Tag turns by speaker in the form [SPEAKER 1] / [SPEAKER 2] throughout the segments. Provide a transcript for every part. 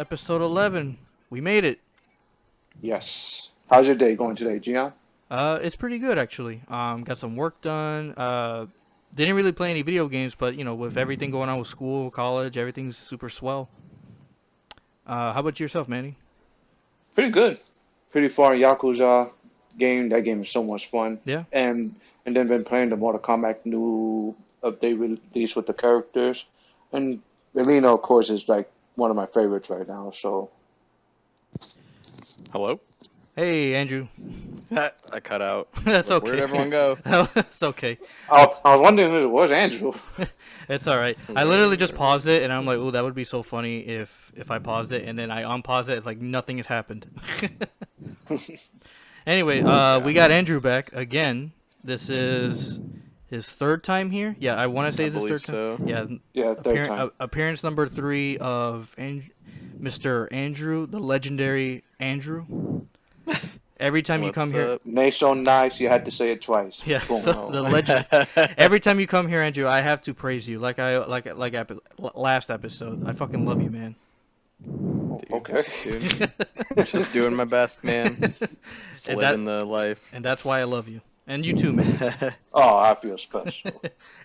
[SPEAKER 1] Episode 11. We made it.
[SPEAKER 2] Yes. How's your day going today, Gian?
[SPEAKER 1] It's pretty good actually. Got some work done. Didn't really play any video games, but with everything going on with school, college, everything's super swell. How about yourself, Manny?
[SPEAKER 2] Pretty good. Pretty far in Yakuza game. That game is so much fun.
[SPEAKER 1] Yeah.
[SPEAKER 2] And then been playing the Mortal Kombat new update release with the characters. And Lino, of course, is like one of my favorites right now. So
[SPEAKER 3] Hello?
[SPEAKER 1] Hey, Andrew.
[SPEAKER 3] I cut out.
[SPEAKER 1] That's
[SPEAKER 3] Like,
[SPEAKER 1] okay.
[SPEAKER 3] Where'd everyone go?
[SPEAKER 1] It's okay.
[SPEAKER 2] I was wondering who it was, Andrew.
[SPEAKER 1] It's all right. I literally just paused it, and I'm like, "Oh, that would be so funny if I paused it," and then I unpause it. It's like nothing has happened. Anyway, we got Andrew back again. This is his third time here. Yeah, I want to say
[SPEAKER 3] I
[SPEAKER 1] it's his
[SPEAKER 3] believe
[SPEAKER 1] third time.
[SPEAKER 3] so.
[SPEAKER 1] Yeah,
[SPEAKER 2] Yeah, third time.
[SPEAKER 1] appearance number 3 of Mr. Andrew, the legendary Andrew. Every time you come here,
[SPEAKER 2] Name's so nice, you had to say it twice.
[SPEAKER 1] yeah.
[SPEAKER 2] Boom.
[SPEAKER 1] So the legend. Every time you come here, Andrew, I have to praise you. Like last episode. I fucking love you, man.
[SPEAKER 2] Okay.
[SPEAKER 3] Dude, just doing my best, man. Just
[SPEAKER 1] And
[SPEAKER 3] living the life.
[SPEAKER 1] And that's why I love you. And you too, man.
[SPEAKER 2] Oh, I feel special.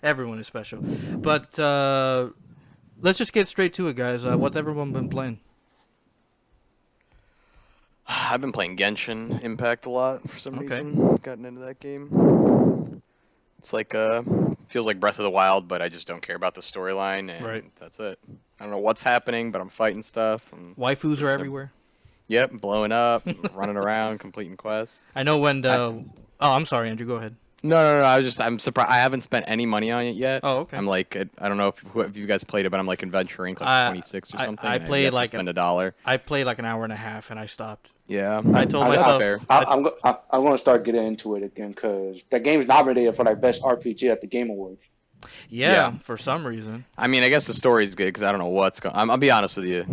[SPEAKER 1] Everyone is special. But let's just get straight to it, guys. What's everyone been playing?
[SPEAKER 3] I've been playing Genshin Impact a lot for some
[SPEAKER 1] Okay.
[SPEAKER 3] reason. Gotten into that game. It's like feels like Breath of the Wild, but I just don't care about the storyline, and
[SPEAKER 1] Right.
[SPEAKER 3] that's it. I don't know what's happening, but I'm fighting stuff. And,
[SPEAKER 1] Waifus are everywhere.
[SPEAKER 3] yep, blowing up, running around, completing quests.
[SPEAKER 1] I know when the. Oh, I'm sorry, Andrew. Go ahead.
[SPEAKER 3] No. I'm surprised. I haven't spent any money on it yet.
[SPEAKER 1] Oh, okay.
[SPEAKER 3] I'm like, I don't know if you guys played it, but I'm like Adventuring like 26 or something.
[SPEAKER 1] I
[SPEAKER 3] and
[SPEAKER 1] played
[SPEAKER 3] you have to
[SPEAKER 1] like
[SPEAKER 3] spend $1.
[SPEAKER 1] I played like an hour and a half and I stopped.
[SPEAKER 3] Yeah.
[SPEAKER 1] I told
[SPEAKER 3] that's
[SPEAKER 1] myself.
[SPEAKER 3] fair.
[SPEAKER 2] I'm going to start getting into it again because that game's nominated for like best RPG at the Game Awards.
[SPEAKER 1] Yeah,
[SPEAKER 3] Yeah.
[SPEAKER 1] for some reason.
[SPEAKER 3] I mean, I guess the story's good because I don't know what's going. I'll be honest with you.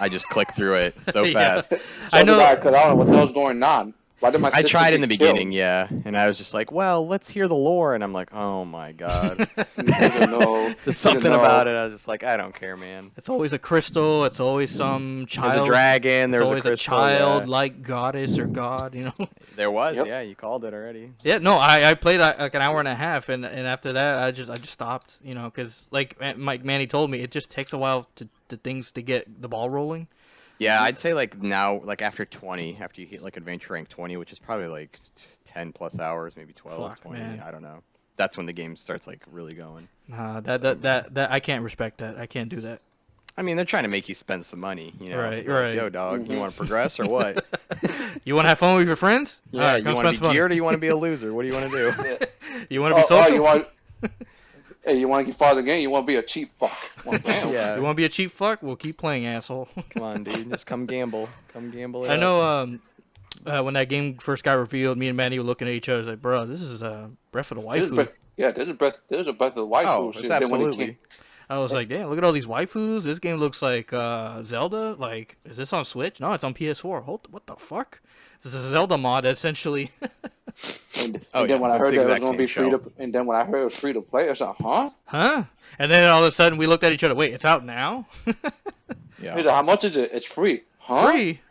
[SPEAKER 3] I just clicked through it so
[SPEAKER 1] Yeah.
[SPEAKER 3] fast.
[SPEAKER 1] I know-
[SPEAKER 2] because I don't know what the hell's going on. Why did my
[SPEAKER 3] I
[SPEAKER 2] sister
[SPEAKER 3] tried in the
[SPEAKER 2] get killed?
[SPEAKER 3] beginning, yeah, and I was just like, well, let's hear the lore, and I'm like, oh my god.
[SPEAKER 2] Nigga, no.
[SPEAKER 3] There's something about it. I was just like, I don't care, man.
[SPEAKER 1] It's always a crystal. It's always some child.
[SPEAKER 3] There's a dragon.
[SPEAKER 1] It's
[SPEAKER 3] There's
[SPEAKER 1] always
[SPEAKER 3] a crystal.
[SPEAKER 1] child-like goddess or god.
[SPEAKER 3] There was,
[SPEAKER 2] Yep.
[SPEAKER 3] yeah. You called it already.
[SPEAKER 1] Yeah, no, I played like an hour and a half, and after that, I just stopped. Because like Mike Manny told me, it just takes a while to things to get the ball rolling.
[SPEAKER 3] Yeah, I'd say like now, like after 20, after you hit like adventure rank 20, which is probably like 10 plus hours, maybe 12,
[SPEAKER 1] Fuck,
[SPEAKER 3] 20.
[SPEAKER 1] man.
[SPEAKER 3] I don't know. That's when the game starts like really going.
[SPEAKER 1] That I can't respect that. I can't do that.
[SPEAKER 3] I mean, they're trying to make you spend some money, you know.
[SPEAKER 1] Right,
[SPEAKER 3] Like,
[SPEAKER 1] right.
[SPEAKER 3] Yo, dog,
[SPEAKER 2] Mhm.
[SPEAKER 3] you want to progress or what?
[SPEAKER 1] You want to have fun with your friends?
[SPEAKER 3] Yeah,
[SPEAKER 1] All right, come
[SPEAKER 3] you want to
[SPEAKER 1] spend
[SPEAKER 3] be
[SPEAKER 1] some
[SPEAKER 3] geared or you want to be a loser? What do you want to do?
[SPEAKER 1] money. You want to be social?
[SPEAKER 2] you want to get farther again? You want to be a cheap fuck? Well, damn.
[SPEAKER 3] Yeah.
[SPEAKER 1] You want to be a cheap fuck? We'll keep playing, asshole.
[SPEAKER 3] Come on, dude. Just come gamble. Come gamble it
[SPEAKER 1] I
[SPEAKER 3] up.
[SPEAKER 1] know. When that game first got revealed, me and Manny were looking at each other like, "Bro, this is Breath of the
[SPEAKER 2] This is
[SPEAKER 1] Waifu."
[SPEAKER 2] There's a Breath of the Wild.
[SPEAKER 3] Oh, it's absolutely.
[SPEAKER 1] I was like, "Damn, look at all these waifus. This game looks like Zelda. Like, is this on Switch? No, it's on PS4. What the fuck? This is a Zelda mod, essentially."
[SPEAKER 2] And
[SPEAKER 3] Oh,
[SPEAKER 2] then
[SPEAKER 3] yeah,
[SPEAKER 2] when I
[SPEAKER 3] it's
[SPEAKER 2] heard
[SPEAKER 3] the
[SPEAKER 2] that it was
[SPEAKER 3] exact
[SPEAKER 2] going to be
[SPEAKER 3] same
[SPEAKER 2] free
[SPEAKER 3] show.
[SPEAKER 2] to, and then when I heard it was free to play, I was like, huh?
[SPEAKER 1] Huh? And then all of a sudden, we looked at each other. Wait, it's out now?
[SPEAKER 3] Yeah.
[SPEAKER 2] He's like, how much is it? It's free. Huh?
[SPEAKER 1] Free?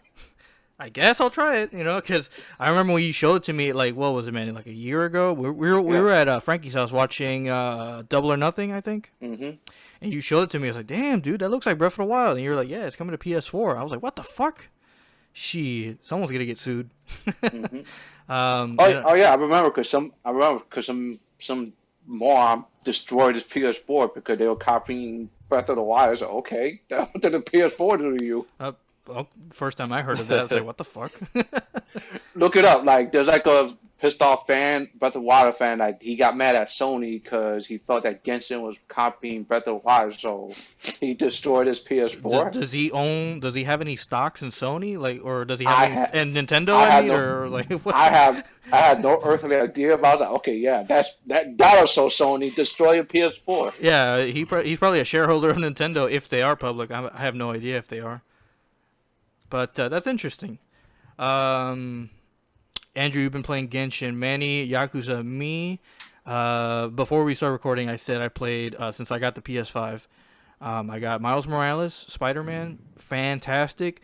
[SPEAKER 1] I guess I'll try it. Because I remember when you showed it to me. Like, what was it, man? Like a year ago. We were at Frankie's house watching Double or Nothing, I think.
[SPEAKER 2] Mm-hmm.
[SPEAKER 1] And you showed it to me. I was like, damn, dude, that looks like Breath of the Wild. And you were like, yeah, it's coming to PS4. I was like, what the fuck? Shit, someone's gonna get sued.
[SPEAKER 2] Mm-hmm.
[SPEAKER 1] And-
[SPEAKER 2] Oh yeah, I remember because some moron destroyed his PS4 because they were copying Breath of the Wild. I was like, okay, what did the PS4 do to you?
[SPEAKER 1] well, first time I heard of that, I was like, what the fuck?
[SPEAKER 2] Look it up. Like, there's like a pissed off fan, Breath of the Wild fan. Like, he got mad at Sony because he thought that Genshin was copying Breath of the Wild, so he destroyed his PS4.
[SPEAKER 1] Does he have any stocks in Sony? Like, or does he
[SPEAKER 2] I
[SPEAKER 1] have any,
[SPEAKER 2] ha-
[SPEAKER 1] and Nintendo?
[SPEAKER 2] I
[SPEAKER 1] I
[SPEAKER 2] have
[SPEAKER 1] mean,
[SPEAKER 2] no-
[SPEAKER 1] or like, what?
[SPEAKER 2] I had no earthly idea about it. Okay, yeah, that also Sony destroy your PS4.
[SPEAKER 1] Yeah, he's probably a shareholder of Nintendo if they are public. I have no idea if they are. But that's interesting. Andrew, you've been playing Genshin, Manny, Yakuza, me. Before we start recording, I said I played since I got the PS5. I got Miles Morales, Spider-Man, fantastic.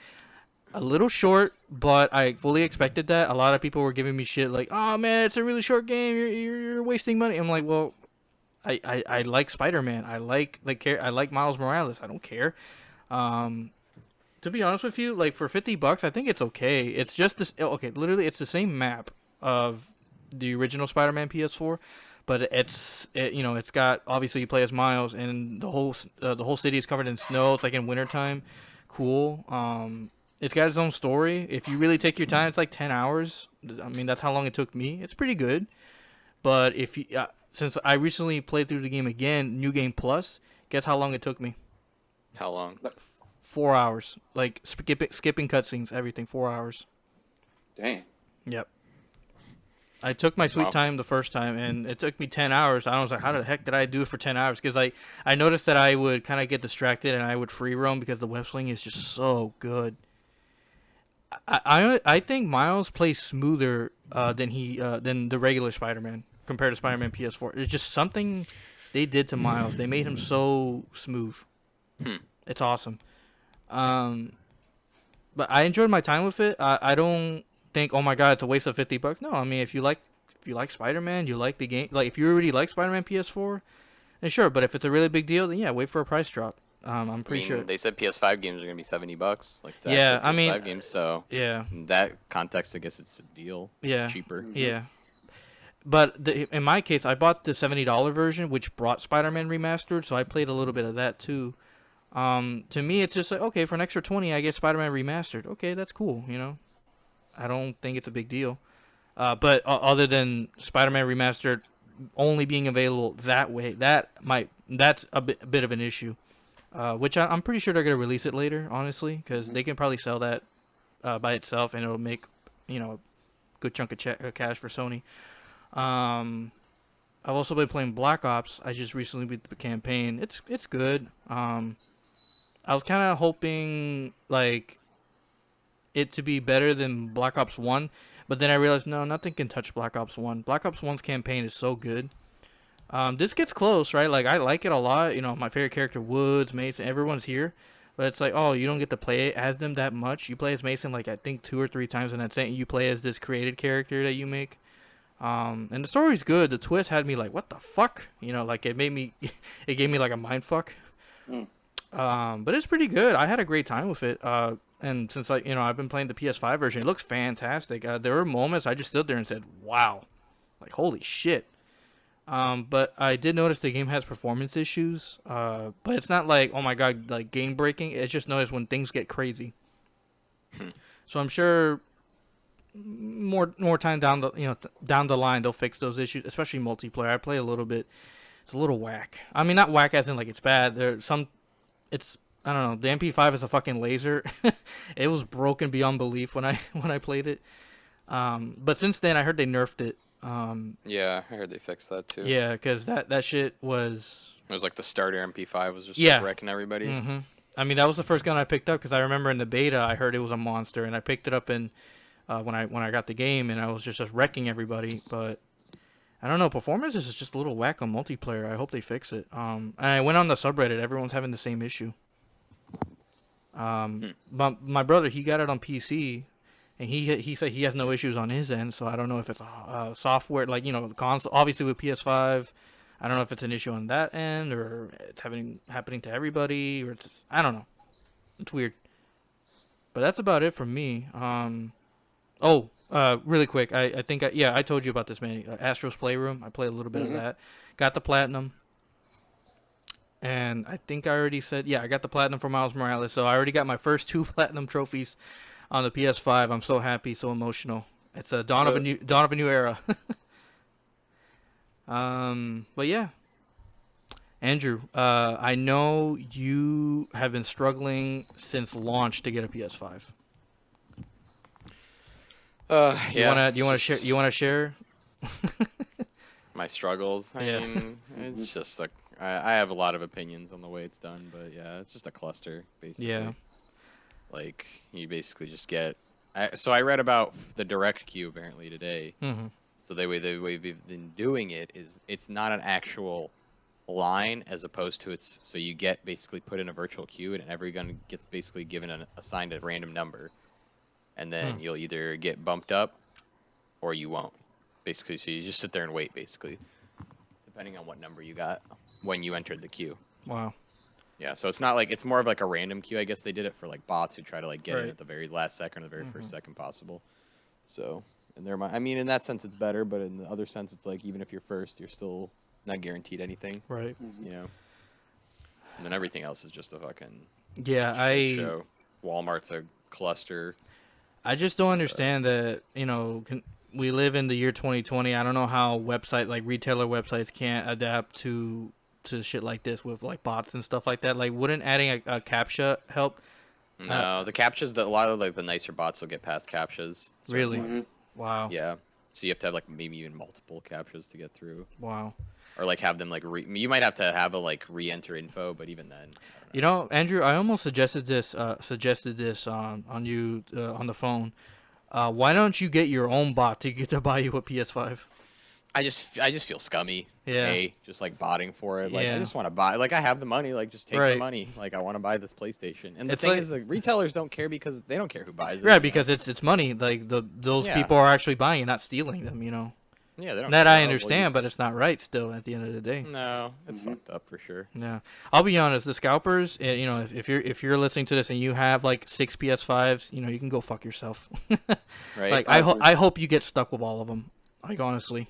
[SPEAKER 1] A little short, but I fully expected that. A lot of people were giving me shit like, "Oh man, it's a really short game. You're wasting money." I'm like, well, I like Spider-Man. I like Miles Morales. I don't care. Um, to be honest with you, like for $50, I think it's okay. It's just this. Okay, literally, it's the same map of the original Spider-Man PS4, but it's got obviously you play as Miles, and the whole city is covered in snow. It's like in wintertime. Cool. It's got its own story. If you really take your time, it's like 10 hours. I mean, that's how long it took me. It's pretty good. But if you since I recently played through the game again, New Game Plus, guess how long it took me?
[SPEAKER 4] How long?
[SPEAKER 1] 4 hours. Like skipping cutscenes, everything. 4 hours.
[SPEAKER 2] Dang.
[SPEAKER 1] Yep. I took my sweet
[SPEAKER 4] Wow.
[SPEAKER 1] time the first time, and it took me 10 hours. I was like, how the heck did I do it for 10 hours? Because I noticed that I would kind of get distracted, and I would free roam because the web swing is just so good. I think Miles plays smoother than the regular Spider-Man compared to Spider-Man PS4. It's just something they did to Miles. They made him so smooth.
[SPEAKER 4] Hmm.
[SPEAKER 1] It's awesome. Um, but I enjoyed my time with it. I don't think, oh my god, it's a waste of $50. No, I mean if you like Spider-Man, you like the game. Like if you already like Spider-Man PS4, then sure. But if it's a really big deal, then yeah, wait for a price drop. I'm
[SPEAKER 4] I
[SPEAKER 1] pretty
[SPEAKER 4] mean,
[SPEAKER 1] sure.
[SPEAKER 4] they said PS5 games are gonna be $70, like the
[SPEAKER 1] Yeah,
[SPEAKER 4] actual
[SPEAKER 1] I mean,
[SPEAKER 4] PS5 games. So
[SPEAKER 1] Yeah,
[SPEAKER 4] in that context, I guess it's a deal.
[SPEAKER 1] yeah,
[SPEAKER 4] It's cheaper.
[SPEAKER 2] Mhm.
[SPEAKER 1] yeah. But in my case, I bought the $70 version, which brought Spider-Man Remastered, so I played a little bit of that too. To me, it's just like, okay, for an extra 20, I get Spider-Man Remastered. Okay, that's cool, you know. I don't think it's a big deal. But other than Spider-Man Remastered only being available that way, that's a bit of an issue. Which I'm pretty sure they're gonna release it later, honestly, because they can probably sell that by itself, and it'll make a good chunk of cash for Sony. Um, I've also been playing Black Ops. I just recently beat the campaign. It's good. I was kind of hoping like it to be better than Black Ops 1, but then I realized no, nothing can touch Black Ops 1. Black Ops 1's campaign is so good. This gets close, right? Like I like it a lot. You know, my favorite character, Woods, Mason, everyone's here. But it's like, oh, you don't get to play as them that much. You play as Mason like I think 2 or 3 times, and that's it. You play as this created character that you make. And the story's good. The twist had me like, what the fuck? You know, like it made me, it gave me like a mind fuck.
[SPEAKER 2] Mm.
[SPEAKER 1] But it's pretty good. I had a great time with it. And since I've been playing the PS5 version, it looks fantastic. There were moments I just stood there and said, wow, like holy shit. But I did notice the game has performance issues. But it's not like, oh my god, like game breaking. It's just noticed when things get crazy.
[SPEAKER 4] Hmm.
[SPEAKER 1] So I'm sure more time down the line they'll fix those issues, especially multiplayer. I play a little bit. It's a little whack. I mean, not whack as in like it's bad. It's I don't know. The MP5 is a fucking laser. It was broken beyond belief when I played it. But since then I heard they nerfed it.
[SPEAKER 4] Yeah, I heard they fixed that too.
[SPEAKER 1] Yeah, because that shit was.
[SPEAKER 4] It was like the starter MP5 was just
[SPEAKER 1] Yeah.
[SPEAKER 4] like, wrecking everybody.
[SPEAKER 1] Mm-hmm. I mean, that was the first gun I picked up because I remember in the beta I heard it was a monster, and I picked it up when I got the game, and I was just wrecking everybody. But I don't know, performance is just a little whack on multiplayer. I hope they fix it. And I went on the subreddit. Everyone's having the same issue. My brother, he got it on PC, and he said he has no issues on his end. So I don't know if it's software, like the console. Obviously with PS5, I don't know if it's an issue on that end or it's happening to everybody, or I don't know. It's weird. But that's about it for me. Really quick, I think I told you about this, man. Astro's Playroom. I played a little bit of that. Got the platinum. And I think I already said, I got the platinum for Miles Morales. So I already got my first 2 platinum trophies on the PS5. I'm so happy, so emotional. It's a dawn of a new era. But yeah. Andrew, I know you have been struggling since launch to get a PS5.
[SPEAKER 4] Yeah.
[SPEAKER 1] Do you want to share? You want to share?
[SPEAKER 4] My struggles. I
[SPEAKER 1] Yeah.
[SPEAKER 4] mean, it's just like I have a lot of opinions on the way it's done, but yeah, it's just a cluster basically.
[SPEAKER 1] Yeah.
[SPEAKER 4] Like you basically just get. So I read about the direct queue apparently today.
[SPEAKER 1] Mm-hmm.
[SPEAKER 4] So the way we've been doing it is it's not an actual
[SPEAKER 3] line as opposed to it's so you get basically put in a virtual queue and every gun gets basically given assigned a random number, and then you'll either get bumped up or you won't. Basically, so you just sit there and wait, basically, depending on what number you got when you entered the queue.
[SPEAKER 1] Wow.
[SPEAKER 3] Yeah, so it's not like it's more of like a random queue. I guess they did it for like bots who try to like get in
[SPEAKER 1] Right.
[SPEAKER 3] at the very last second or the very first second possible. So, and I mean, in that sense, it's better, but in the other sense, it's like even if you're first, you're still not guaranteed anything.
[SPEAKER 1] Right.
[SPEAKER 3] You know. And then everything else is just a fucking
[SPEAKER 1] Yeah,
[SPEAKER 3] shit show. Walmart's a cluster.
[SPEAKER 1] I just don't understand that, you know, we live in the year 2020. I don't know how retailer websites can't adapt to shit like this with like bots and stuff like that. Like, wouldn't adding a CAPTCHA help?
[SPEAKER 3] No, the CAPTCHAs, a lot of like the nicer bots will get past CAPTCHAs.
[SPEAKER 1] Really?
[SPEAKER 3] Ones.
[SPEAKER 1] Wow.
[SPEAKER 3] Yeah. So you have to have like maybe even multiple CAPTCHAs to get through.
[SPEAKER 1] Wow.
[SPEAKER 3] Or like have them like you might have to have a like re-enter info, but even then. I don't know.
[SPEAKER 1] You know, Andrew, I almost suggested this on you on the phone. Why don't you get your own bot to buy you a PS5?
[SPEAKER 3] I just feel scummy.
[SPEAKER 1] Yeah.
[SPEAKER 3] Hey, just like botting for it. Like
[SPEAKER 1] Yeah.
[SPEAKER 3] I just want to buy. Like I have the money. Like just take
[SPEAKER 1] Right.
[SPEAKER 3] the money. Like I want to buy this PlayStation. And the
[SPEAKER 1] It's
[SPEAKER 3] thing
[SPEAKER 1] like-
[SPEAKER 3] is, the retailers don't care because they don't care who buys it.
[SPEAKER 1] Yeah,
[SPEAKER 3] you
[SPEAKER 1] because
[SPEAKER 3] know?
[SPEAKER 1] it's money. Like those
[SPEAKER 3] Yeah.
[SPEAKER 1] people are actually buying it, not stealing them. You know.
[SPEAKER 3] Yeah, they don't.
[SPEAKER 1] That
[SPEAKER 3] care.
[SPEAKER 1] I
[SPEAKER 3] Oh, well,
[SPEAKER 1] understand, but it's not right still at the end of the day.
[SPEAKER 3] No, it's fucked up for sure.
[SPEAKER 1] Yeah, I'll be honest. The scalpers, you know, if you're listening to this and you have like 6 PS5s, you know, you can go fuck yourself.
[SPEAKER 3] Right.
[SPEAKER 1] Like I hope you get stuck with all of them. Like honestly.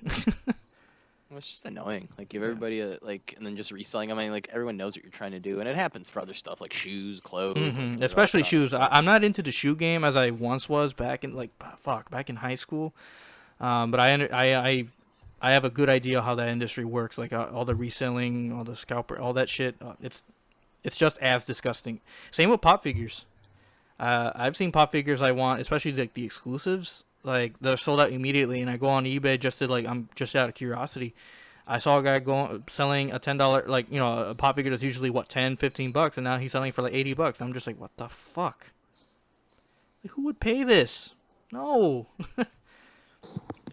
[SPEAKER 3] Well, it's just annoying. Like give everybody a like, and then just reselling them. I mean, like everyone knows what you're trying to do, and it happens for other stuff like shoes, clothes, like,
[SPEAKER 1] Mm-hmm. Especially
[SPEAKER 3] all that
[SPEAKER 1] shoes.
[SPEAKER 3] stuff.
[SPEAKER 1] I'm not into the shoe game as I once was back in back in high school. But I have a good idea how that industry works. Like all the reselling, all the scalper, all that shit. It's just as disgusting. Same with pop figures. I've seen pop figures I want, especially like the exclusives. Like they're sold out immediately, and I go on eBay I'm just out of curiosity. I saw a guy selling a $10 a pop figure that's usually what $10-15, and now he's selling for like $80. I'm just like, what the fuck? Like, who would pay this? No.
[SPEAKER 3] Yeah,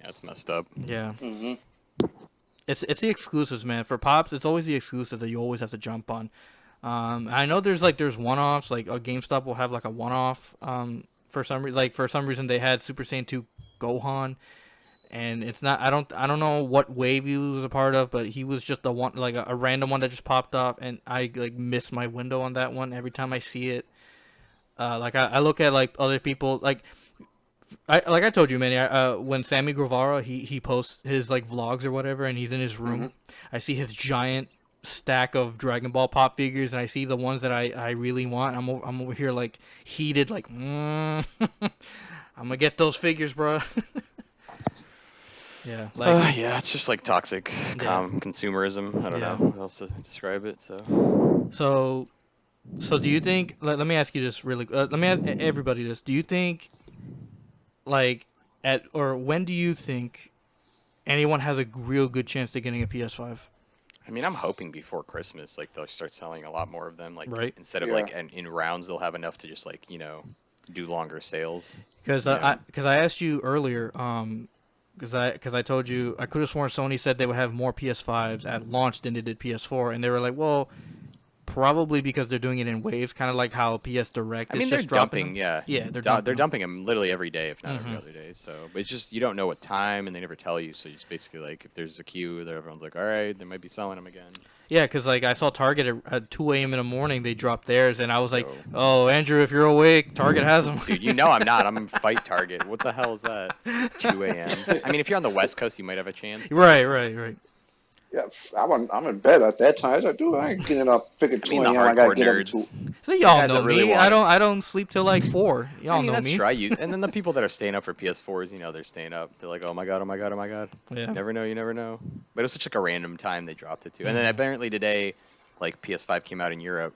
[SPEAKER 3] it's messed up.
[SPEAKER 1] Yeah.
[SPEAKER 2] Mm-hmm.
[SPEAKER 1] It's the exclusives, man. For pops, it's always the exclusives that you always have to jump on. I know there's one-offs, like a GameStop will have like a one-off. For some reason they had Super Saiyan 2 Gohan, and it's not. I don't know what wave he was a part of, but he was just a one, like a random one that just popped off, and I like miss my window on that one every time I see it. I look at like other people like. I told you, man. When Sammy Guevara he posts his like vlogs or whatever, and he's in his room, I see his giant stack of Dragon Ball pop figures, and I see the ones that I really want. I'm over here like heated, like I'm gonna get those figures, bro. Yeah, like
[SPEAKER 3] Yeah, it's just like toxic consumerism. I don't
[SPEAKER 1] Yeah.
[SPEAKER 3] know how else to describe it. So
[SPEAKER 1] so do you think? Let me ask you this really. Let me ask everybody this. Do you think, like, when do you think anyone has a real good chance to getting a PS5?
[SPEAKER 3] I mean, I'm hoping before Christmas, like they'll start selling a lot more of them. Like
[SPEAKER 1] Right.
[SPEAKER 3] instead of
[SPEAKER 2] Yeah.
[SPEAKER 3] like in rounds, they'll have enough to just like do longer sales.
[SPEAKER 1] Because
[SPEAKER 3] Yeah.
[SPEAKER 1] I asked you earlier, because I told you I could have sworn Sony said they would have more PS5s at launch than they did PS4, and they were like, well, probably because they're doing it in waves, kind of like how PS Direct.
[SPEAKER 3] I mean,
[SPEAKER 1] is
[SPEAKER 3] they're
[SPEAKER 1] just dropping
[SPEAKER 3] dumping,
[SPEAKER 1] them.
[SPEAKER 3] yeah.
[SPEAKER 1] Yeah, they're
[SPEAKER 3] They're
[SPEAKER 1] dumping.
[SPEAKER 3] dumping them literally every day, if not
[SPEAKER 1] Mhm.
[SPEAKER 3] every other day. So, but it's just you don't know what time, and they never tell you. So you just basically like if there's a queue, there everyone's like, all right, they might be selling them again.
[SPEAKER 1] Yeah, because like I saw Target at 2 a.m. in the morning, they dropped theirs, and I was like,
[SPEAKER 3] So-
[SPEAKER 1] oh, Andrew, if you're awake, Target has them.
[SPEAKER 3] Dude, you know I'm not. I'm fight Target. What the hell is that? 2 a.m. I mean, if you're on the West Coast, you might have a chance.
[SPEAKER 1] Right.
[SPEAKER 2] Yeah, I'm in bed at that time. I was like, dude, I ain't getting up. Figure
[SPEAKER 3] I
[SPEAKER 2] 2
[SPEAKER 3] mean, the
[SPEAKER 2] a.m. I gotta
[SPEAKER 3] hardcore
[SPEAKER 2] get up
[SPEAKER 3] nerds.
[SPEAKER 2] to.
[SPEAKER 1] So y'all
[SPEAKER 3] guys
[SPEAKER 1] know
[SPEAKER 3] that really
[SPEAKER 1] me.
[SPEAKER 3] want it.
[SPEAKER 1] I don't sleep till like 4. Y'all
[SPEAKER 3] I mean,
[SPEAKER 1] know
[SPEAKER 3] that's
[SPEAKER 1] me.
[SPEAKER 3] true. And then the people that are staying up for PS4s, they're staying up. They're like, oh my god, oh my god, oh my god.
[SPEAKER 1] Yeah.
[SPEAKER 3] You never know. But it was such like a random time they dropped it to. And then
[SPEAKER 1] Mhm.
[SPEAKER 3] apparently today, like PS5 came out in Europe.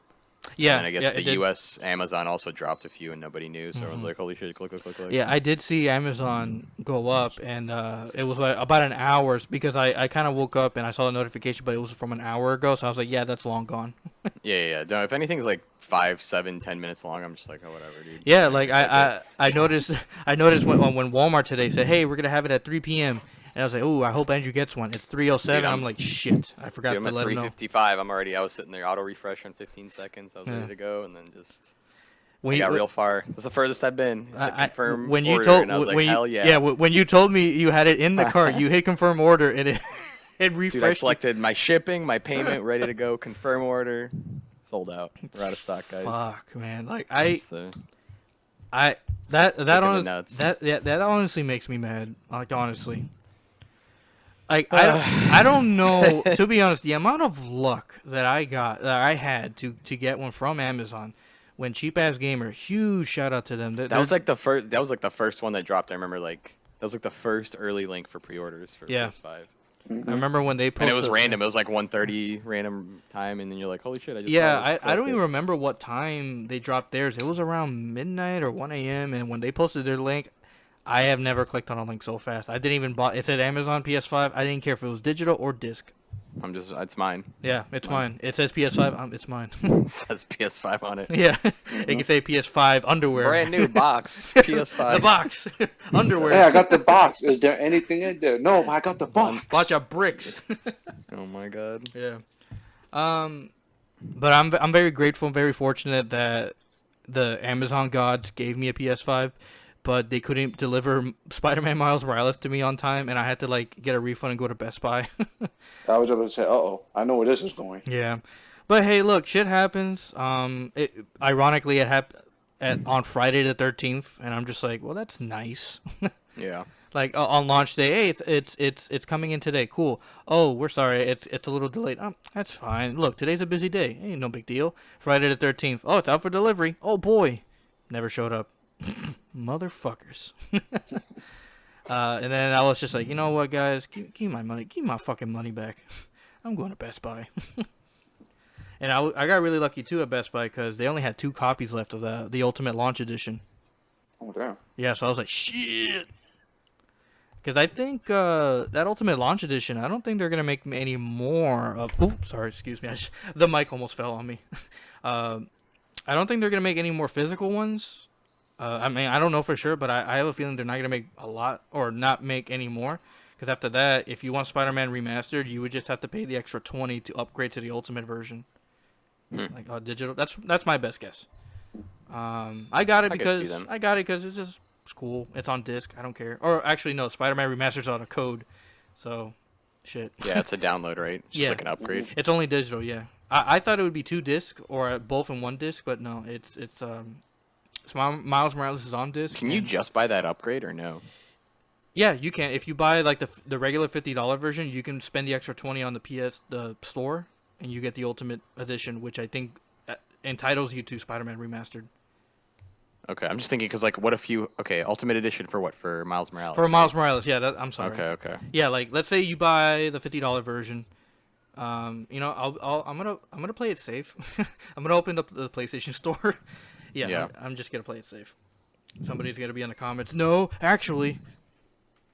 [SPEAKER 1] Yeah.
[SPEAKER 3] And I guess
[SPEAKER 1] yeah,
[SPEAKER 3] the
[SPEAKER 1] it did.
[SPEAKER 3] US Amazon also dropped a few and nobody knew. So everyone's
[SPEAKER 1] Mhm.
[SPEAKER 3] like, holy shit, click.
[SPEAKER 1] Yeah, I did see Amazon go up, and it was like about an hour because I kind of woke up and I saw the notification, but it was from an hour ago, so I was like, yeah, that's long gone.
[SPEAKER 3] Yeah. No, if anything's like 5, 7, 10 minutes long, I'm just like, oh whatever, dude.
[SPEAKER 1] Yeah, like I noticed when Walmart today said, hey, we're gonna have it at 3 p.m. And I was like, "Oh, I hope Andrew gets one." It's 3:07.
[SPEAKER 3] Dude,
[SPEAKER 1] I'm like, "Shit, I forgot
[SPEAKER 3] Dude, I'm
[SPEAKER 1] to
[SPEAKER 3] at
[SPEAKER 1] let him know."
[SPEAKER 3] 355. I was sitting there auto refresh on 15 seconds. I was
[SPEAKER 1] Yeah.
[SPEAKER 3] ready to go, and then just
[SPEAKER 1] When
[SPEAKER 3] I got
[SPEAKER 1] you,
[SPEAKER 3] real far. That's the furthest I've been. It said confirm
[SPEAKER 1] when you
[SPEAKER 3] order,
[SPEAKER 1] told
[SPEAKER 3] and I was like,
[SPEAKER 1] when you
[SPEAKER 3] hell yeah.
[SPEAKER 1] when you told me you had it in the cart, you hit confirm order and it it
[SPEAKER 3] Dude, I
[SPEAKER 1] refreshed.
[SPEAKER 3] selected my shipping, my payment, ready to go, confirm order. Sold out. We're out of stock, guys.
[SPEAKER 1] Fuck, man. Like
[SPEAKER 3] That's the
[SPEAKER 1] that
[SPEAKER 3] kick in the
[SPEAKER 1] honest
[SPEAKER 3] nuts.
[SPEAKER 1] that honestly makes me mad. Like honestly. Like I don't know, to be honest, the amount of luck that I had to get one from Amazon when Cheap Ass Gamer, huge shout out to them.
[SPEAKER 3] That was like the first. That was like the first one that dropped. I remember like that was like the first early link for pre-orders for
[SPEAKER 1] Yeah.
[SPEAKER 3] PS5.
[SPEAKER 1] I remember when they posted,
[SPEAKER 3] And it was random. It was like 1:30 random time, and then you're like, holy shit! I just
[SPEAKER 1] Yeah,
[SPEAKER 3] saw this,
[SPEAKER 1] I don't
[SPEAKER 3] collect
[SPEAKER 1] even
[SPEAKER 3] it.
[SPEAKER 1] remember what time they dropped theirs. It was around midnight or 1 a.m. And when they posted their link, I have never clicked on a link so fast. I didn't even buy. It said Amazon PS5. I didn't care if it was digital or disc.
[SPEAKER 3] It's mine.
[SPEAKER 1] Yeah, it's mine. It says PS5. It's mine.
[SPEAKER 3] It says PS5 on it.
[SPEAKER 1] Yeah, it can say PS5 underwear.
[SPEAKER 3] Brand new box, PS5.
[SPEAKER 1] The box, underwear.
[SPEAKER 2] Hey, I got the box. Is there anything in there? No, I got the box.
[SPEAKER 1] Bunch of bricks.
[SPEAKER 3] Oh my god.
[SPEAKER 1] Yeah. But I'm very grateful and very fortunate that the Amazon gods gave me a PS5, but they couldn't deliver Spider-Man Miles Morales to me on time, and I had to like get a refund and go to Best Buy.
[SPEAKER 2] I was about to say, I know where this is going.
[SPEAKER 1] Yeah. But hey, look, shit happens. Ironically, it happened on Friday the 13th, and I'm just like, well, that's nice.
[SPEAKER 3] Yeah.
[SPEAKER 1] Like on launch day, hey, it's coming in today. Cool. Oh, we're sorry, it's a little delayed. That's fine. Look, today's a busy day. Ain't no big deal. Friday the 13th. Oh, it's out for delivery. Oh boy, never showed up. Motherfuckers. And then I was just like, you know what, guys, give me my money. Give me my fucking money back. I'm going to Best Buy. And I got really lucky too at Best Buy because they only had 2 copies left of the Ultimate Launch Edition.
[SPEAKER 2] Oh, damn.
[SPEAKER 1] Yeah, so I was like, shit. Because I think that Ultimate Launch Edition, I don't think they're going to make any more of... Oops, sorry, excuse me. The mic almost fell on me. I don't think they're going to make any more physical ones. I mean, I don't know for sure, but I have a feeling they're not going to make a lot or not make any more. Because after that, if you want Spider-Man Remastered, you would just have to pay the extra $20 to upgrade to the Ultimate version. Like digital. That's my best guess. I got it because it's just... It's cool. It's on disc. I don't care. Or actually, no. Spider-Man Remastered's on a code. So, shit.
[SPEAKER 3] Yeah, it's a download, right? It's just like an upgrade.
[SPEAKER 1] It's only digital, yeah. I thought it would be 2 disc or both in 1 disc, but no. It's Miles Morales is on disc.
[SPEAKER 3] Can you just buy that upgrade or no?
[SPEAKER 1] Yeah, you can. If you buy like the regular $50 version, you can spend the extra $20 on the store, and you get the Ultimate Edition, which I think entitles you to Spider-Man Remastered.
[SPEAKER 3] Okay, I'm just thinking because like, what if you Ultimate Edition for what? For Miles Morales.
[SPEAKER 1] For Miles Morales, yeah. I'm sorry.
[SPEAKER 3] Okay.
[SPEAKER 1] Yeah, like let's say you buy the $50 version. I'm gonna play it safe. I'm gonna open up the PlayStation Store. Yeah. I'm just gonna play it safe. Somebody's gonna be in the comments. No, actually.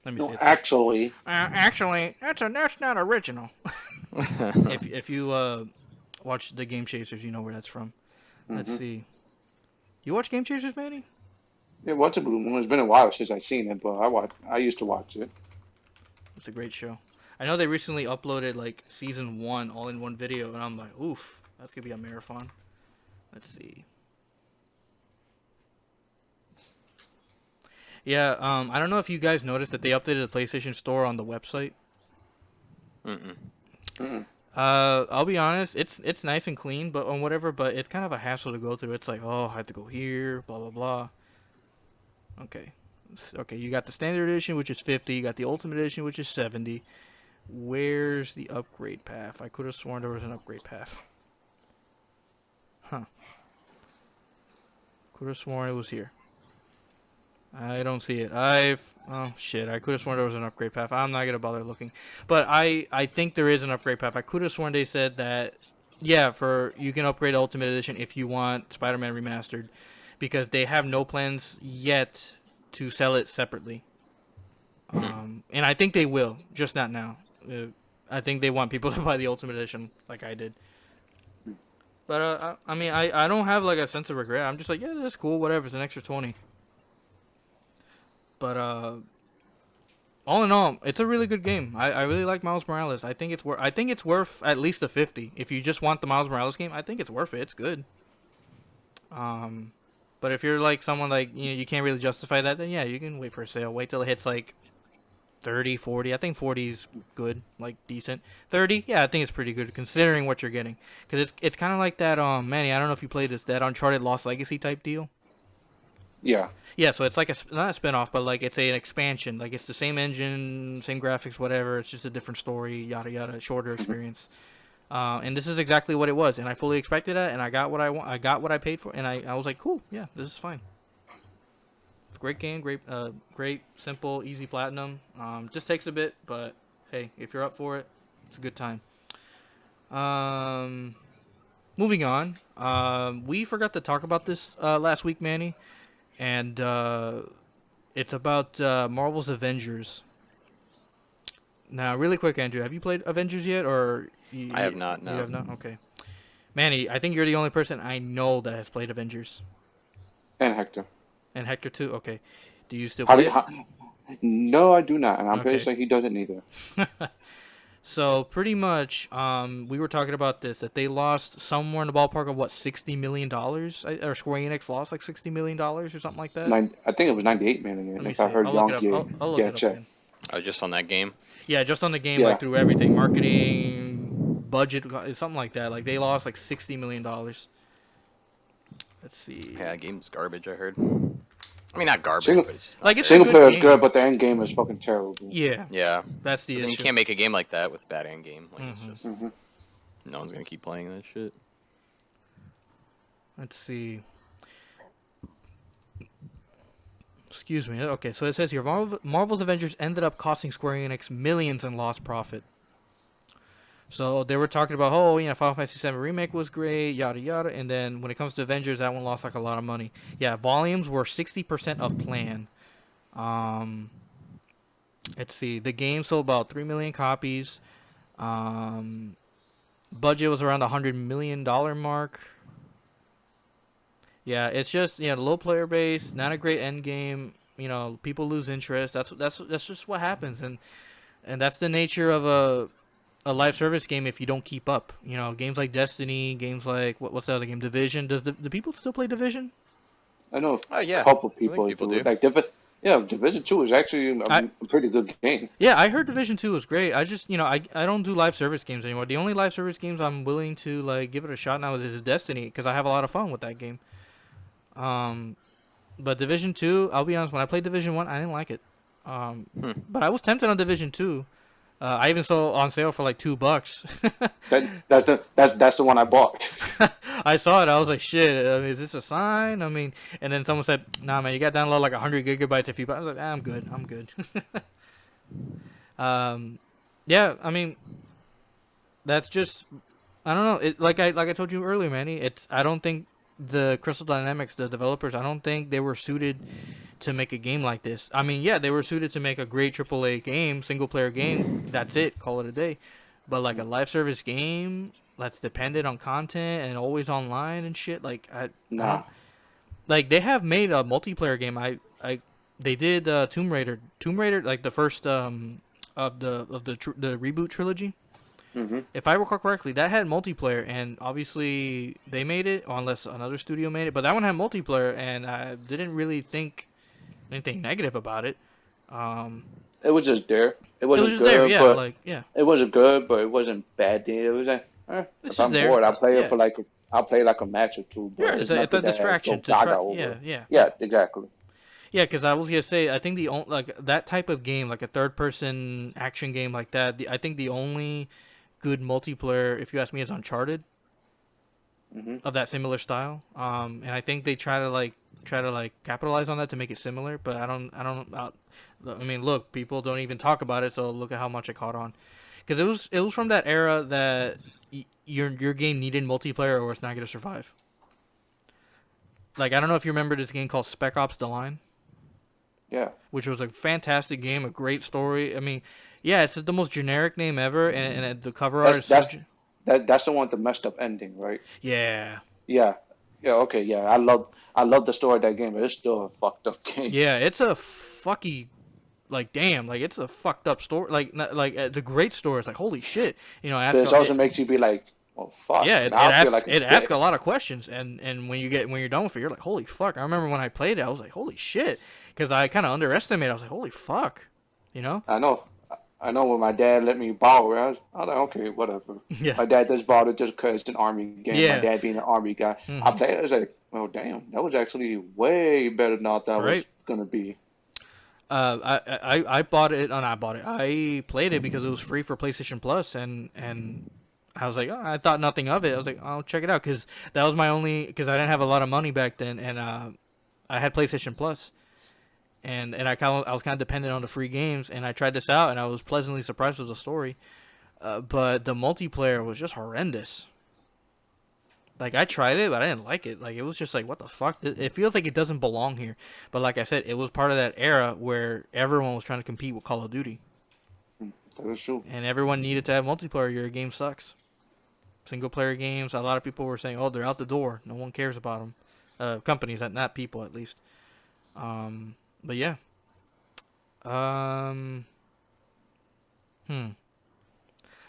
[SPEAKER 1] Let me see.
[SPEAKER 2] Actually.
[SPEAKER 1] Actually, that's not original. if you watch the Game Chasers, you know where that's from. Let's see. You watch Game Chasers, Manny?
[SPEAKER 2] Yeah, what's a blue moon? It's been a while since I've seen it, but I used to watch it.
[SPEAKER 1] It's a great show. I know they recently uploaded like season 1 all in one video, and I'm like, oof, that's gonna be a marathon. Let's see. Yeah, I don't know if you guys noticed that they updated the PlayStation Store on the website. I'll be honest, it's nice and clean, but on whatever, but it's kind of a hassle to go through. It's like, oh, I have to go here, blah blah blah. Okay, you got the standard edition, which is 50. You got the Ultimate Edition, which is 70. Where's the upgrade path? I could have sworn there was an upgrade path. Huh. Could have sworn it was here. I don't see it. Oh shit, I could have sworn there was an upgrade path. I'm not gonna bother looking. But I think there is an upgrade path. I could have sworn they said that, yeah, you can upgrade Ultimate Edition if you want Spider-Man Remastered, because they have no plans yet to sell it separately. And I think they will, just not now. I think they want people to buy the Ultimate Edition like I did. But I mean, I don't have like a sense of regret. I'm just like, yeah, that's cool, whatever. It's an extra 20. But all in all, it's a really good game. I really like Miles Morales. I think it's worth at least a 50. If you just want the Miles Morales game, I think it's worth it. It's good. But if you're like someone like you can't really justify that, then yeah, you can wait for a sale. Wait till it hits like 30, 40. I think 40 is good, like decent. 30, yeah, I think it's pretty good considering what you're getting. Cause it's kind of like that Manny. I don't know if you played this, that Uncharted Lost Legacy type deal.
[SPEAKER 2] Yeah.
[SPEAKER 1] Yeah, so it's like not a spin-off, but like it's an expansion. Like it's the same engine, same graphics, whatever. It's just a different story, yada yada, shorter experience. And this is exactly what it was, and I fully expected that, and I got what I want. I got what I paid for, and I was like, cool, yeah, this is fine. Great game, great, simple, easy platinum. Just takes a bit, but hey, if you're up for it, it's a good time. Moving on. We forgot to talk about this last week, Manny, and it's about Marvel's Avengers. Now, really quick, Andrew, have you played Avengers yet, or
[SPEAKER 3] I have not. No.
[SPEAKER 1] You have not? Okay. Manny, I think you're the only person I know that has played Avengers.
[SPEAKER 2] And Hector.
[SPEAKER 1] And Hector too? Okay. Do you still play it?
[SPEAKER 2] No, I do not, and I'm pretty
[SPEAKER 1] Okay.
[SPEAKER 2] sure he doesn't either.
[SPEAKER 1] So, pretty much, we were talking about this, that they lost somewhere in the ballpark of, what, $60 million? Or Square Enix lost, like, $60 million or something like that?
[SPEAKER 2] I think it was 98 million.
[SPEAKER 1] Let me
[SPEAKER 2] If
[SPEAKER 1] see.
[SPEAKER 2] I heard
[SPEAKER 1] I'll look it up.
[SPEAKER 2] Young
[SPEAKER 1] I'll look
[SPEAKER 2] get
[SPEAKER 1] it up
[SPEAKER 2] check.
[SPEAKER 1] again.
[SPEAKER 3] Oh, just on that game.
[SPEAKER 1] Yeah, just on the game,
[SPEAKER 2] Yeah.
[SPEAKER 1] like, through everything. Marketing, budget, something like that. Like, they lost, like, $60 million. Let's see.
[SPEAKER 3] Yeah, game's garbage. I heard. I mean, not garbage,
[SPEAKER 2] Single-
[SPEAKER 3] but it's just not
[SPEAKER 1] Like, it's
[SPEAKER 3] good.
[SPEAKER 2] Single
[SPEAKER 1] good
[SPEAKER 2] player is
[SPEAKER 1] game.
[SPEAKER 2] good, but the end game is fucking terrible.
[SPEAKER 1] Yeah,
[SPEAKER 3] Yeah.
[SPEAKER 1] that's the
[SPEAKER 3] But then you
[SPEAKER 1] issue.
[SPEAKER 3] can't make a game like that with a bad end game. Like
[SPEAKER 1] Mhm.
[SPEAKER 3] it's just
[SPEAKER 2] Mhm.
[SPEAKER 3] no one's gonna keep playing that shit.
[SPEAKER 1] Let's see. Excuse me. Okay, so it says here, Marvel's Avengers ended up costing Square Enix millions in lost profit. So they were talking about, Final Fantasy VII Remake was great, yada yada, and then when it comes to Avengers, that one lost like a lot of money. Yeah, volumes were 60% of plan. Let's see, the game sold about 3 million copies. Budget was around the $100 million mark. Yeah, it's just the low player base, not a great end game. People lose interest. That's just what happens, and that's the nature of a live service game if you don't keep up. Games like Destiny, games like what's the other game? Division. Do people still play Division?
[SPEAKER 2] I know
[SPEAKER 3] Oh yeah.
[SPEAKER 2] a couple
[SPEAKER 3] I think
[SPEAKER 2] people
[SPEAKER 3] people
[SPEAKER 2] do.
[SPEAKER 3] do.
[SPEAKER 2] Like Division 2 is actually a pretty good game.
[SPEAKER 1] Yeah, I heard Division 2 was great. I just, I don't do live service games anymore. The only live service games I'm willing to like give it a shot now is Destiny because I have a lot of fun with that game. But Division 2, I'll be honest, when I played Division 1, I didn't like it. But I was tempted on Division 2. I even saw on sale for like $2.
[SPEAKER 2] That's the one I bought.
[SPEAKER 1] I saw it. I was like, shit, is this a sign? And then someone said, nah, man, you got to download like 100 gigabytes if you buy. I was like, I'm good. Yeah, that's just, I don't know. Like I told you earlier, Manny, I don't think the Crystal Dynamics, the developers, I don't think they were suited to make a game like this. Yeah, they were suited to make a great AAA game, single player game. That's it. Call it a day. But like a live service game that's dependent on content and always online and shit, like
[SPEAKER 2] Nah.
[SPEAKER 1] like they have made a multiplayer game. They did Tomb Raider, like the first of the reboot trilogy.
[SPEAKER 2] Mm-hmm.
[SPEAKER 1] If I recall correctly, that had multiplayer, and obviously they made it, unless another studio made it. But that one had multiplayer, and I didn't really think anything negative about it.
[SPEAKER 2] It was just there. It wasn't
[SPEAKER 1] just
[SPEAKER 2] good,
[SPEAKER 1] there, yeah,
[SPEAKER 2] but
[SPEAKER 1] yeah.
[SPEAKER 2] it wasn't good, but it wasn't bad. It was like,
[SPEAKER 1] It's
[SPEAKER 2] if
[SPEAKER 1] just
[SPEAKER 2] I'm
[SPEAKER 1] there.
[SPEAKER 2] bored, I'll play
[SPEAKER 1] Yeah.
[SPEAKER 2] it for I'll play like a match or two. But
[SPEAKER 1] Yeah, it's a
[SPEAKER 2] nothing that
[SPEAKER 1] distraction
[SPEAKER 2] go
[SPEAKER 1] to
[SPEAKER 2] gaga
[SPEAKER 1] try.
[SPEAKER 2] over.
[SPEAKER 1] Yeah.
[SPEAKER 2] Yeah, exactly.
[SPEAKER 1] Yeah, because I was gonna say, I think like that type of game, like a third-person action game like that. I think the only good multiplayer, if you ask me, is Uncharted.
[SPEAKER 2] Mm-hmm.
[SPEAKER 1] Of that similar style. And I think they try to capitalize on that to make it similar. But look, people don't even talk about it, so look at how much it caught on. Because it was from that era that your game needed multiplayer or it's not gonna survive. Like, I don't know if you remember this game called Spec Ops: The Line.
[SPEAKER 2] Yeah.
[SPEAKER 1] Which was a fantastic game, a great story. Yeah, it's the most generic name ever, and the cover art is
[SPEAKER 2] That's the one with the messed up ending, right?
[SPEAKER 1] Yeah.
[SPEAKER 2] Yeah. Okay. Yeah. I love the story of that game, but it's still a fucked up game.
[SPEAKER 1] Yeah, it's a fucky like damn, like it's a fucked up story. Like it's a great story. It's like holy shit, you know.
[SPEAKER 2] But it also makes you be like, well, fuck.
[SPEAKER 1] Yeah,
[SPEAKER 2] Now I feel like
[SPEAKER 1] it asks a lot of questions, and when you're done with it, you're like, holy fuck. I remember when I played it, I was like, holy shit, because I kind of underestimated. I was like, holy fuck, you know?
[SPEAKER 2] I know. I know when my dad let me borrow it, I was like, okay, whatever.
[SPEAKER 1] Yeah,
[SPEAKER 2] My dad just bought it just because it's an Army game. My
[SPEAKER 1] yeah,
[SPEAKER 2] dad being an Army guy. I
[SPEAKER 1] hmm
[SPEAKER 2] played it, I was like, oh, damn, that was actually way better than I thought it was
[SPEAKER 1] right.
[SPEAKER 2] going to be.
[SPEAKER 1] I bought it, and I bought it. I played it because it was free for PlayStation Plus, and I was like, oh, I thought nothing of it. I was like, I'll check it out because that was my only because I didn't have a lot of money back then, and I had PlayStation Plus. And I was kind of dependent on the free games, and I tried this out, and I was pleasantly surprised with the story, but the multiplayer was just horrendous. Like I tried it, but I didn't like it. Like it was just like, what the fuck? It feels like it doesn't belong here. But like I said, it was part of that era where everyone was trying to compete with Call of Duty,
[SPEAKER 2] That was true.
[SPEAKER 1] and everyone needed to have multiplayer. Your game sucks. Single player games. A lot of people were saying, oh, they're out the door. No one cares about them. Companies, not people, at least. But yeah.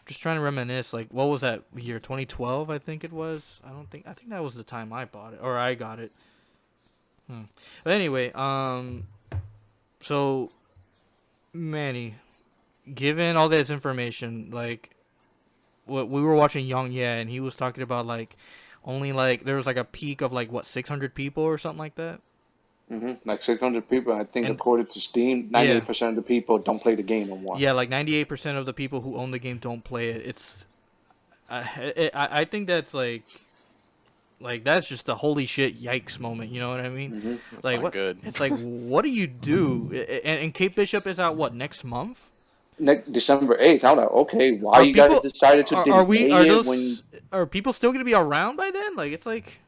[SPEAKER 1] Just trying to reminisce. Like, what was that year? 2012, I think it was. I think that was the time I bought it, or I got it. But anyway, so Manny, given all this information, like, what we were watching Young Yeah, and he was talking about like, only like there was like a peak of like what 600 people or something like that.
[SPEAKER 2] Like 600 people. I think
[SPEAKER 1] And
[SPEAKER 2] according to Steam,
[SPEAKER 1] yeah,
[SPEAKER 2] 98% of the people don't play the game no more.
[SPEAKER 1] yeah, like 98% of the people who own the game don't play it. I think that's like that's just a holy shit yikes moment. You know what I mean?
[SPEAKER 3] That's
[SPEAKER 1] Like
[SPEAKER 3] not
[SPEAKER 1] what?
[SPEAKER 3] good.
[SPEAKER 1] It's like what do you do? And Kate Bishop is out what next month?
[SPEAKER 2] Next December 8th, I'm like, okay, why
[SPEAKER 1] Are
[SPEAKER 2] you guys
[SPEAKER 1] people
[SPEAKER 2] decided to delay it when
[SPEAKER 1] are people still gonna be around by then? Like it's like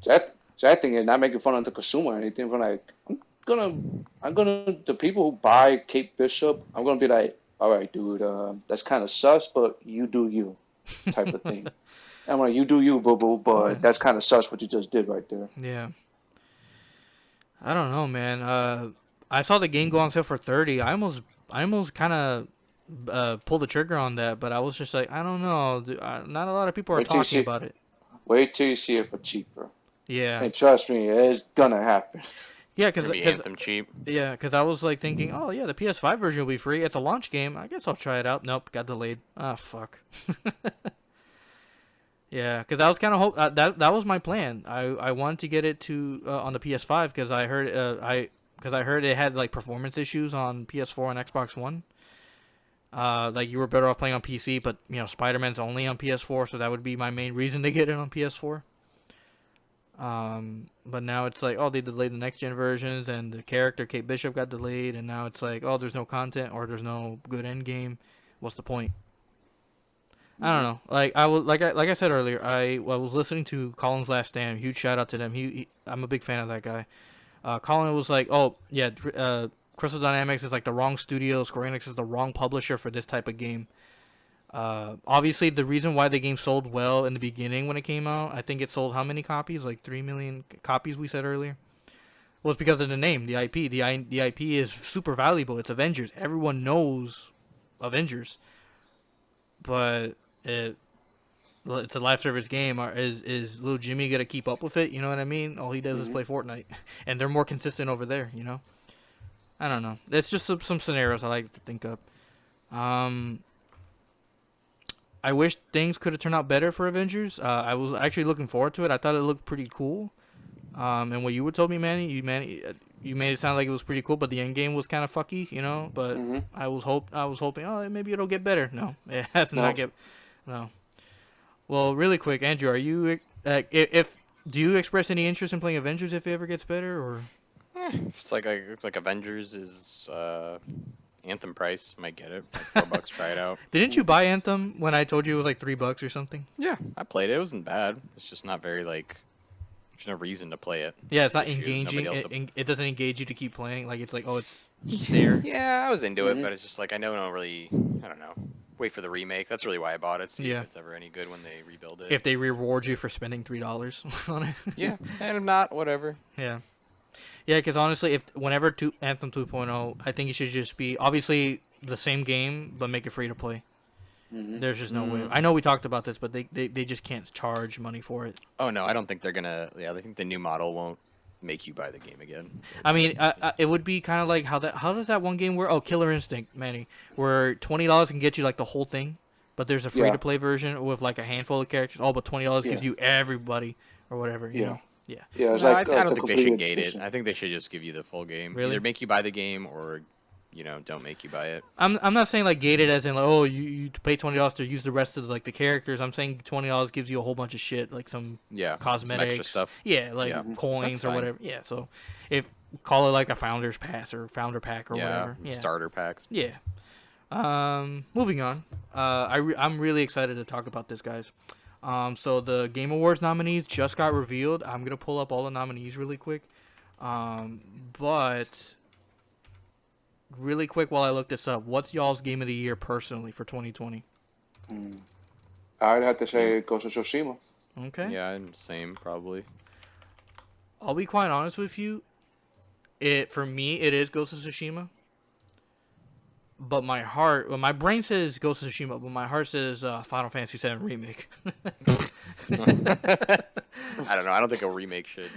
[SPEAKER 2] that thing is not making fun of the consumer or anything. But like, I'm gonna the people who buy Kate Bishop, I'm gonna be like, all right, dude, that's kind of sus, but you do you, type of thing. I'm like, you do you, boo boo, but that's kind of sus what you just did right there.
[SPEAKER 1] yeah. I don't know, man. I saw the game go on sale for 30. I almost kind of pulled the trigger on that, but I was just like, I don't know. Not a lot of people are
[SPEAKER 2] Wait till you
[SPEAKER 1] talking
[SPEAKER 2] see,
[SPEAKER 1] about it.
[SPEAKER 2] wait till you see it for cheaper,
[SPEAKER 1] Yeah,
[SPEAKER 2] and trust me, it's gonna happen.
[SPEAKER 1] yeah,
[SPEAKER 3] It's gonna be Anthem cheap.
[SPEAKER 1] cause I was like thinking, oh yeah, the PS5 version will be free. It's a launch game. I guess I'll try it out. Nope, got delayed. Ah, fuck. Yeah, cause I was kind of that was my plan. I wanted to get it to on the PS5 because I heard I heard it had like performance issues on PS4 and Xbox One. Like you were better off playing on PC, but you know Spider-Man's only on PS4, so that would be my main reason to get it on PS4. But now it's like, oh, they delayed the next gen versions, and the character Kate Bishop got delayed, and now it's like, oh, there's no content or there's no good end game. What's the point? I don't know. Like I said earlier, I was listening to Colin's Last Stand. Huge shout out to them. I'm a big fan of that guy. Colin was like, oh yeah, Crystal Dynamics is like the wrong studio. Square Enix is the wrong publisher for this type of game. Obviously, the reason why the game sold well in the beginning when it came out, I think it sold how many copies? Like 3 million copies, we said earlier. Was because of the name, the IP. The IP is super valuable. It's Avengers. Everyone knows Avengers. But it's a live service game. Is little Jimmy gonna keep up with it? You know what I mean? All he does is play Fortnite, and they're more consistent over there. You know. I don't know. It's just some scenarios I like to think of. I wish things could have turned out better for Avengers. I was actually looking forward to it. I thought it looked pretty cool. And what you were told me, Manny, you made it sound like it was pretty cool, but the end game was kind of fucky, you know. But I was hoping, oh, maybe it'll get better. No, it has not get. No. Well, really quick, Andrew, are you if do you express any interest in playing Avengers if it ever gets better, or?
[SPEAKER 3] It's like Avengers is Anthem price. Might get it. Like $4. Try it out.
[SPEAKER 1] Didn't you buy Anthem when I told you it was like $3 or something?
[SPEAKER 3] Yeah, I played it. It wasn't bad. It's just not very like. There's no reason to play it.
[SPEAKER 1] Yeah, it's not
[SPEAKER 3] Issues,
[SPEAKER 1] engaging. It doesn't engage you to keep playing. Like it's like, oh, it's there.
[SPEAKER 3] Yeah, I was into it, but it's just like I don't really. I don't know. Wait for the remake. That's really why I bought it. See if it's ever any good when they rebuild it.
[SPEAKER 1] If they reward you for spending $3 on it.
[SPEAKER 3] Yeah, and if not, whatever.
[SPEAKER 1] Yeah. Yeah, because honestly, if whenever Anthem 2.0, I think it should just be obviously the same game, but make it free to play.
[SPEAKER 2] Mm-hmm.
[SPEAKER 1] There's just no way.
[SPEAKER 3] Mm.
[SPEAKER 1] I know we talked about this, but they just can't charge money for it.
[SPEAKER 3] Oh no, I don't think they're gonna. Yeah, I think the new model won't make you buy the game again.
[SPEAKER 1] I mean, it would be kind of like how does that one game work? Oh, Killer Instinct, Manny, where $20 can get you like the whole thing, but there's a free to play version with like a handful of characters. Oh, but $20 gives you everybody or whatever. You know. Yeah.
[SPEAKER 2] Yeah, it's
[SPEAKER 3] No,
[SPEAKER 2] like
[SPEAKER 3] I don't
[SPEAKER 2] the
[SPEAKER 3] think they should
[SPEAKER 2] complete
[SPEAKER 3] gate it.
[SPEAKER 2] edition.
[SPEAKER 3] I think they should just give you the full game.
[SPEAKER 1] Really?
[SPEAKER 3] Either make you buy the game or, don't make you buy it.
[SPEAKER 1] I'm not saying like gated as in like, oh, you pay $20 to use the rest of like the characters. I'm saying $20 gives you a whole bunch of shit like some cosmetics,
[SPEAKER 3] some extra stuff.
[SPEAKER 1] Yeah, like coins or whatever. Yeah, so if call it like a founder's pass or founder pack or whatever. Yeah,
[SPEAKER 3] starter packs.
[SPEAKER 1] Yeah. Moving on. I'm really excited to talk about this, guys. So the Game Awards nominees just got revealed. I'm gonna pull up all the nominees really quick. But really quick while I look this up, what's y'all's game of the year personally for 2020?
[SPEAKER 2] I'd have to say Ghost of Tsushima.
[SPEAKER 1] Okay.
[SPEAKER 3] Yeah, and same probably.
[SPEAKER 1] I'll be quite honest with you. For me, it is Ghost of Tsushima. But my brain says Ghost of Tsushima, but my heart says Final Fantasy VII Remake.
[SPEAKER 3] I don't know. I don't think a remake should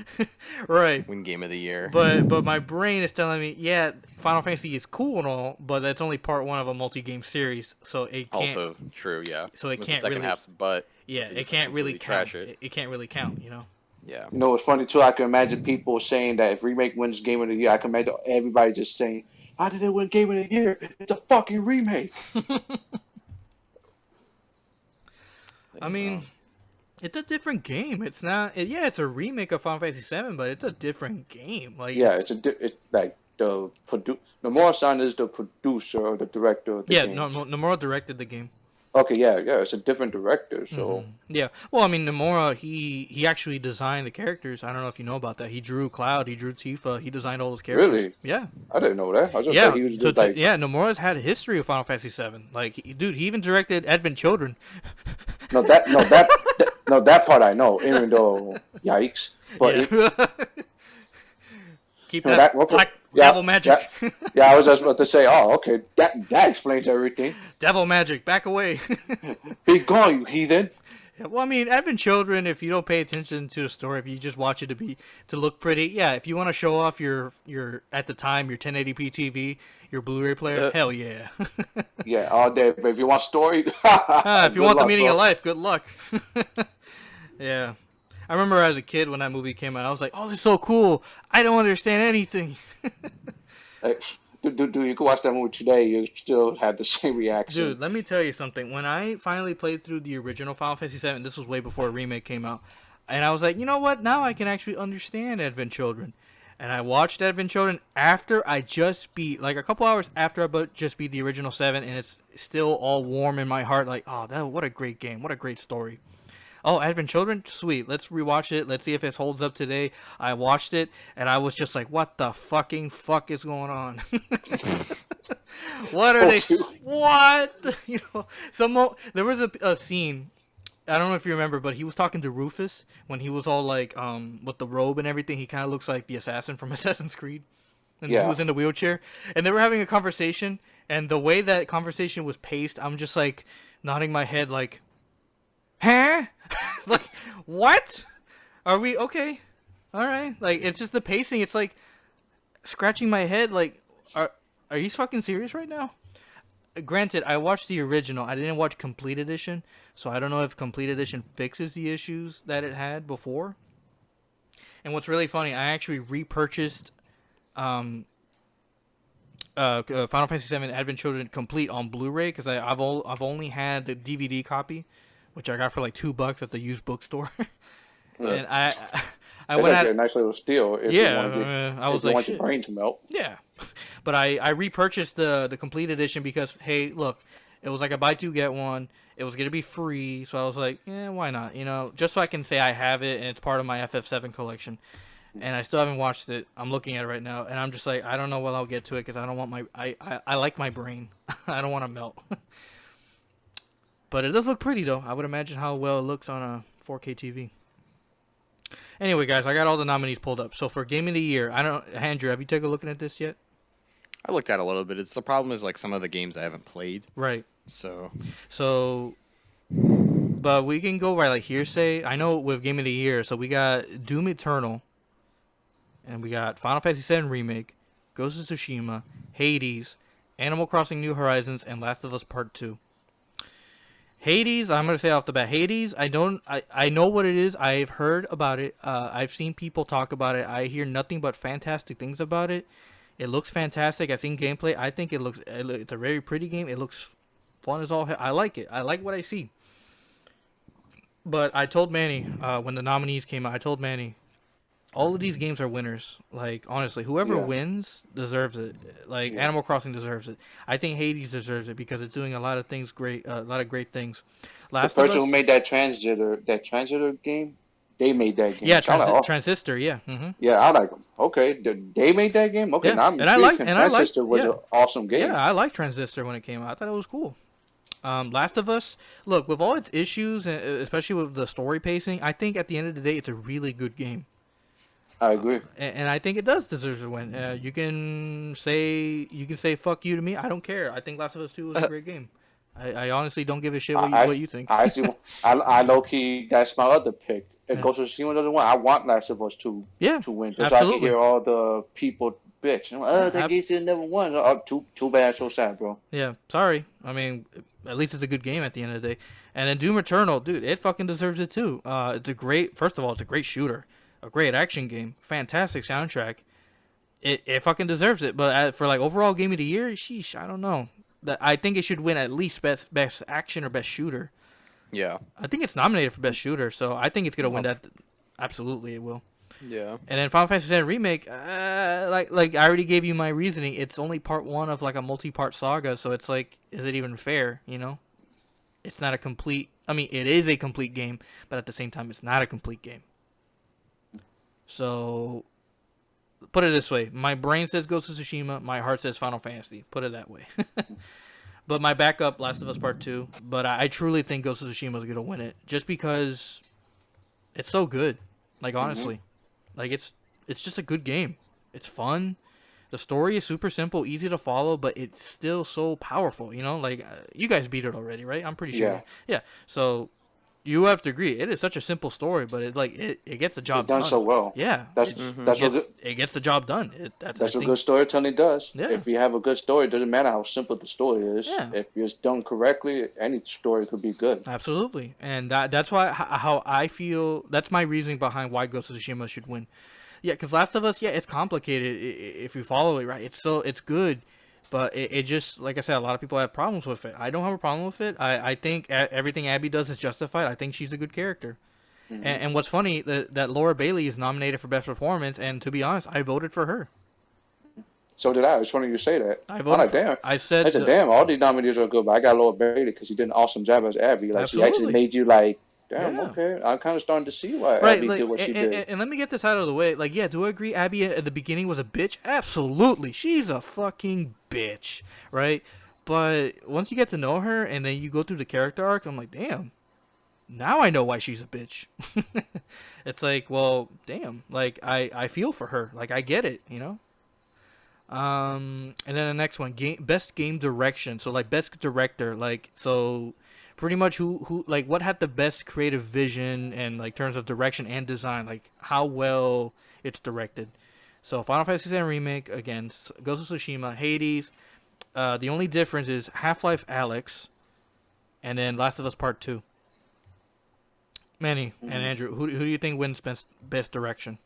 [SPEAKER 1] right
[SPEAKER 3] win Game of the Year.
[SPEAKER 1] But my brain is telling me, yeah, Final Fantasy is cool and all, but that's only part one of a multi-game series, so it can't.
[SPEAKER 3] Also true, yeah.
[SPEAKER 1] So it
[SPEAKER 3] With
[SPEAKER 1] can't
[SPEAKER 3] the second
[SPEAKER 1] really.
[SPEAKER 3] half's butt.
[SPEAKER 1] Yeah, it can't really count. It can't really count, you know.
[SPEAKER 3] Yeah.
[SPEAKER 2] You know, it's funny too. I can imagine people saying that if remake wins Game of the Year, I can imagine everybody just saying, "How did it win Game of the Year? It's a fucking remake."
[SPEAKER 1] I mean, it's a different game. It's not. It's a remake of Final Fantasy VII, but it's a different game. Like
[SPEAKER 2] it's like the Nomura-san is the producer or the director of the game.
[SPEAKER 1] Nomura directed the game.
[SPEAKER 2] Okay, yeah, it's a different director, so...
[SPEAKER 1] Yeah, well, I mean, Nomura, he actually designed the characters. I don't know if you know about that. He drew Cloud, he drew Tifa, he designed all those characters.
[SPEAKER 2] Really?
[SPEAKER 1] Yeah.
[SPEAKER 2] I didn't know that. I was just like, he was just like...
[SPEAKER 1] Nomura's had a history of Final Fantasy VII. Like, he even directed Advent Children.
[SPEAKER 2] that part I know, even though, yikes. But
[SPEAKER 1] keep that black devil magic.
[SPEAKER 2] I was just about to say, oh, okay, that explains everything.
[SPEAKER 1] Devil magic, back away.
[SPEAKER 2] Be gone, you heathen.
[SPEAKER 1] Yeah, well, I mean, Advent Children, if you don't pay attention to the story, if you just watch it to look pretty, yeah, if you want to show off your at the time, your 1080p TV, your Blu-ray player, hell yeah.
[SPEAKER 2] Yeah, all day. But if you want story,
[SPEAKER 1] if you want the meaning of life, good luck. Yeah. I remember as a kid when that movie came out, I was like, oh, this is so cool. I don't understand anything.
[SPEAKER 2] Dude, you can watch that movie today, you still had the same reaction.
[SPEAKER 1] Dude, let me tell you something. When I finally played through the original Final Fantasy VII, this was way before a remake came out, and I was like, you know what? Now I can actually understand Advent Children. And I watched Advent Children after I just beat, like a couple hours after I just beat the original 7, and it's still all warm in my heart. Like, oh, what a great game. What a great story. Oh, Advent Children? Sweet. Let's rewatch it. Let's see if it holds up today. I watched it, and I was just like, what the fucking fuck is going on? What are they... What? You know, there was a scene... I don't know if you remember, but he was talking to Rufus when he was all like, with the robe and everything. He kind of looks like the assassin from Assassin's Creed. And he was in the wheelchair. And they were having a conversation, and the way that conversation was paced, I'm just like nodding my head like, huh? Like, what? Are we okay? All right. Like, it's just the pacing. It's like scratching my head. Like, are you fucking serious right now? Granted, I watched the original. I didn't watch Complete Edition, so I don't know if Complete Edition fixes the issues that it had before. And what's really funny, I actually repurchased Final Fantasy VII Advent Children Complete on Blu-ray because I've only had the DVD copy, which I got for like $2 at the used bookstore. And I
[SPEAKER 2] went at a nice little steal.
[SPEAKER 1] I was like,
[SPEAKER 2] want your brain to melt.
[SPEAKER 1] Yeah, but I repurchased the Complete Edition because hey, look, it was like a buy two get one. It was gonna be free, so I was like, yeah, why not? You know, just so I can say I have it and it's part of my FF7 collection. And I still haven't watched it. I'm looking at it right now, and I'm just like, I don't know when I'll get to it because I don't want I like my brain. I don't want to melt. But it does look pretty though. I would imagine how well it looks on a 4K TV. Anyway, guys, I got all the nominees pulled up. So for Game of the Year, I don't. Andrew, have you taken a look at this yet?
[SPEAKER 3] I looked at it a little bit. It's the problem is like some of the games I haven't played.
[SPEAKER 1] Right.
[SPEAKER 3] So
[SPEAKER 1] But we can go by like hearsay. I know with Game of the Year, so we got Doom Eternal, and we got Final Fantasy VII Remake, Ghost of Tsushima, Hades, Animal Crossing New Horizons, and Last of Us Part 2. Hades, I'm gonna say off the bat, Hades. I know what it is. I've heard about it. I've seen people talk about it. I hear nothing but fantastic things about it. It looks fantastic. I've seen gameplay. I think it's a very pretty game. It looks fun as all. I like it. I like what I see. But I told Manny when the nominees came out. I told Manny, all of these games are winners. Like honestly, whoever wins deserves it. Like Animal Crossing deserves it. I think Hades deserves it because it's doing a lot of things great. A lot of great things.
[SPEAKER 2] The person who made that transistor game, they made that game.
[SPEAKER 1] Yeah,
[SPEAKER 2] So
[SPEAKER 1] Transistor. Yeah.
[SPEAKER 2] Yeah, I like them. Okay, they made that game. Okay, now I'm intrigued. Transistor was an awesome game.
[SPEAKER 1] Yeah, I liked Transistor when it came out. I thought it was cool. Last of Us, look, with all its issues, especially with the story pacing, I think at the end of the day, it's a really good game.
[SPEAKER 2] I agree.
[SPEAKER 1] And I think it does deserve to win. You can say fuck you to me. I don't care. I think Last of Us 2 was a great game. I honestly don't give a shit what you think.
[SPEAKER 2] I low key, that's my other pick. If Ghost of Tsushima doesn't win, I want Last of Us 2 to win. Just so I can hear all the people bitch. That game should never won. Too bad, so sad, bro.
[SPEAKER 1] Yeah, sorry. I mean, at least it's a good game at the end of the day. And then Doom Eternal, dude, it fucking deserves it too. First of all, it's a great shooter. A great action game, fantastic soundtrack. It fucking deserves it. But for like overall game of the year, sheesh, I don't know. I think it should win at least best action or best shooter.
[SPEAKER 3] Yeah,
[SPEAKER 1] I think it's nominated for best shooter, so I think it's gonna win that. Absolutely, it will.
[SPEAKER 3] Yeah.
[SPEAKER 1] And then Final Fantasy VII Remake, like I already gave you my reasoning. It's only part one of like a multi-part saga, so it's like, is it even fair? You know, it's not a complete. I mean, it is a complete game, but at the same time, it's not a complete game. So, put it this way. My brain says Ghost of Tsushima. My heart says Final Fantasy. Put it that way. But my backup, Last of Us Part 2. But I truly think Ghost of Tsushima is going to win it. Just because it's so good. Like, honestly. Like, it's just a good game. It's fun. The story is super simple, easy to follow, but it's still so powerful, you know? Like, you guys beat it already, right? I'm pretty sure. Yeah. So... you have to agree. It is such a simple story, but it gets the job done.
[SPEAKER 2] It's done so well.
[SPEAKER 1] Yeah. It gets the job done.
[SPEAKER 2] That's what good storytelling does.
[SPEAKER 1] Yeah.
[SPEAKER 2] If you have a good story, it doesn't matter how simple the story is.
[SPEAKER 1] Yeah.
[SPEAKER 2] If it's done correctly, any story could be good.
[SPEAKER 1] Absolutely. And that's why how I feel. That's my reasoning behind why Ghost of Tsushima should win. Yeah, because Last of Us, it's complicated if you follow it right. It's good. But it just, like I said, a lot of people have problems with it. I don't have a problem with it. I think everything Abby does is justified. I think she's a good character. Mm-hmm. And what's funny, that Laura Bailey is nominated for Best Performance, and to be honest, I voted for her.
[SPEAKER 2] So did I. It's funny you say that.
[SPEAKER 1] I voted
[SPEAKER 2] damn.
[SPEAKER 1] I said,
[SPEAKER 2] damn, all these nominees are good, but I got Laura Bailey because she did an awesome job as Abby. Like,
[SPEAKER 1] absolutely.
[SPEAKER 2] She actually made you like, damn, okay. I'm kind of starting to see why Abby did what she did.
[SPEAKER 1] And let me get this out of the way. Like, do I agree Abby at the beginning was a bitch? Absolutely. She's a fucking bitch, right? But once you get to know her and then you go through the character arc, I'm like, damn, now I know why she's a bitch. It's like, well, damn. Like, I feel for her. Like, I get it, you know? And then the next one, best game direction. So, like, best director. Like, so... pretty much who like what had the best creative vision and like terms of direction and design, like how well it's directed. So Final Fantasy VII Remake, again, Ghost of Tsushima, Hades. The only difference is Half-Life Alyx, and then Last of Us Part 2. Manny and Andrew, who do you think wins best direction?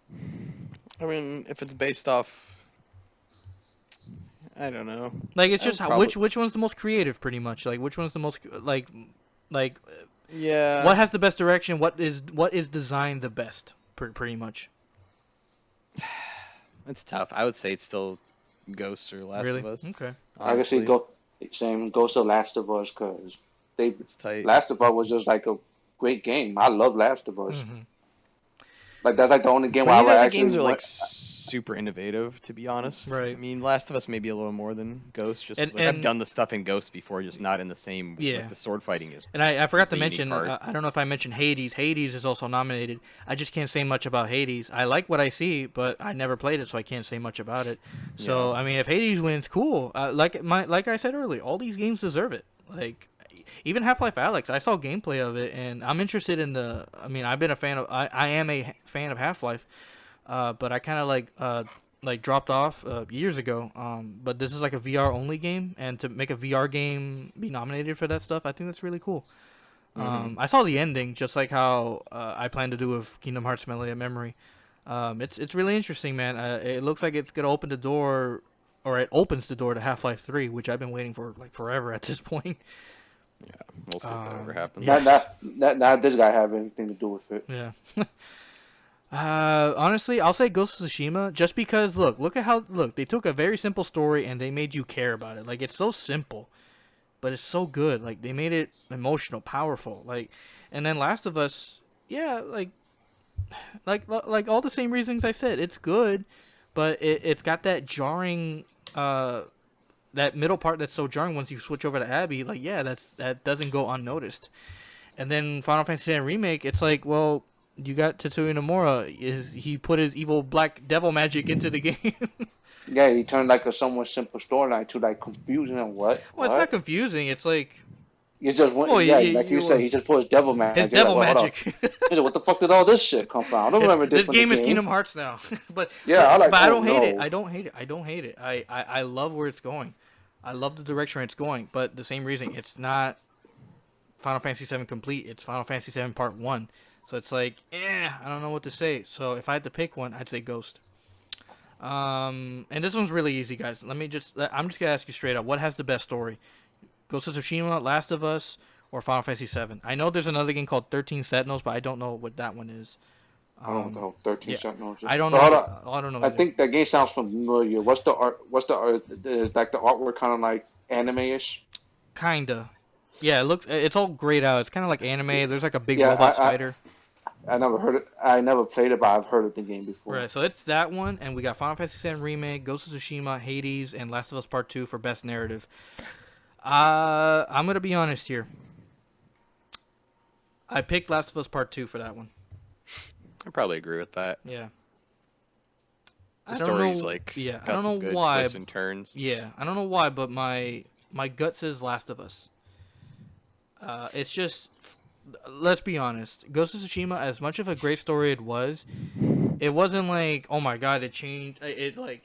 [SPEAKER 3] I mean, if it's based off, I don't know.
[SPEAKER 1] Like, it's just which one's the most creative, pretty much. Like, which one's the most like
[SPEAKER 3] yeah.
[SPEAKER 1] What has the best direction? What is designed the best? Pretty much.
[SPEAKER 3] It's tough. I would say it's still Ghosts or Last of Us.
[SPEAKER 1] Okay.
[SPEAKER 2] I can see same Ghost of Last of Us because
[SPEAKER 3] it's tight.
[SPEAKER 2] Last of Us was just like a great game. I love Last of Us.
[SPEAKER 1] Mm-hmm.
[SPEAKER 2] Like that's like the only game
[SPEAKER 3] where
[SPEAKER 2] where I
[SPEAKER 3] the
[SPEAKER 2] actually
[SPEAKER 3] games are like super innovative, to be honest.
[SPEAKER 1] Right.
[SPEAKER 3] I mean, Last of Us maybe a little more than Ghost, just 'cause,
[SPEAKER 1] And-
[SPEAKER 3] like, I've
[SPEAKER 1] and-
[SPEAKER 3] done the stuff in Ghost before, just not in the same.
[SPEAKER 1] Yeah.
[SPEAKER 3] Like the sword fighting is.
[SPEAKER 1] And I forgot to
[SPEAKER 3] the unique
[SPEAKER 1] mention,
[SPEAKER 3] part.
[SPEAKER 1] I don't know if I mentioned Hades. Hades is also nominated. I just can't say much about Hades. I like what I see, but I never played it, so I can't say much about it. So,
[SPEAKER 3] Yeah.
[SPEAKER 1] I mean, if Hades wins, cool. Like I said earlier, all these games deserve it. Like, even Half-Life Alyx, I saw gameplay of it, and I'm interested in the... I mean, I've been a fan of... I am a fan of Half-Life, but I kind of like dropped off years ago. But this is like a VR only game, and to make a VR game be nominated for that stuff, I think that's really cool. I saw the ending, just like how I plan to do with Kingdom Hearts Melee of Memory. It's really interesting, man. It looks like it's gonna open the door, or it opens the door to Half-Life 3, which I've been waiting for like forever at this point.
[SPEAKER 3] Yeah, we'll see if that ever happens.
[SPEAKER 1] yeah.
[SPEAKER 2] Not this guy have anything to do with it.
[SPEAKER 1] Yeah. Honestly, I'll say Ghost of Tsushima, just because look at how they took a very simple story and they made you care about it. Like, it's so simple, but it's so good. Like, they made it emotional, powerful. Like, and then Last of Us, yeah, like all the same reasons I said. It's good, but it's got that jarring, that middle part that's so jarring once you switch over to Abby. Like, yeah, that doesn't go unnoticed. And then Final Fantasy VII Remake, it's like, well, you got Tetsuya Nomura. He put his evil black devil magic into the game?
[SPEAKER 2] Yeah, he turned like a somewhat simple storyline to like confusing and what?
[SPEAKER 1] Well, it's not confusing. It's like
[SPEAKER 2] You just went,
[SPEAKER 1] Well,
[SPEAKER 2] yeah,
[SPEAKER 1] you-
[SPEAKER 2] like you
[SPEAKER 1] you-
[SPEAKER 2] said, he just put his devil magic.
[SPEAKER 1] his devil
[SPEAKER 2] like, well, hold
[SPEAKER 1] magic.
[SPEAKER 2] on. He said, what the fuck did all this shit come from? I don't remember this.
[SPEAKER 1] This
[SPEAKER 2] from the
[SPEAKER 1] game is Kingdom Hearts now. but
[SPEAKER 2] Yeah, I like-
[SPEAKER 1] but I
[SPEAKER 2] oh,
[SPEAKER 1] don't hate it.
[SPEAKER 2] no.
[SPEAKER 1] I don't hate it. I don't hate it. I love where it's going. I love the direction it's going. But the same reason, it's not Final Fantasy VII Complete. It's Final Fantasy VII Part 1. So it's like, I don't know what to say. So if I had to pick one, I'd say Ghost. And this one's really easy, guys. I'm just gonna ask you straight up. What has the best story? Ghost of Tsushima, Last of Us, or Final Fantasy VII? I know there's another game called 13 Sentinels, but I don't know what that one is.
[SPEAKER 2] I don't know. 13
[SPEAKER 1] yeah.
[SPEAKER 2] Sentinels.
[SPEAKER 1] I don't
[SPEAKER 2] But
[SPEAKER 1] know.
[SPEAKER 2] hold on.
[SPEAKER 1] I don't know.
[SPEAKER 2] I
[SPEAKER 1] either.
[SPEAKER 2] think that game sounds familiar. What's the art? Is like the artwork kind of like anime-ish?
[SPEAKER 1] Kinda. Yeah, it looks. It's all grayed out. It's kind of like anime. There's like a big
[SPEAKER 2] Yeah,
[SPEAKER 1] robot spider.
[SPEAKER 2] I never heard it. I never played it, but I've heard of the game before.
[SPEAKER 1] Right. So it's that one, and we got Final Fantasy VII Remake, Ghost of Tsushima, Hades, and Last of Us Part 2 for best narrative. I'm gonna be honest here. I picked Last of Us Part 2 for that one.
[SPEAKER 3] I probably agree with that.
[SPEAKER 1] Yeah.
[SPEAKER 3] The
[SPEAKER 1] I don't
[SPEAKER 3] story's
[SPEAKER 1] know.
[SPEAKER 3] like
[SPEAKER 1] Yeah,
[SPEAKER 3] got
[SPEAKER 1] I don't
[SPEAKER 3] some
[SPEAKER 1] know
[SPEAKER 3] good
[SPEAKER 1] why.
[SPEAKER 3] twists and turns.
[SPEAKER 1] Yeah, I don't know why, but my gut says Last of Us. It's just, let's be honest. Ghost of Tsushima, as much of a great story it wasn't like, oh my god, it changed. It like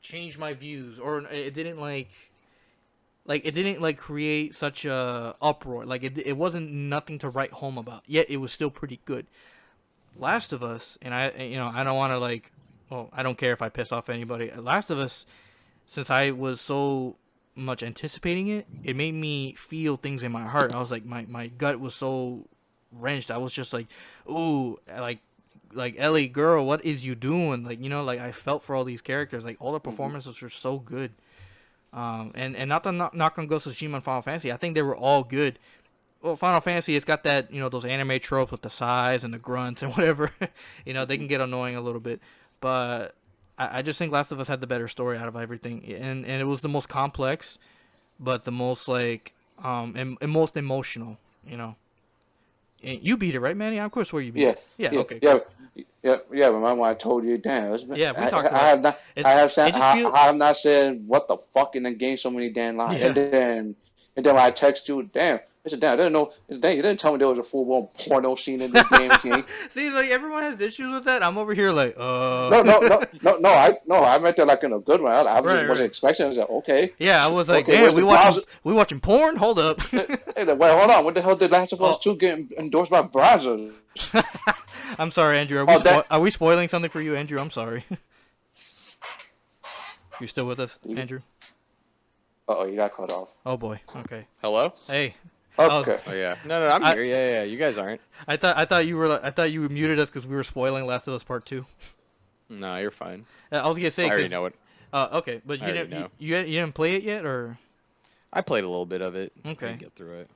[SPEAKER 1] changed my views, or it didn't it didn't like create such a uproar. Like it wasn't nothing to write home about. Yet it was still pretty good. Last of Us, and I don't want to I don't care if I piss off anybody. Last of Us, since I was so much anticipating it, it made me feel things in my heart. I was like, my gut was so wrenched. I was just like, ooh, like Ellie, girl, what is you doing? Like, like I felt for all these characters. Like, all the performances were so good. And not to knock on Ghost of Tsushima and Final Fantasy, I think they were all good. Well, Final Fantasy, it's got that, those anime tropes with the sighs and the grunts and whatever. They can get annoying a little bit. But I just think Last of Us had the better story out of everything. And it was the most complex, but the most, and most emotional, And you beat it, right, Manny? Of course, where you beat
[SPEAKER 2] Yeah.
[SPEAKER 1] it. Yeah, okay.
[SPEAKER 2] Yeah. Yeah. Remember when I told you, damn.
[SPEAKER 1] Yeah, we talked about
[SPEAKER 2] I have not.
[SPEAKER 1] it.
[SPEAKER 2] I have said.
[SPEAKER 1] It just feel-
[SPEAKER 2] I have not said what the fuck in the game so many damn lines.
[SPEAKER 1] Yeah.
[SPEAKER 2] And then when I text you, damn. I said, damn. I didn't know. Damn, you didn't tell me there was a full-blown porno scene in this game. King.
[SPEAKER 1] See, like, everyone has issues with that. I'm over here like,
[SPEAKER 2] No. I meant that like in a good way. I wasn't expecting. I was like, okay.
[SPEAKER 1] Yeah, I was like,
[SPEAKER 2] Okay,
[SPEAKER 1] damn,
[SPEAKER 2] where's the
[SPEAKER 1] we watching porn? Hold up.
[SPEAKER 2] Hey, wait, hold on. What the hell did Last of Us 2 get endorsed by Brazzers?
[SPEAKER 1] I'm sorry, Andrew. Are we spoiling something for you, Andrew? I'm sorry. You still with us, Andrew?
[SPEAKER 2] Uh-oh, you got cut off.
[SPEAKER 1] Oh boy. Okay.
[SPEAKER 3] Hello?
[SPEAKER 1] Hey.
[SPEAKER 2] Okay.
[SPEAKER 3] Oh yeah. No, I'm here. Yeah. You guys aren't.
[SPEAKER 1] I thought you muted us because we were spoiling Last of Us Part 2.
[SPEAKER 3] No, you're fine.
[SPEAKER 1] I was gonna say.
[SPEAKER 3] I already know it.
[SPEAKER 1] Okay, but you
[SPEAKER 3] I
[SPEAKER 1] didn't.
[SPEAKER 3] already know.
[SPEAKER 1] You didn't play it yet, or?
[SPEAKER 3] I played a little bit of it.
[SPEAKER 1] Okay.
[SPEAKER 3] Didn't get through it.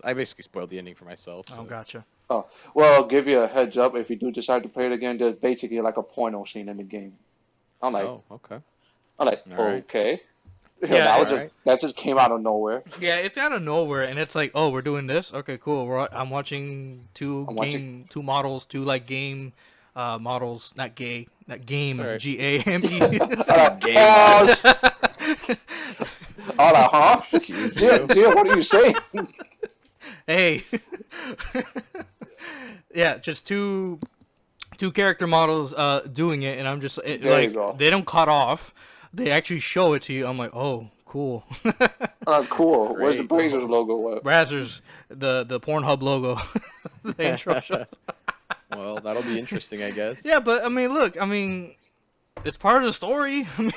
[SPEAKER 3] I basically spoiled the ending for myself. So.
[SPEAKER 1] Oh, gotcha.
[SPEAKER 2] Oh, well, I'll give you a heads up if you do decide to play it again. There's basically like a porno scene in the game. I'm like,
[SPEAKER 3] Oh, okay.
[SPEAKER 2] I'm like,
[SPEAKER 3] All right.
[SPEAKER 2] okay.
[SPEAKER 1] Yeah,
[SPEAKER 3] All right.
[SPEAKER 2] That just came out of nowhere.
[SPEAKER 1] yeah, it's out of nowhere, and it's like, oh, we're doing this. Okay, cool. I'm watching
[SPEAKER 2] I'm watching.
[SPEAKER 1] two models, two like game, models, not
[SPEAKER 3] It's all
[SPEAKER 1] game,
[SPEAKER 3] right.
[SPEAKER 1] GAME.
[SPEAKER 2] I'm like,
[SPEAKER 3] Gay models.
[SPEAKER 2] I'm like, huh?
[SPEAKER 3] Excuse you.
[SPEAKER 2] Dear, what are you saying?
[SPEAKER 1] Hey, yeah, just two character models doing it, and I'm just
[SPEAKER 2] There you
[SPEAKER 1] like
[SPEAKER 2] go.
[SPEAKER 1] they don't cut off. They actually show it to you. I'm like, oh, cool.
[SPEAKER 2] Cool. Where's the
[SPEAKER 3] Great.
[SPEAKER 2] Blazers logo at?
[SPEAKER 1] Brazzers, the Pornhub logo. The intro shows.
[SPEAKER 3] Well, that'll be interesting, I guess.
[SPEAKER 1] Yeah, but I mean, look, I mean, it's part of the story. I mean,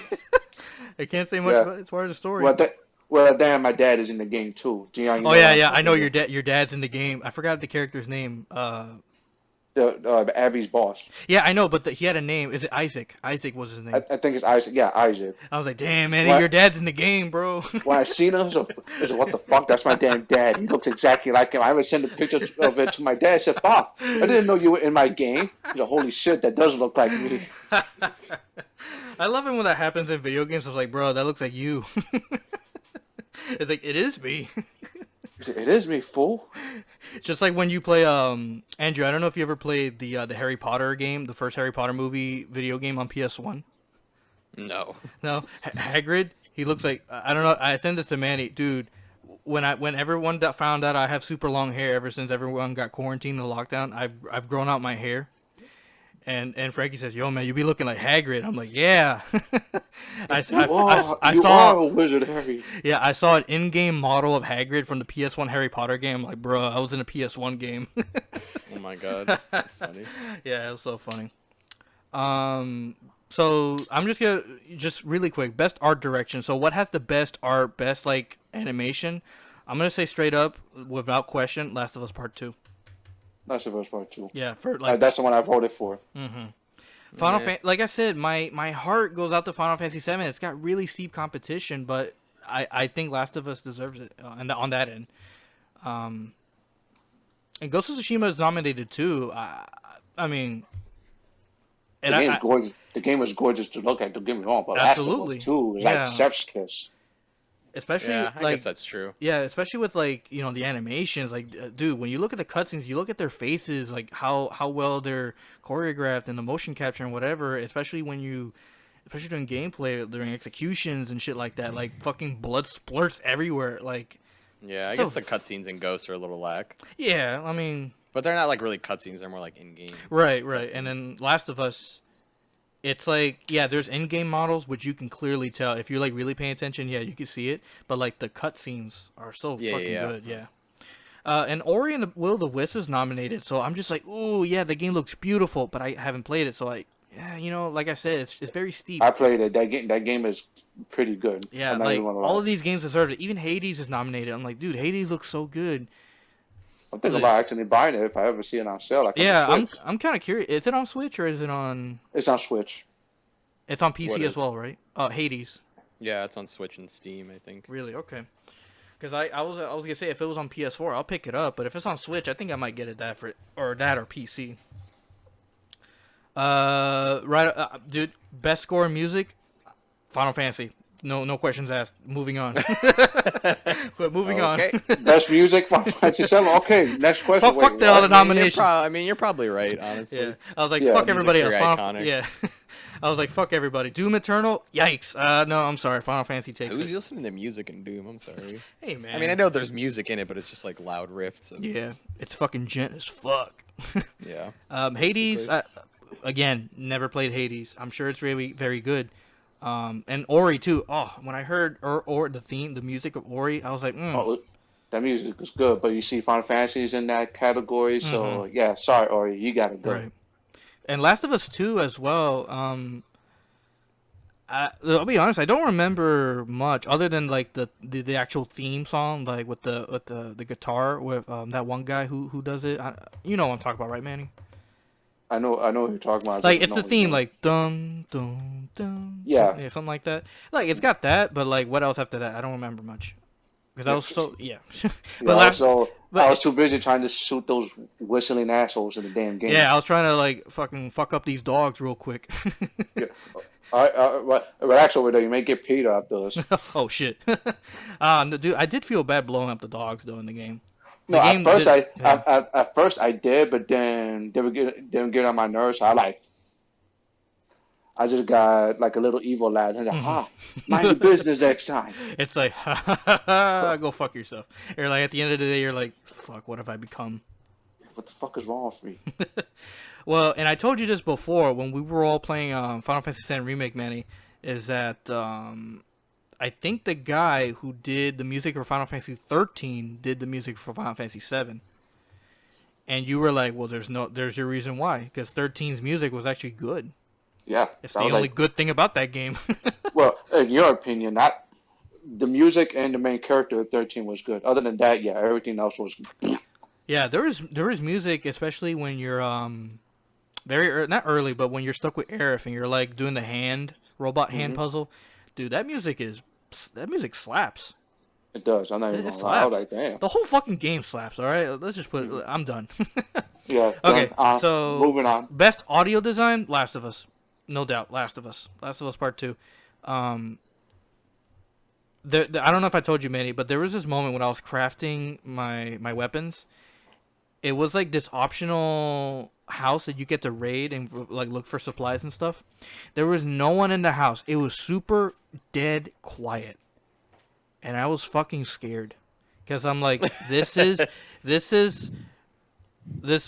[SPEAKER 1] I can't say much
[SPEAKER 2] Yeah.
[SPEAKER 1] about it. It's part of the story.
[SPEAKER 2] Well, damn, my dad is in the game too. Gian, you
[SPEAKER 1] Oh
[SPEAKER 2] know
[SPEAKER 1] yeah,
[SPEAKER 2] what
[SPEAKER 1] yeah.
[SPEAKER 2] I'm
[SPEAKER 1] I know
[SPEAKER 2] talking
[SPEAKER 1] your dad's in the game. I forgot the character's name.
[SPEAKER 2] about. Abby's boss.
[SPEAKER 1] Yeah, I know, but he had a name. Is it Isaac? Isaac was his name.
[SPEAKER 2] I think it's Isaac. Yeah, Isaac.
[SPEAKER 1] I was like, damn, man,
[SPEAKER 2] What?
[SPEAKER 1] your dad's in the game, bro.
[SPEAKER 2] When I seen him, I was like, what the fuck? That's my damn dad. He looks exactly like him. I would send a picture of it to my dad. I said, Pop, I didn't know you were in my game. He's like, holy shit, that does look like me.
[SPEAKER 1] I love it when that happens in video games. I was like, bro, that looks like you. It's like, it is me.
[SPEAKER 2] He said, it is me, fool.
[SPEAKER 1] Just like when you play, Andrew, I don't know if you ever played the Harry Potter game, the first Harry Potter movie video game on PS1.
[SPEAKER 3] No.
[SPEAKER 1] No, Hagrid. He looks like, I don't know. I sent this to Manny, dude. When everyone found out I have super long hair ever since everyone got quarantined and lockdown, I've grown out my hair. And Frankie says, "Yo, man, you be looking like Hagrid." I'm like, "Yeah." I
[SPEAKER 2] You
[SPEAKER 1] saw
[SPEAKER 2] are a wizard, Harry.
[SPEAKER 1] yeah, I saw an in-game model of Hagrid from the PS1 Harry Potter game. I'm like, bro, I was in a PS1 game.
[SPEAKER 3] Oh my god. That's funny.
[SPEAKER 1] Yeah, it was so funny. So I'm just gonna really quick, best art direction. So what has the best art, best like animation? I'm gonna say straight up, without question, Last of Us Part 2.
[SPEAKER 2] That's the first part too.
[SPEAKER 1] Yeah, for like
[SPEAKER 2] That's the one I voted for.
[SPEAKER 1] Final
[SPEAKER 3] Yeah.
[SPEAKER 1] like I said, my heart goes out to Final Fantasy 7. It's got really steep competition, but I think Last of Us deserves it on that end. And Ghost of Tsushima is nominated too. I mean,
[SPEAKER 2] The
[SPEAKER 1] and
[SPEAKER 2] game's gorgeous. The game was gorgeous to look at. Don't get me wrong, but
[SPEAKER 1] Absolutely.
[SPEAKER 2] Last of Us 2 is
[SPEAKER 1] Yeah.
[SPEAKER 2] like chef's kiss.
[SPEAKER 1] especially
[SPEAKER 3] Yeah, I
[SPEAKER 1] like
[SPEAKER 3] guess that's true.
[SPEAKER 1] yeah, especially with like the animations. Like, dude, when you look at the cutscenes, you look at their faces, like how well they're choreographed and the motion capture and whatever. Especially during gameplay, during executions and shit like that. Like fucking blood splurts everywhere. Like,
[SPEAKER 3] Yeah, I
[SPEAKER 1] So
[SPEAKER 3] guess the cutscenes in Ghost are a little lack.
[SPEAKER 1] yeah, I mean,
[SPEAKER 3] But they're not like really cutscenes, they're more like in-game.
[SPEAKER 1] right. And then Last of Us, it's like, yeah, there's in-game models which you can clearly tell if you're like really paying attention. Yeah, you can see it. But like the cutscenes are so
[SPEAKER 3] Yeah,
[SPEAKER 1] fucking
[SPEAKER 3] yeah.
[SPEAKER 1] good. Yeah. And Ori and the Will of the Wisps is nominated, so I'm just like, ooh, yeah, the game looks beautiful, but I haven't played it, so yeah, like I said, it's very steep.
[SPEAKER 2] I played it. That game is pretty good.
[SPEAKER 1] Yeah,
[SPEAKER 2] I'm not
[SPEAKER 1] like
[SPEAKER 2] even gonna
[SPEAKER 1] all
[SPEAKER 2] lie.
[SPEAKER 1] of these games deserve it. Even Hades is nominated. I'm like, dude, Hades looks so good.
[SPEAKER 2] I'm thinking about actually buying it if I ever see it on sale. Like
[SPEAKER 1] Yeah,
[SPEAKER 2] on the Switch.
[SPEAKER 1] I'm kind of curious. Is it on Switch or is it on?
[SPEAKER 2] It's on Switch.
[SPEAKER 1] It's on
[SPEAKER 3] What
[SPEAKER 1] PC as
[SPEAKER 3] is?
[SPEAKER 1] well, right? Hades.
[SPEAKER 3] Yeah, it's on Switch and Steam, I think.
[SPEAKER 1] Really? Okay. Because I was gonna say if it was on PS4, I'll pick it up. But if it's on Switch, I think I might get it or PC. Right, dude. Best score in music, Final Fantasy. No questions asked. Moving on. But moving
[SPEAKER 3] Okay.
[SPEAKER 1] on.
[SPEAKER 2] Best music, Final Fantasy 7. Okay, next question.
[SPEAKER 1] Fuck
[SPEAKER 2] Wait,
[SPEAKER 1] the other
[SPEAKER 2] what?
[SPEAKER 1] nominations.
[SPEAKER 3] I mean, you're probably right, honestly.
[SPEAKER 1] Yeah, I was like,
[SPEAKER 2] Yeah,
[SPEAKER 1] fuck
[SPEAKER 3] music's
[SPEAKER 1] everybody else.
[SPEAKER 3] very
[SPEAKER 1] Final,
[SPEAKER 3] iconic.
[SPEAKER 1] yeah, I was like, fuck everybody. Doom Eternal, yikes. No, I'm sorry. Final Fantasy takes
[SPEAKER 3] Who's
[SPEAKER 1] it.
[SPEAKER 3] listening to music in Doom? I'm sorry.
[SPEAKER 1] Hey man.
[SPEAKER 3] I mean, I know there's music in it, but it's just like loud riffs. And,
[SPEAKER 1] Yeah, it's fucking gent as fuck.
[SPEAKER 3] yeah.
[SPEAKER 1] Hades, again, never played Hades. I'm sure it's really very good. And Ori too. Oh, when I heard or the music of Ori, I was like,
[SPEAKER 2] Oh, that music is good, but you see Final Fantasy is in that category, so yeah, sorry, Ori, you gotta go.
[SPEAKER 1] right. And Last of Us 2 as well. I'll be honest, I don't remember much other than like the actual theme song, like with the guitar with that one guy who does it. You know what I'm talking about, right, Manny?
[SPEAKER 2] I know what you're talking about. I
[SPEAKER 1] Like
[SPEAKER 2] just
[SPEAKER 1] it's
[SPEAKER 2] don't
[SPEAKER 1] the
[SPEAKER 2] know
[SPEAKER 1] theme,
[SPEAKER 2] his name.
[SPEAKER 1] like dum dum dum.
[SPEAKER 2] Yeah.
[SPEAKER 1] Yeah, something like that. Like it's got that, but like what else after that? I don't remember much. Because I was so yeah.
[SPEAKER 2] Yeah,
[SPEAKER 1] But last
[SPEAKER 2] also, I
[SPEAKER 1] But
[SPEAKER 2] was too busy trying to shoot those whistling assholes in the damn game.
[SPEAKER 1] yeah, I was trying to like fucking fuck up these dogs real quick.
[SPEAKER 2] Yeah. But actually, over there, you may get paid after this.
[SPEAKER 1] Oh shit. No, dude, I did feel bad blowing up the dogs though in the game.
[SPEAKER 2] No,
[SPEAKER 1] The game did. Yeah.
[SPEAKER 2] at first I did, but then they were getting on my nerves. So I just got like a little evil lad. And mind your business next time.
[SPEAKER 1] It's like, go fuck yourself. You're like, at the end of the day, you're like, fuck, what have I become?
[SPEAKER 2] What the fuck is wrong with me?
[SPEAKER 1] Well, and I told you this before when we were all playing Final Fantasy VII Remake, Manny, is that I think the guy who did the music for Final Fantasy 13 did the music for Final Fantasy 7. And you were like, well, there's your reason why, because 13's music was actually good.
[SPEAKER 2] Yeah,
[SPEAKER 1] It's the only good thing about that game.
[SPEAKER 2] well, in your opinion, not the music and the main character of 13 was good. Other than that, yeah, everything else was.
[SPEAKER 1] Yeah, there is music, especially when you're not early, but when you're stuck with Aerith and you're like doing the robot hand puzzle. Dude, that music slaps.
[SPEAKER 2] It does. I'm not even
[SPEAKER 1] It
[SPEAKER 2] gonna lie. I was
[SPEAKER 1] slaps.
[SPEAKER 2] like, damn.
[SPEAKER 1] The whole fucking game slaps. All right, let's just put it. I'm done.
[SPEAKER 2] Yeah.
[SPEAKER 1] Okay,
[SPEAKER 2] done.
[SPEAKER 1] so
[SPEAKER 2] Moving on.
[SPEAKER 1] best audio design, Last of Us, no doubt. Last of Us Part 2. I don't know if I told you, Manny, but there was this moment when I was crafting my weapons. It was like this optional house that you get to raid and like look for supplies and stuff. There was no one in the house. It was super dead quiet, and I was fucking scared because I'm like, this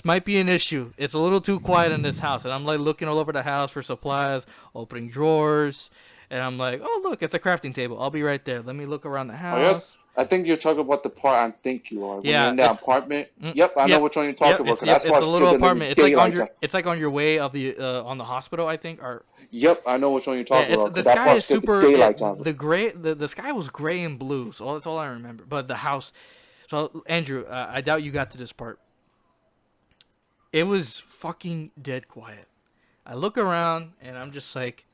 [SPEAKER 1] might be an issue. It's a little too quiet in this house, and I'm like looking all over the house for supplies, opening drawers, and I'm like, oh look, it's a crafting table. I'll be right there. Let me look around the house.
[SPEAKER 2] I think you're talking about the part I think you are. When
[SPEAKER 1] Yeah,
[SPEAKER 2] you're in the apartment. Yep, I know which one you're talking about. 'Cause that's
[SPEAKER 1] It's
[SPEAKER 2] why
[SPEAKER 1] a little apartment. It's like on your way of the on the hospital, I think. Or
[SPEAKER 2] Yep, I know which one you're talking about.
[SPEAKER 1] the
[SPEAKER 2] 'Cause that
[SPEAKER 1] sky
[SPEAKER 2] part
[SPEAKER 1] is
[SPEAKER 2] scared the
[SPEAKER 1] super.
[SPEAKER 2] daylight out of
[SPEAKER 1] The
[SPEAKER 2] it.
[SPEAKER 1] gray, the sky was gray and blue. So that's all I remember. But the house. So Andrew, I doubt you got to this part. It was fucking dead quiet. I look around and I'm just like,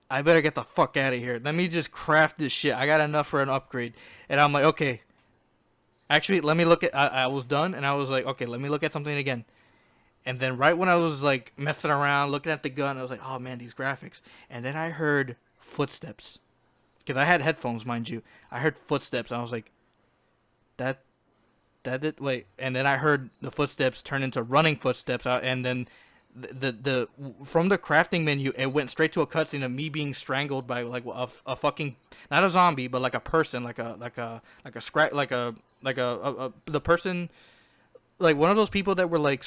[SPEAKER 1] I better get the fuck out of here. Let me just craft this shit. I got enough for an upgrade. And I'm like, okay. Actually, let me look at. I was done, and I was like, okay, let me look at something again. And then right when I was like messing around, looking at the gun, I was like, oh man, these graphics. And then I heard footsteps, because I had headphones, mind you. I heard footsteps. And I was like, that did wait. And then I heard the footsteps turn into running footsteps, and then the from the crafting menu, it went straight to a cutscene of me being strangled by like a fucking, not a zombie, but like a person, like a the person, like one of those people that were like,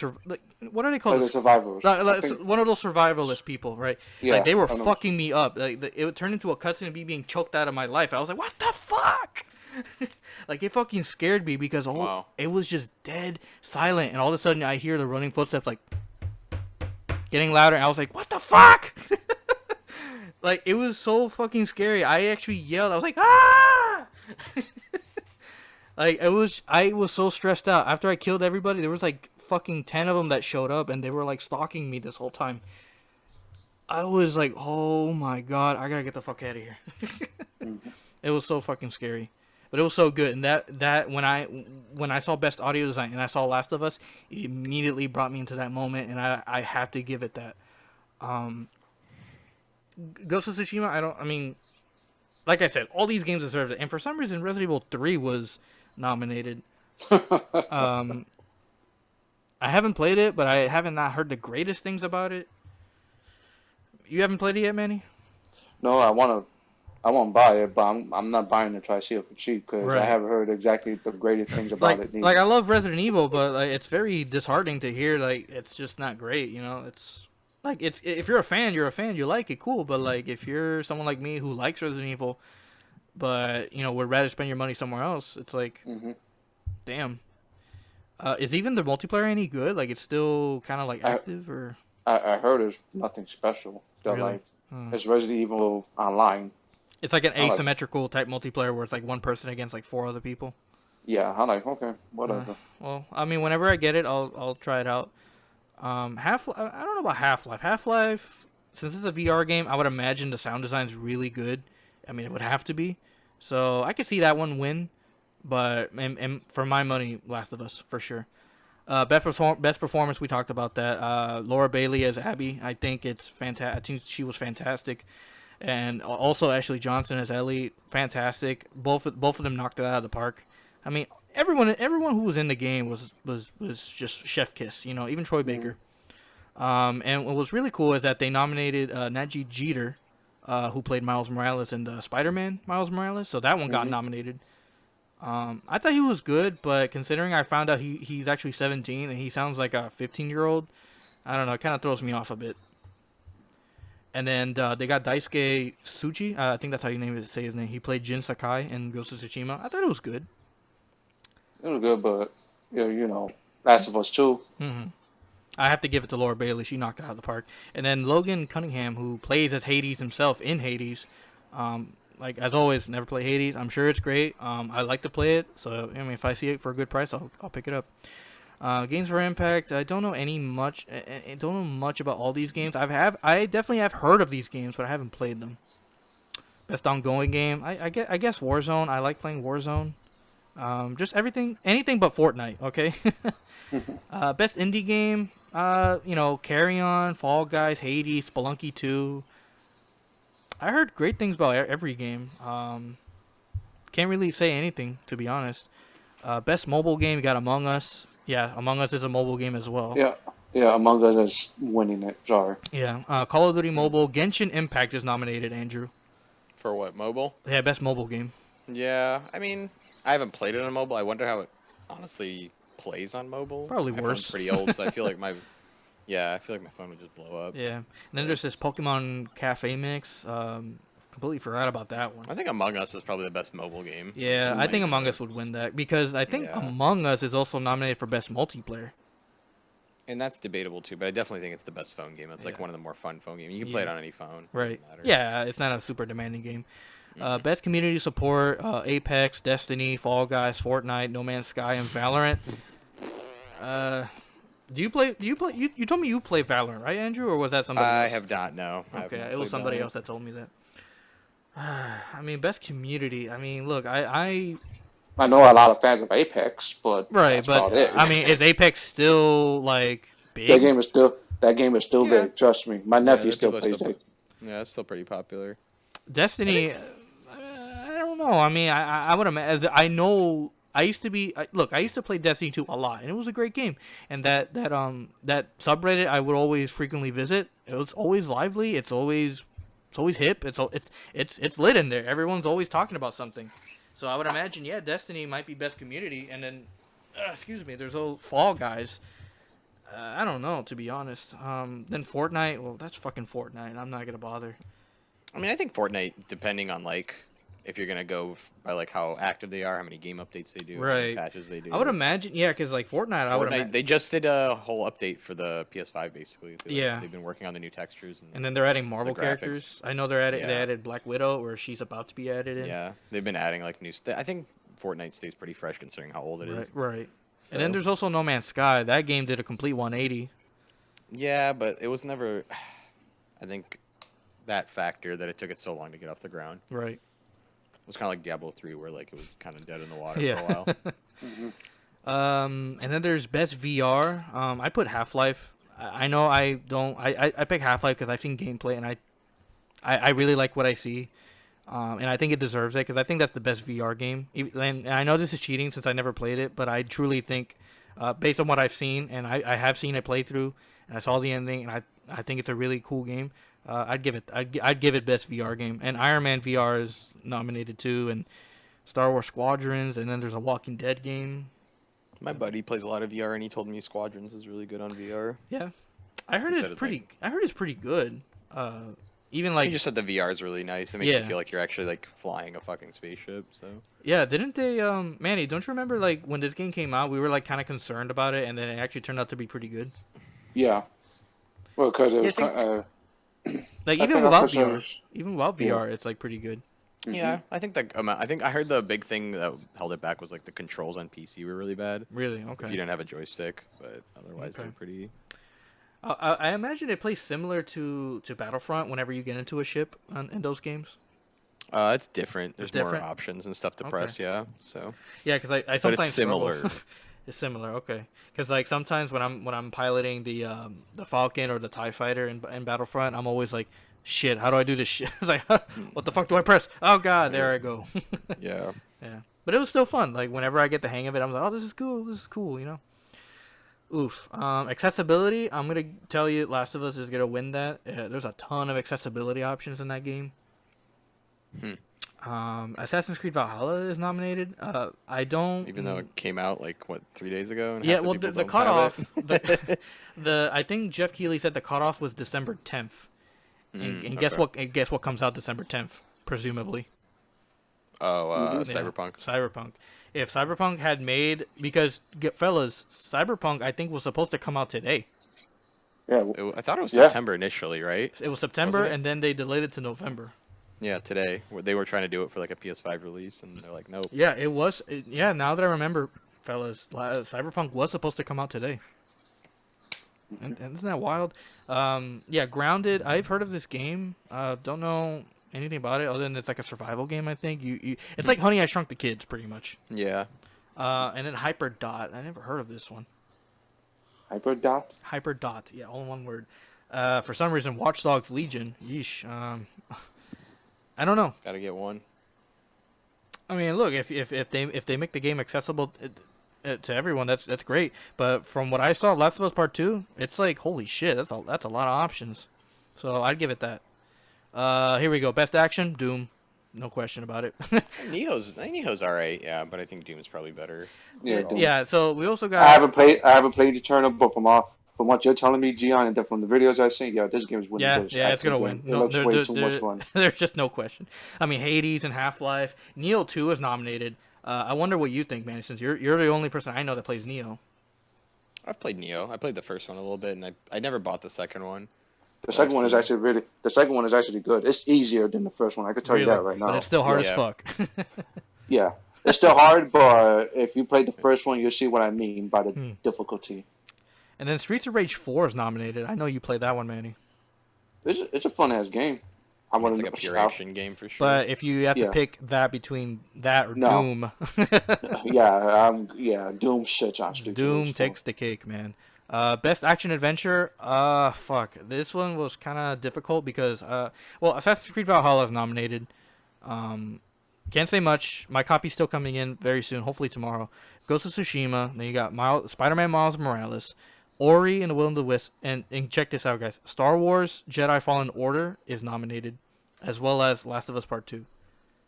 [SPEAKER 1] what are they called?
[SPEAKER 2] Like the survivors.
[SPEAKER 1] One of those survivalist people, right?
[SPEAKER 2] Yeah,
[SPEAKER 1] like they were
[SPEAKER 2] I know.
[SPEAKER 1] fucking me up. Like it would turn into a cutscene of me being choked out of my life. I was like, what the fuck? Like it fucking scared me because
[SPEAKER 3] Wow.
[SPEAKER 1] it was just dead silent, and all of a sudden I hear the running footsteps like getting louder, and I was like, what the fuck? Like it was so fucking scary. I actually yelled. I was like, ah! Like I was so stressed out after I killed everybody. There was like fucking 10 of them that showed up, and they were like stalking me this whole time. I was like, oh my god, I gotta get the fuck out of here. It was so fucking scary, but it was so good. And that when I saw best audio design and I saw Last of Us, it immediately brought me into that moment, and I have to give it that. Ghost of Tsushima, I mean, like I said, all these games deserve it, and for some reason Resident Evil 3 was nominated. I haven't played it, but I haven't not heard the greatest things about it. You haven't played it yet, Manny?
[SPEAKER 2] No, I want to buy it, but I'm not buying it to try to see it for cheap because
[SPEAKER 1] Right.
[SPEAKER 2] I haven't heard exactly the greatest things about it.
[SPEAKER 1] Like I love Resident Evil, but like it's very disheartening to hear like it's just not great. You know, it's like if you're a fan, you're a fan, you like it, cool. But like if you're someone like me who likes Resident Evil, but you know would rather spend your money somewhere else, it's like, damn. Is even the multiplayer any good? Like it's still kind of like active or?
[SPEAKER 2] I heard it's nothing special. So
[SPEAKER 1] Really?
[SPEAKER 2] like it's Resident Evil Online.
[SPEAKER 1] It's like an
[SPEAKER 2] like it.
[SPEAKER 1] asymmetrical type multiplayer where it's like one person against like 4 other people.
[SPEAKER 2] Yeah, I'm like, okay, whatever.
[SPEAKER 1] Well, I mean, whenever I get it, I'll try it out. I don't know about Half-Life. Half-Life, since it's a VR game, I would imagine the sound design's really good. I mean, it would have to be. So I could see that one win. but and for my money, Last of Us for sure. Best performance, we talked about that. Laura Bailey as Abby, I think it's fantastic. I think she was fantastic, and also Ashley Johnson as Ellie, fantastic. Both of them knocked it out of the park. I mean, everyone who was in the game was just chef kiss. You know, even Troy Baker. And what was really cool is that they nominated Najee Jeter, who played Miles Morales in the Spider-Man Miles Morales. So that one got nominated. I thought he was good, but considering I found out he's actually 17 and he sounds like a 15-year-old, I don't know, it kind of throws me off a bit. And then they got Daisuke Tsuchi. I think that's how you say his name. He played Jin Sakai in Ghost of Tsushima. I thought it was good.
[SPEAKER 2] It was good, but Last of Us 2.
[SPEAKER 1] I have to give it to Laura Bailey. She knocked it out of the park. And then Logan Cunningham, who plays as Hades himself in Hades. Like, as always, never play Hades. I'm sure it's great. I like to play it. So, I mean, if I see it for a good price, I'll pick it up. Games for Impact. I don't know I don't know much about all these games. I definitely have heard of these games, but I haven't played them. Best ongoing game. I guess Warzone. I like playing Warzone. Just anything but Fortnite. Okay. Best indie game. Carry On, Fall Guys, Hades, Spelunky 2. I heard great things about every game. Can't really say anything, to be honest. Best mobile game, you got Among Us. Yeah, Among Us is a mobile game as well.
[SPEAKER 2] Yeah, Among Us is winning it. Sorry.
[SPEAKER 1] Yeah, Call of Duty Mobile. Genshin Impact is nominated, Andrew.
[SPEAKER 3] For what, mobile?
[SPEAKER 1] Yeah, best mobile game.
[SPEAKER 3] Yeah, I mean, I haven't played it on mobile. I wonder how it honestly plays on mobile.
[SPEAKER 1] Probably
[SPEAKER 3] My
[SPEAKER 1] worse.
[SPEAKER 3] phone's pretty old, so I feel like my phone would just blow up.
[SPEAKER 1] Yeah. And then there's this Pokemon Cafe Mix. Completely forgot about that one.
[SPEAKER 3] I think Among Us is probably the best mobile game.
[SPEAKER 1] Yeah, I think Among Us would win that because I think Among Us is also nominated for best multiplayer.
[SPEAKER 3] And that's debatable too, but I definitely think it's the best phone game. It's like one of the more fun phone games. You can play it on any phone.
[SPEAKER 1] Right. Yeah, it's not a super demanding game. Best community support: Apex, Destiny, Fall Guys, Fortnite, No Man's Sky, and Valorant. Do you play? You told me you play Valorant, right, Andrew, or was that somebody else?
[SPEAKER 3] I have not. No.
[SPEAKER 1] Okay, it was somebody else that told me that. I mean, best community. I mean, look, I
[SPEAKER 2] know a lot of fans of Apex, but
[SPEAKER 1] right,
[SPEAKER 2] that's
[SPEAKER 1] but
[SPEAKER 2] about it.
[SPEAKER 1] I mean, is Apex still like big?
[SPEAKER 2] That game is still big. Trust me, my nephew still plays it.
[SPEAKER 3] Yeah, it's still pretty popular.
[SPEAKER 1] Destiny, I don't know. I mean, I would imagine. I know. I used to play Destiny 2 a lot, and it was a great game. And that subreddit I would always frequently visit. It was always lively. It's always hip. It's lit in there. Everyone's always talking about something. So I would imagine, yeah, Destiny might be best community. And then, there's old Fall Guys. I don't know, to be honest. Then Fortnite. Well, that's fucking Fortnite. I'm not gonna bother.
[SPEAKER 3] I mean, I think Fortnite, depending on if you're gonna go by how active they are, how many game updates they do, how many patches they do.
[SPEAKER 1] I would imagine, yeah, because Fortnite,
[SPEAKER 3] they just did a whole update for the PS5 basically. They've been working on the new textures and
[SPEAKER 1] then they're adding Marvel characters. I know they added Black Widow, or she's about to be added in.
[SPEAKER 3] Yeah, they've been adding new stuff. I think Fortnite stays pretty fresh considering how old it is.
[SPEAKER 1] Right. So. And then there's also No Man's Sky. That game did a complete 180.
[SPEAKER 3] Yeah, but it was never. I think that factor that it took it so long to get off the ground.
[SPEAKER 1] Right.
[SPEAKER 3] It was kind of like Diablo 3, where it was kind of dead in the water for a
[SPEAKER 1] while. And then there's best VR. I put Half-Life. I know I don't. I pick Half-Life because I've seen gameplay and I really like what I see. And I think it deserves it because I think that's the best VR game. And I know this is cheating since I never played it, but I truly think, based on what I've seen, and I have seen it play through, and I saw the ending, and I think it's a really cool game. I'd give it best VR game, and Iron Man VR is nominated too, and Star Wars Squadrons, and then there's a Walking Dead game.
[SPEAKER 3] My buddy plays a lot of VR, and he told me Squadrons is really good on VR.
[SPEAKER 1] Yeah, I heard it's pretty good. Even like
[SPEAKER 3] he just said the VR is really nice. It makes you feel like you're actually flying a fucking spaceship. So
[SPEAKER 1] yeah, didn't they? Manny, don't you remember when this game came out, we were kind of concerned about it, and then it actually turned out to be pretty good.
[SPEAKER 2] Yeah, well, because it was
[SPEAKER 1] even without VR, it's pretty good.
[SPEAKER 3] Yeah, I think I heard the big thing that held it back was the controls on PC were really bad.
[SPEAKER 1] Really? Okay.
[SPEAKER 3] If you didn't have a joystick, but otherwise they're pretty.
[SPEAKER 1] I imagine it plays similar to Battlefront whenever you get into a ship in those games.
[SPEAKER 3] It's different. There's more
[SPEAKER 1] different?
[SPEAKER 3] options and stuff to
[SPEAKER 1] Okay.
[SPEAKER 3] press. Yeah. So.
[SPEAKER 1] Yeah, because I
[SPEAKER 3] But
[SPEAKER 1] sometimes
[SPEAKER 3] it's similar.
[SPEAKER 1] struggle. It's similar, okay. Because like sometimes when I'm piloting the Falcon or the Tie Fighter in Battlefront, I'm always like, shit, how do I do this shit? It's like, what the fuck do I press? Oh god, there I go.
[SPEAKER 3] Yeah.
[SPEAKER 1] Yeah, but it was still fun. Like whenever I get the hang of it, I'm like, oh, this is cool. This is cool, you know. Oof. Accessibility. I'm gonna tell you, Last of Us is gonna win that. There's a ton of accessibility options in that game.
[SPEAKER 3] Hmm.
[SPEAKER 1] Assassin's Creed Valhalla is nominated. I don't.
[SPEAKER 3] Even though it came out like what 3 days ago, and
[SPEAKER 1] Yeah,
[SPEAKER 3] half the
[SPEAKER 1] well,
[SPEAKER 3] people
[SPEAKER 1] the
[SPEAKER 3] don't have
[SPEAKER 1] cutoff,
[SPEAKER 3] it.
[SPEAKER 1] the I think Jeff Keighley said the cutoff was December 10th, and guess
[SPEAKER 3] Okay.
[SPEAKER 1] what? And guess what comes out December 10th, presumably.
[SPEAKER 3] Oh,
[SPEAKER 2] Mhm.
[SPEAKER 1] Yeah,
[SPEAKER 3] Cyberpunk.
[SPEAKER 1] Cyberpunk. If Cyberpunk had made, because fellas, Cyberpunk I think was supposed to come out today.
[SPEAKER 2] Yeah,
[SPEAKER 3] I thought it was
[SPEAKER 2] yeah.
[SPEAKER 3] September initially, right?
[SPEAKER 1] It was September,
[SPEAKER 3] Wasn't it?
[SPEAKER 1] and then they delayed it to November.
[SPEAKER 3] Yeah, today. They were trying to do it for like a PS5 release, and they're like, nope.
[SPEAKER 1] Yeah, it was. Yeah, now that I remember, fellas, Cyberpunk was supposed to come out today. And isn't that wild? Yeah, Grounded. I've heard of this game. Don't know anything about it other than it's like a survival game. I think it's like Honey I Shrunk the Kids, pretty much.
[SPEAKER 3] Yeah.
[SPEAKER 1] And then Hyperdot. I never heard of this one.
[SPEAKER 2] Hyperdot.
[SPEAKER 1] Hyperdot. Yeah, all in one word. For some reason, Watch Dogs Legion. Yeesh. I don't know.
[SPEAKER 3] It's got to get one.
[SPEAKER 1] I mean, look, if they make the game accessible to everyone, that's great. But from what I saw, Last of Us Part 2, it's like holy shit, that's a lot of options. So I'd give it that. Here we go. Best action, Doom, no question about it.
[SPEAKER 3] Neo's alright, yeah, but I think Doom's probably better.
[SPEAKER 2] Yeah,
[SPEAKER 3] overall.
[SPEAKER 2] Doom.
[SPEAKER 1] Yeah. So we also
[SPEAKER 2] I
[SPEAKER 1] got.
[SPEAKER 2] haven't played Eternal, but from what you're telling me, Gian, and then from the videos I've seen, yeah, this game is winning.
[SPEAKER 1] Yeah, it's gonna win.
[SPEAKER 2] It looks way too much fun.
[SPEAKER 1] There's just no question. I mean, Hades and Half-Life. Neo 2 is nominated. I wonder what you think, man. Since you're the only person I know that plays Neo.
[SPEAKER 3] I've played Neo. I played the first one a little bit, and I never bought the second one.
[SPEAKER 2] The second one is actually good. It's easier than the first one. I could tell you that right now.
[SPEAKER 1] But it's still hard as
[SPEAKER 3] Yeah.
[SPEAKER 1] fuck.
[SPEAKER 2] Yeah, it's still hard, but if you played the first one, you'll see what I mean by the difficulty.
[SPEAKER 1] And then Streets of Rage 4 is nominated. I know you played that one, Manny.
[SPEAKER 2] It's a fun ass game.
[SPEAKER 3] It's like a pure action game for sure.
[SPEAKER 1] But if you have to
[SPEAKER 2] Yeah.
[SPEAKER 1] pick that between that or
[SPEAKER 2] No.
[SPEAKER 1] Doom,
[SPEAKER 2] Yeah, Doom shits on Street.
[SPEAKER 1] Doom takes the cake, man. Best action adventure. Fuck. This one was kind of difficult because well, Assassin's Creed Valhalla is nominated. Can't say much. My copy's still coming in very soon, hopefully tomorrow. Ghost of Tsushima. Then you got Spider-Man Miles Morales, Ori and the Will of the Wisp, and check this out, guys. Star Wars Jedi Fallen Order is nominated, as well as Last of Us Part 2.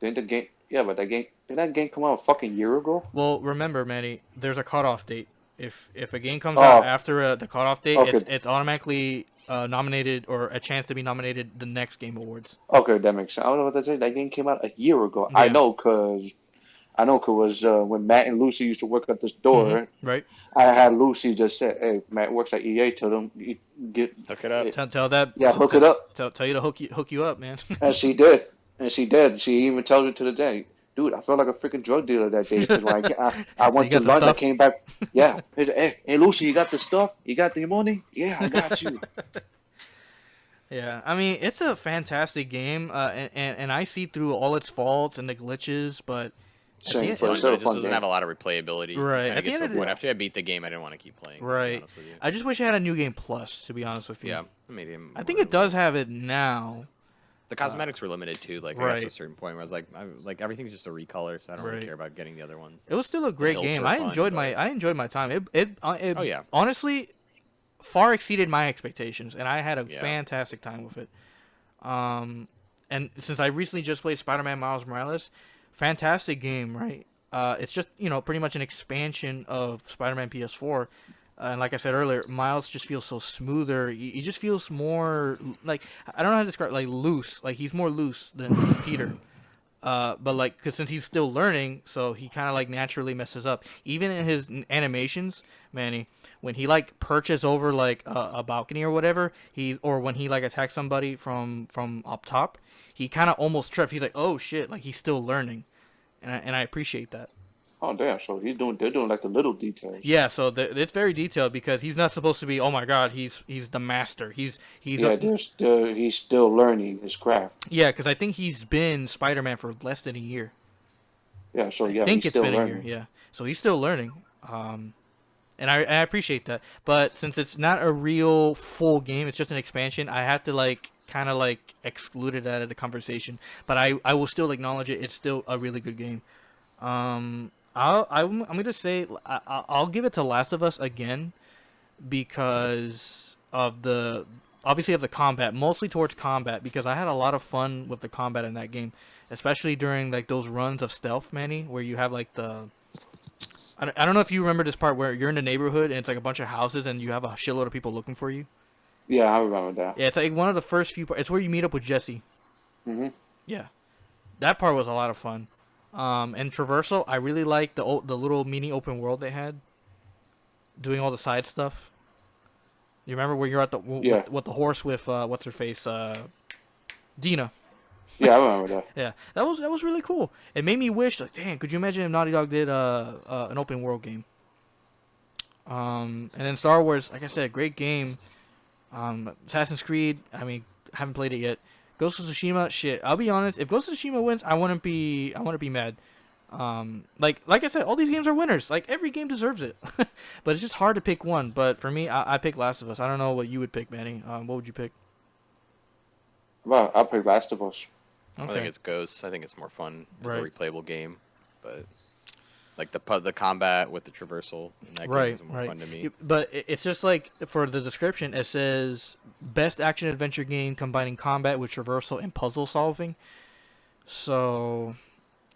[SPEAKER 2] Didn't the game? Yeah, but did that game come out a fucking year ago?
[SPEAKER 1] Well, remember, Manny, there's a cutoff date. If a game comes out after the cutoff date,
[SPEAKER 2] Okay.
[SPEAKER 1] it's automatically nominated or a chance to be nominated the next Game Awards.
[SPEAKER 2] Okay, that makes sense. I don't know what that say. That game came out a year ago.
[SPEAKER 1] Yeah.
[SPEAKER 2] I know, cause when Matt and Lucy used to work at this store,
[SPEAKER 1] Right?
[SPEAKER 2] I had Lucy just say, "Hey, Matt works at EA. Tell them you get
[SPEAKER 3] Hook it up.
[SPEAKER 1] Tell that.
[SPEAKER 2] Yeah, hook it up."
[SPEAKER 1] Tell you to hook you up, man.
[SPEAKER 2] And she did. She even tells me to the day, dude, I felt like a freaking drug dealer that day because when I
[SPEAKER 1] So
[SPEAKER 2] went
[SPEAKER 1] you
[SPEAKER 2] to
[SPEAKER 1] got the
[SPEAKER 2] lunch, I
[SPEAKER 1] stuff?
[SPEAKER 2] came back. Yeah, hey, Lucy, you got the stuff? You got the money? Yeah, I got you.
[SPEAKER 1] Yeah, I mean it's a fantastic game, and I see through all its faults and the glitches, but
[SPEAKER 2] Same,
[SPEAKER 1] the-
[SPEAKER 2] but
[SPEAKER 3] It
[SPEAKER 2] it's still a
[SPEAKER 3] just
[SPEAKER 2] fun
[SPEAKER 3] doesn't
[SPEAKER 2] game.
[SPEAKER 3] have a lot of replayability.
[SPEAKER 1] Right.
[SPEAKER 3] Kinda
[SPEAKER 1] At the
[SPEAKER 3] gets
[SPEAKER 1] end
[SPEAKER 3] to
[SPEAKER 1] of
[SPEAKER 3] a
[SPEAKER 1] the-
[SPEAKER 3] point after I beat the game, I didn't want to keep playing. To be
[SPEAKER 1] right.
[SPEAKER 3] honest with you.
[SPEAKER 1] I just wish it had a new game plus, to be honest with you.
[SPEAKER 3] Yeah. I made him.
[SPEAKER 1] I think it does have it now.
[SPEAKER 3] The cosmetics were limited too. Like I got
[SPEAKER 1] Right.
[SPEAKER 3] to a certain point where I was like, everything's just a recolor, so I don't
[SPEAKER 1] Right.
[SPEAKER 3] really care about getting the other ones.
[SPEAKER 1] It was still a great
[SPEAKER 3] hills
[SPEAKER 1] game.
[SPEAKER 3] were
[SPEAKER 1] I
[SPEAKER 3] fun,
[SPEAKER 1] enjoyed
[SPEAKER 3] but-
[SPEAKER 1] I enjoyed my time. It
[SPEAKER 3] Oh, yeah.
[SPEAKER 1] honestly far exceeded my expectations, and I had a
[SPEAKER 3] Yeah.
[SPEAKER 1] fantastic time with it. And since I recently just played Spider-Man Miles Morales, fantastic game, right? It's just pretty much an expansion of Spider-Man PS4. And like I said earlier, Miles just feels so smoother. He just feels more like I don't know how to describe like loose. Like he's more loose than Peter. But like, cause since he's still learning, so he kind of like naturally messes up. Even in his animations, Manny, when he like perches over like a balcony or whatever, or when he like attacks somebody from up top, he kind of almost trips. He's like, oh shit, like he's still learning, and I appreciate that.
[SPEAKER 2] Oh damn! So they're doing like the little details.
[SPEAKER 1] Yeah, so it's very detailed because he's not supposed to be. Oh my God, he's the master. He's
[SPEAKER 2] Yeah, he's still learning his craft.
[SPEAKER 1] yeah, because I think he's been Spider-Man for less than a year.
[SPEAKER 2] Yeah, so
[SPEAKER 1] I
[SPEAKER 2] yeah,
[SPEAKER 1] think
[SPEAKER 2] he's
[SPEAKER 1] it's
[SPEAKER 2] still
[SPEAKER 1] been a year.
[SPEAKER 2] learning.
[SPEAKER 1] Yeah, so he's still learning. And I appreciate that. But since it's not a real full game, it's just an expansion. I have to like kind of like exclude it out of the conversation. But I will still acknowledge it. It's still a really good game. I'm gonna say I'll give it to Last of Us again because of the obviously of the combat, mostly towards combat because I had a lot of fun with the combat in that game, especially during like those runs of stealth, Manny, where you have like the I don't know if you remember this part where you're in the neighborhood and it's like a bunch of houses and you have a shitload of people looking for you.
[SPEAKER 2] Yeah, I remember that.
[SPEAKER 1] Yeah, it's like one of the first few parts. It's where you meet up with Jesse.
[SPEAKER 2] Mhm.
[SPEAKER 1] Yeah, that part was a lot of fun. And traversal, I really liked the little mini open world they had, doing all the side stuff. You remember where you're at the
[SPEAKER 2] Yeah.
[SPEAKER 1] with the horse with what's her face, Dina.
[SPEAKER 2] Yeah, I remember that.
[SPEAKER 1] Yeah, that was really cool. It made me wish like, damn, could you imagine if Naughty Dog did an open world game? And then Star Wars, like I said, great game. Assassin's Creed, I mean, haven't played it yet. Ghost of Tsushima, shit. I'll be honest. If Ghost of Tsushima wins, I wouldn't be mad. Like I said, all these games are winners. Like every game deserves it. But it's just hard to pick one. But for me, I pick Last of Us. I don't know what you would pick, Manny. What would you pick?
[SPEAKER 2] Well, I'll pick Last of Us.
[SPEAKER 3] I think it's Ghosts. I think it's more fun as
[SPEAKER 1] Right.
[SPEAKER 3] a replayable game, but like the combat with the traversal in that game
[SPEAKER 1] Right,
[SPEAKER 3] is more
[SPEAKER 1] right.
[SPEAKER 3] fun to me.
[SPEAKER 1] But it's just like for the description, it says best action adventure game combining combat with traversal and puzzle solving. So,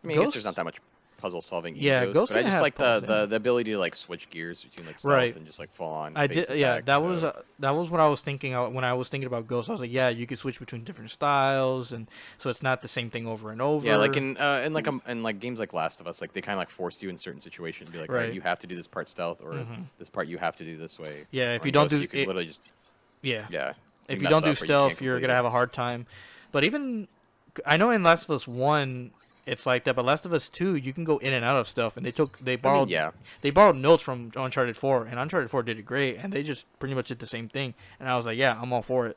[SPEAKER 3] I mean, I guess
[SPEAKER 1] Ghosts-
[SPEAKER 3] there's not that much puzzle solving.
[SPEAKER 1] Yeah,
[SPEAKER 3] in
[SPEAKER 1] Ghosts
[SPEAKER 3] but I
[SPEAKER 1] didn't
[SPEAKER 3] just
[SPEAKER 1] have
[SPEAKER 3] like
[SPEAKER 1] puzzles in it.
[SPEAKER 3] the ability to like switch gears between like stealth
[SPEAKER 1] Right.
[SPEAKER 3] and just like full on.
[SPEAKER 1] I
[SPEAKER 3] face
[SPEAKER 1] did. Yeah,
[SPEAKER 3] attack,
[SPEAKER 1] that
[SPEAKER 3] so-
[SPEAKER 1] was what I was thinking when I was thinking about Ghosts. I was like, yeah, you could switch between different styles, and so it's not the same thing over and over.
[SPEAKER 3] Yeah, like in like games like Last of Us, like they kind of like force you in certain situations, be like,
[SPEAKER 1] Right.
[SPEAKER 3] right, you have to do this part stealth, or this part you have to do this way.
[SPEAKER 1] Yeah, if
[SPEAKER 3] Or
[SPEAKER 1] you
[SPEAKER 3] in
[SPEAKER 1] don't
[SPEAKER 3] Ghosts,
[SPEAKER 1] do
[SPEAKER 3] you can
[SPEAKER 1] it-
[SPEAKER 3] literally just
[SPEAKER 1] yeah. If you
[SPEAKER 3] mess
[SPEAKER 1] don't do
[SPEAKER 3] up or you can't
[SPEAKER 1] stealth, you're
[SPEAKER 3] complete
[SPEAKER 1] gonna
[SPEAKER 3] it.
[SPEAKER 1] have a hard time. But even I know in Last of Us 1, it's like that. But Last of Us 2, you can go in and out of stuff, and they borrowed
[SPEAKER 3] yeah.
[SPEAKER 1] they borrowed notes from Uncharted 4, and Uncharted 4 did it great, and they just pretty much did the same thing. And I was like, yeah, I'm all for it.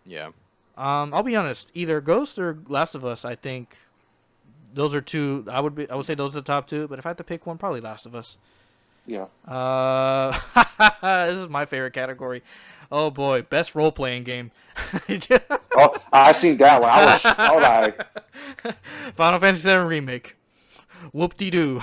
[SPEAKER 3] Yeah.
[SPEAKER 1] I'll be honest, either Ghost or Last of Us. I think those are two. I would say those are the top two. But if I had to pick one, probably Last of Us.
[SPEAKER 2] Yeah.
[SPEAKER 1] This is my favorite category. Oh boy, best role playing game.
[SPEAKER 2] Oh, I seen that one. I was like,
[SPEAKER 1] Final Fantasy VII Remake. Whoop de doo.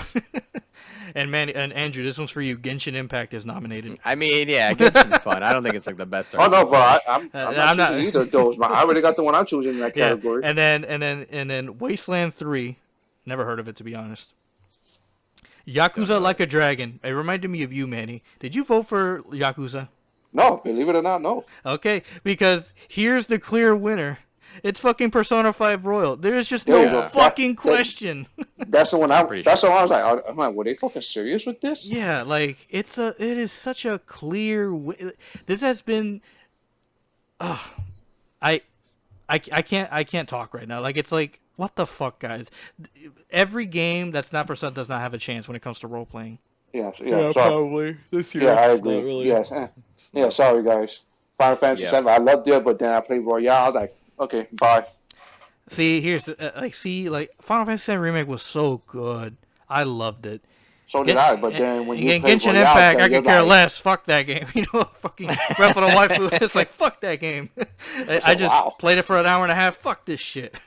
[SPEAKER 1] And Andrew, this one's for you. Genshin Impact is nominated.
[SPEAKER 3] I mean, yeah, Genshin's fun. I don't think it's like the best.
[SPEAKER 2] oh no, but I'm
[SPEAKER 1] I'm
[SPEAKER 2] not
[SPEAKER 1] not-
[SPEAKER 2] choosing either of those. I already got the one I'm choosing in that
[SPEAKER 1] Yeah,
[SPEAKER 2] category.
[SPEAKER 1] and then Wasteland 3. Never heard of it, to be honest. Yakuza Like a Dragon. It reminded me of you, Manny. Did you vote for Yakuza?
[SPEAKER 2] No, believe it or not, no.
[SPEAKER 1] Okay, because here's the clear winner. It's fucking Persona 5 Royal. There's just
[SPEAKER 2] There you
[SPEAKER 1] no
[SPEAKER 2] go.
[SPEAKER 1] fucking
[SPEAKER 2] That-
[SPEAKER 1] question.
[SPEAKER 2] That's the one I.
[SPEAKER 3] Pretty
[SPEAKER 2] That's the one I was like, I'm like, were they fucking serious with this?
[SPEAKER 1] Yeah, like it is such a clear. This has been. I can't talk right now. Like it's like what the fuck, guys. Every game that's not Persona does not have a chance when it comes to role playing.
[SPEAKER 2] Yeah, sorry.
[SPEAKER 3] probably this year.
[SPEAKER 2] Yeah, I
[SPEAKER 3] it's
[SPEAKER 2] agree.
[SPEAKER 3] not really-
[SPEAKER 2] Yes.
[SPEAKER 3] it's
[SPEAKER 2] Yeah,
[SPEAKER 3] not-
[SPEAKER 2] sorry guys. Final Fantasy
[SPEAKER 3] Yeah.
[SPEAKER 2] VII, I loved it, but then I played Royale. I was like, okay, bye.
[SPEAKER 1] See, here's like Final Fantasy VII Remake was so good. I loved it.
[SPEAKER 2] So did I, but then when you
[SPEAKER 1] Again,
[SPEAKER 2] play
[SPEAKER 1] Genshin
[SPEAKER 2] Royale,
[SPEAKER 1] Impact,
[SPEAKER 2] then
[SPEAKER 1] I
[SPEAKER 2] you're
[SPEAKER 1] could care
[SPEAKER 2] like,
[SPEAKER 1] less. Fuck that game. You know, fucking Breath of the Waifu. It's like fuck that game. I just
[SPEAKER 2] wow.
[SPEAKER 1] played it for an hour and a half. Fuck this shit.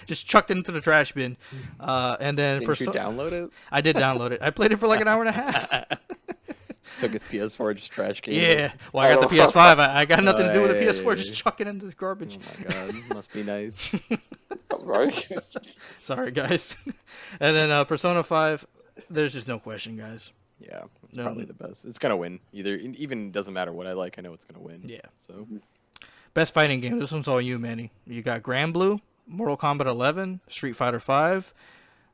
[SPEAKER 1] Just chucked it into the trash bin. And then
[SPEAKER 3] Didn't you download it?
[SPEAKER 1] I did download it. I played it for like an hour and a half.
[SPEAKER 3] Took his PS4, just trash game.
[SPEAKER 1] Yeah. Well, I got the PS5. I got nothing to do with the PS4. Just
[SPEAKER 3] Hey.
[SPEAKER 1] chuck it into the garbage.
[SPEAKER 3] Oh my god, must be nice.
[SPEAKER 2] right?
[SPEAKER 1] Sorry, guys. And then Persona 5. There's just no question, guys.
[SPEAKER 3] Yeah, it's
[SPEAKER 1] No.
[SPEAKER 3] probably the best. It's gonna win. Even doesn't matter what I like. I know it's gonna win.
[SPEAKER 1] Yeah.
[SPEAKER 3] So
[SPEAKER 1] Best fighting game. This one's all you, Manny. You got Grand Blue, Mortal Kombat 11, Street Fighter 5,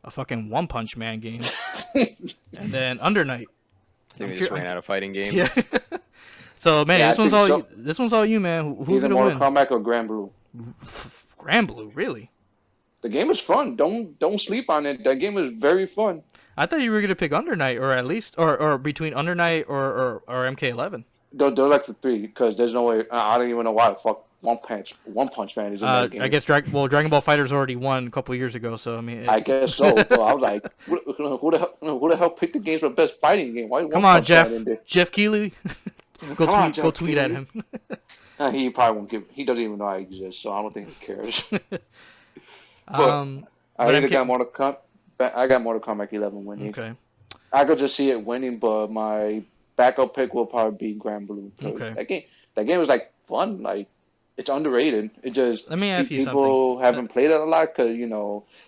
[SPEAKER 1] a fucking One Punch Man game, and then Under Night.
[SPEAKER 3] I think
[SPEAKER 1] I'm
[SPEAKER 3] they just
[SPEAKER 1] cur-
[SPEAKER 3] ran out of fighting games.
[SPEAKER 1] Yeah. So, man,
[SPEAKER 2] Yeah, I
[SPEAKER 1] this one's
[SPEAKER 2] think
[SPEAKER 1] all
[SPEAKER 2] so.
[SPEAKER 1] you, this one's all you, man. Who's
[SPEAKER 2] Either
[SPEAKER 1] gonna
[SPEAKER 2] Mortal
[SPEAKER 1] win?
[SPEAKER 2] Kombat or Grand Blue.
[SPEAKER 1] Grand Blue, really?
[SPEAKER 2] The game is fun. Don't sleep on it. That game is very fun.
[SPEAKER 1] I thought you were gonna pick Under Night, or at least, or between Under Night or MK11.
[SPEAKER 2] They're like the three because there's no way. I don't even know why the fuck One Punch Man is in that game.
[SPEAKER 1] I guess Dragon Ball Fighters already won a couple years ago, so I mean.
[SPEAKER 2] I guess so, but I was like, who the hell picked the games for best fighting game? Why is
[SPEAKER 1] Come
[SPEAKER 2] One
[SPEAKER 1] on,
[SPEAKER 2] Punch
[SPEAKER 1] Jeff.
[SPEAKER 2] Man in there?
[SPEAKER 1] Jeff Keighley.
[SPEAKER 2] Come on,
[SPEAKER 1] Go
[SPEAKER 2] Jeff
[SPEAKER 1] tweet at
[SPEAKER 2] Keighley.
[SPEAKER 1] him.
[SPEAKER 2] He probably won't give. He doesn't even know I exist, so I don't think he cares.
[SPEAKER 1] um,
[SPEAKER 2] I
[SPEAKER 1] but
[SPEAKER 2] either
[SPEAKER 1] MK
[SPEAKER 2] got Mortal Kombat. I got Mortal Kombat 11 winning.
[SPEAKER 1] okay.
[SPEAKER 2] I could just see it winning, but my backup pick will probably be Grand Blue. 'Cause
[SPEAKER 1] Okay.
[SPEAKER 2] That game is like fun. Like it's underrated. It just
[SPEAKER 1] Let me ask you
[SPEAKER 2] people
[SPEAKER 1] something.
[SPEAKER 2] haven't played it a lot because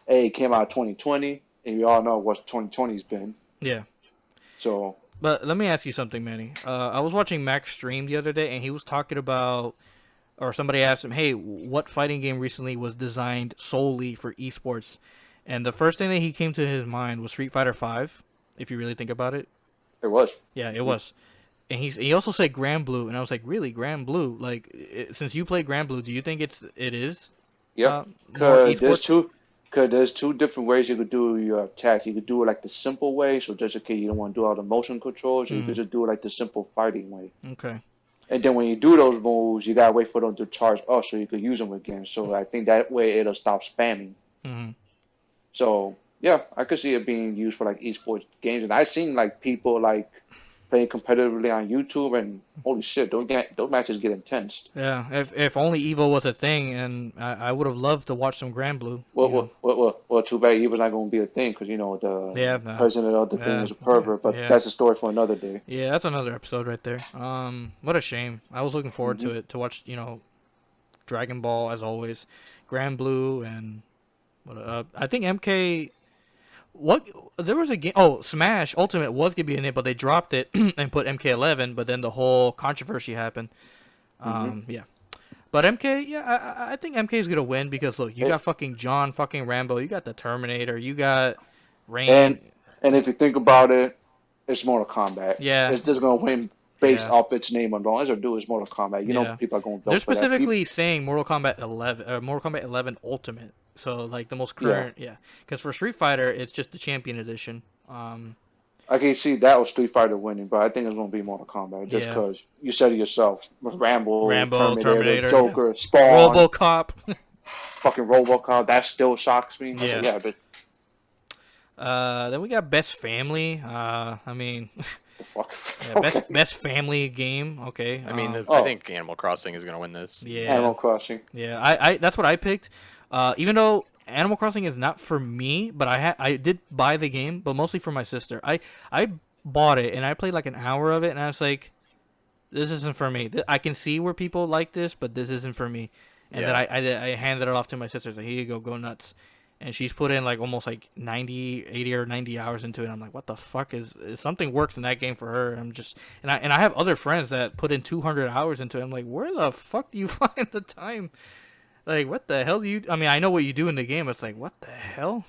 [SPEAKER 2] it came out 2020, and you all know what 2020's been.
[SPEAKER 1] Yeah.
[SPEAKER 2] So
[SPEAKER 1] But let me ask you something, Manny. I was watching Max stream the other day, and he was talking about, or somebody asked him, "Hey, what fighting game recently was designed solely for esports?" And the first thing that he came to his mind was Street Fighter V. If you really think about it,
[SPEAKER 2] it was.
[SPEAKER 1] yeah, it was. And he also said Grand Blue, and I was like, really, Grand Blue? Like, since you play Grand Blue, do you think it is?
[SPEAKER 2] Yeah,
[SPEAKER 1] More
[SPEAKER 2] because
[SPEAKER 1] esports?
[SPEAKER 2] there's two different ways you could do your attacks. You could do it like the simple way, so just in case you don't want to do all the motion controls, you could just do it like the simple fighting way.
[SPEAKER 1] Okay.
[SPEAKER 2] And then when you do those moves, you gotta wait for them to charge up so you could use them again. So I think that way it'll stop spamming.
[SPEAKER 1] Mm-hmm.
[SPEAKER 2] So yeah, I could see it being used for like esports games, and I've seen like people like playing competitively on YouTube, and holy shit, those matches get intense.
[SPEAKER 1] Yeah. If only Evo was a thing, and I would have loved to watch some Grand Blue. You know.
[SPEAKER 2] Well, too bad Eva's not going to be a thing because the
[SPEAKER 1] Yeah. Nah.
[SPEAKER 2] president of the thing
[SPEAKER 1] Yeah.
[SPEAKER 2] is a pervert. But
[SPEAKER 1] Yeah.
[SPEAKER 2] that's a story for another day.
[SPEAKER 1] Yeah, that's another episode right there. What a shame. I was looking forward
[SPEAKER 2] Mm-hmm.
[SPEAKER 1] to it, to watch, Dragon Ball as always, Grand Blue, and I think MK. What there was a game? Oh, Smash Ultimate was gonna be in it, but they dropped it and put MK11. But then the whole controversy happened. Yeah. But MK, yeah, I think MK is gonna win because look, you got fucking John, fucking Rambo, you got the Terminator, you got Rain.
[SPEAKER 2] And if you think about it, it's Mortal Kombat.
[SPEAKER 1] Yeah.
[SPEAKER 2] It's just going to win based
[SPEAKER 1] Yeah.
[SPEAKER 2] off its name alone. As I do is Mortal Kombat. You know
[SPEAKER 1] Yeah.
[SPEAKER 2] people are going to
[SPEAKER 1] They're
[SPEAKER 2] vote for that.
[SPEAKER 1] specifically saying Mortal Kombat 11, Mortal Kombat 11 Ultimate. So like the most current, yeah. Because for Street Fighter, it's just the Champion Edition.
[SPEAKER 2] I can see that was Street Fighter winning, but I think it's going to be Mortal Kombat just
[SPEAKER 1] Yeah.
[SPEAKER 2] because you said it yourself. Rambo,
[SPEAKER 1] Terminator,
[SPEAKER 2] Joker, Spawn,
[SPEAKER 1] RoboCop.
[SPEAKER 2] fucking RoboCop. That still shocks me.
[SPEAKER 1] Yeah.
[SPEAKER 2] Yeah, but
[SPEAKER 1] Then we got Best Family. I mean,
[SPEAKER 2] the fuck.
[SPEAKER 1] yeah,
[SPEAKER 2] Okay.
[SPEAKER 1] best family game. Okay.
[SPEAKER 3] I mean,
[SPEAKER 2] Oh.
[SPEAKER 3] I think Animal Crossing is gonna win this.
[SPEAKER 1] Yeah.
[SPEAKER 2] Animal Crossing.
[SPEAKER 1] Yeah, I that's what I picked. Even though Animal Crossing is not for me, but I did buy the game, but mostly for my sister. I bought it and I played like an hour of it, and I was like, this isn't for me. I can see where people like this, but this isn't for me. And
[SPEAKER 3] Yeah.
[SPEAKER 1] then I handed it off to my sister. Like, here you go nuts. And she's put in like almost like 80 or 90 hours into it. I'm like, what the fuck is something works in that game for her? And I have other friends that put in 200 hours into it. I'm like, where the fuck do you find the time? Like, what the hell do you? I mean, I know what you do in the game. It's like, what the hell?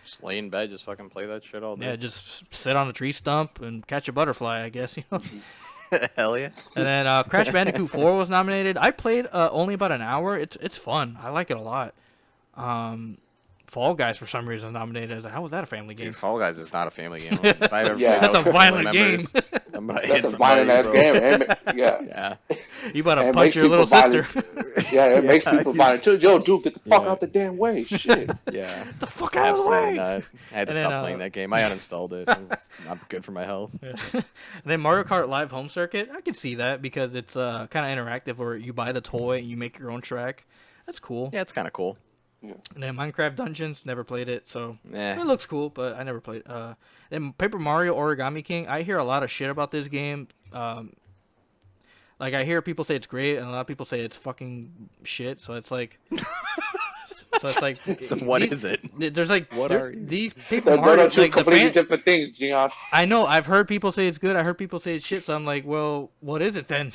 [SPEAKER 3] Just lay in bed, just fucking play that shit all day.
[SPEAKER 1] Yeah, just sit on a tree stump and catch a butterfly, I guess.
[SPEAKER 3] Hell yeah.
[SPEAKER 1] And then Crash Bandicoot 4 was nominated. I played only about an hour. It's fun. I like it a lot. Fall Guys for some reason nominated. I was like, how was that a family game?
[SPEAKER 3] Dude, Fall Guys is not a family game. If I ever
[SPEAKER 2] Yeah.
[SPEAKER 3] played
[SPEAKER 1] That's
[SPEAKER 3] that
[SPEAKER 1] a
[SPEAKER 3] with
[SPEAKER 1] violent
[SPEAKER 3] family
[SPEAKER 1] game.
[SPEAKER 3] members, I'm gonna hit
[SPEAKER 2] That's a
[SPEAKER 3] somebody,
[SPEAKER 2] violent ass
[SPEAKER 3] bro.
[SPEAKER 2] game. Yeah.
[SPEAKER 3] Yeah.
[SPEAKER 1] You about to
[SPEAKER 2] It
[SPEAKER 1] punch
[SPEAKER 2] makes
[SPEAKER 1] your little
[SPEAKER 2] people
[SPEAKER 1] sister.
[SPEAKER 2] violent. Yeah, it makes people violent too. Yo, dude, get the fuck
[SPEAKER 3] Yeah.
[SPEAKER 2] out the damn way. Shit.
[SPEAKER 3] Yeah.
[SPEAKER 1] Get the fuck
[SPEAKER 3] It's
[SPEAKER 1] out of the
[SPEAKER 3] absolutely
[SPEAKER 1] way.
[SPEAKER 3] not. I had to
[SPEAKER 1] And then,
[SPEAKER 3] stop playing that game. I uninstalled it. It's not good for my health.
[SPEAKER 1] Yeah. And then Mario Kart Live Home Circuit, I can see that because it's kind of interactive where you buy the toy and you make your own track. That's cool.
[SPEAKER 3] Yeah, it's kind of cool.
[SPEAKER 1] And then Minecraft Dungeons, never played it, so
[SPEAKER 3] Eh.
[SPEAKER 1] it looks cool, but I never played. Then Paper Mario Origami King, I hear a lot of shit about this game. Like I hear people say it's great, and a lot of people say it's fucking shit. So it's like,
[SPEAKER 3] So what is it?
[SPEAKER 1] There's like
[SPEAKER 3] What are you?
[SPEAKER 1] these Paper
[SPEAKER 2] Those
[SPEAKER 1] Mario
[SPEAKER 2] are two
[SPEAKER 1] like the
[SPEAKER 2] completely
[SPEAKER 1] fan.
[SPEAKER 2] different things, Gian.
[SPEAKER 1] I know I've heard people say it's good. I heard people say it's shit. So I'm like, well, what is it then?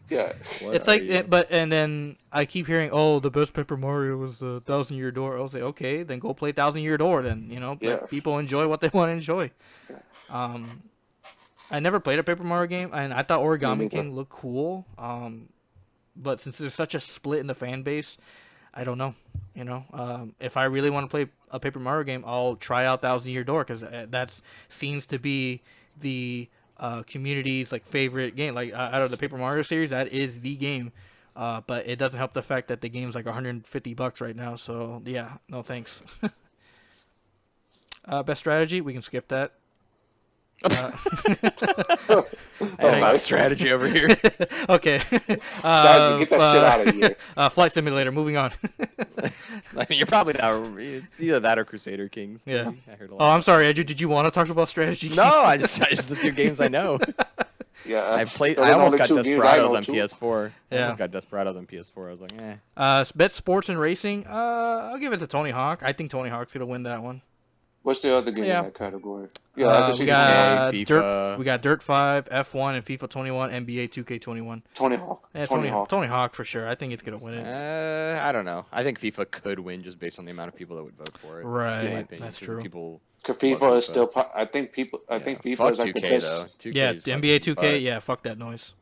[SPEAKER 2] Yeah.
[SPEAKER 3] What
[SPEAKER 1] It's
[SPEAKER 3] are
[SPEAKER 1] like,
[SPEAKER 3] you?
[SPEAKER 1] and then I keep hearing, oh, the best Paper Mario was Thousand Year Door. I was like, okay, then go play Thousand Year Door. Then let
[SPEAKER 2] Yeah.
[SPEAKER 1] people enjoy what they want to enjoy. I never played a Paper Mario game, and I thought Origami
[SPEAKER 2] neither.
[SPEAKER 1] King looked cool. But since there's such a split in the fan base, I don't know. You know, if I really want to play a Paper Mario game, I'll try out Thousand Year Door because that seems to be the community's like favorite game. Like out of the Paper Mario series, that is the game. But it doesn't help the fact that the game's like $150 right now. So yeah, no thanks. Best strategy, we can skip that.
[SPEAKER 3] I have my strategy over here.
[SPEAKER 1] Okay.
[SPEAKER 2] Strategy, get that shit out of here.
[SPEAKER 1] Flight Simulator. Moving on.
[SPEAKER 3] I mean, you're probably not. It's either that or Crusader Kings. Too.
[SPEAKER 1] Yeah.
[SPEAKER 3] I heard a
[SPEAKER 1] Oh,
[SPEAKER 3] lot.
[SPEAKER 1] I'm sorry, Andrew. Did you want to talk about strategy?
[SPEAKER 3] No, I just the two games I know.
[SPEAKER 2] Yeah,
[SPEAKER 3] I played.
[SPEAKER 2] those
[SPEAKER 3] I
[SPEAKER 2] are the
[SPEAKER 3] almost
[SPEAKER 2] only
[SPEAKER 3] got
[SPEAKER 2] two games I
[SPEAKER 3] Desperados
[SPEAKER 2] know,
[SPEAKER 3] on
[SPEAKER 2] too.
[SPEAKER 3] PS4. I
[SPEAKER 1] Yeah.
[SPEAKER 3] almost got Desperados on PS4. I was like, eh.
[SPEAKER 1] Best sports and racing. I'll give it to Tony Hawk. I think Tony Hawk's gonna win that one.
[SPEAKER 2] What's the other game
[SPEAKER 3] Yeah.
[SPEAKER 2] in that category? Yeah, I can
[SPEAKER 1] We
[SPEAKER 2] see
[SPEAKER 1] got
[SPEAKER 3] FIFA.
[SPEAKER 1] Dirt. We got Dirt 5, F1, and FIFA 21, NBA 2K21.
[SPEAKER 2] Tony Hawk.
[SPEAKER 1] Yeah,
[SPEAKER 2] Tony Hawk.
[SPEAKER 1] Tony Hawk for sure. I think it's gonna win it.
[SPEAKER 3] I don't know. I think FIFA could win just based on the amount of people that would vote for it.
[SPEAKER 1] Right,
[SPEAKER 3] in my opinion,
[SPEAKER 1] that's
[SPEAKER 3] 'cause
[SPEAKER 1] true.
[SPEAKER 3] People.
[SPEAKER 2] Cause
[SPEAKER 3] love
[SPEAKER 2] FIFA is still. I think
[SPEAKER 3] Yeah,
[SPEAKER 2] FIFA
[SPEAKER 3] fuck
[SPEAKER 2] is like
[SPEAKER 3] 2K
[SPEAKER 2] the best.
[SPEAKER 3] though. 2K
[SPEAKER 1] Yeah,
[SPEAKER 3] is
[SPEAKER 1] the NBA
[SPEAKER 3] fucking
[SPEAKER 1] 2K.
[SPEAKER 3] butt.
[SPEAKER 1] Yeah, fuck that noise.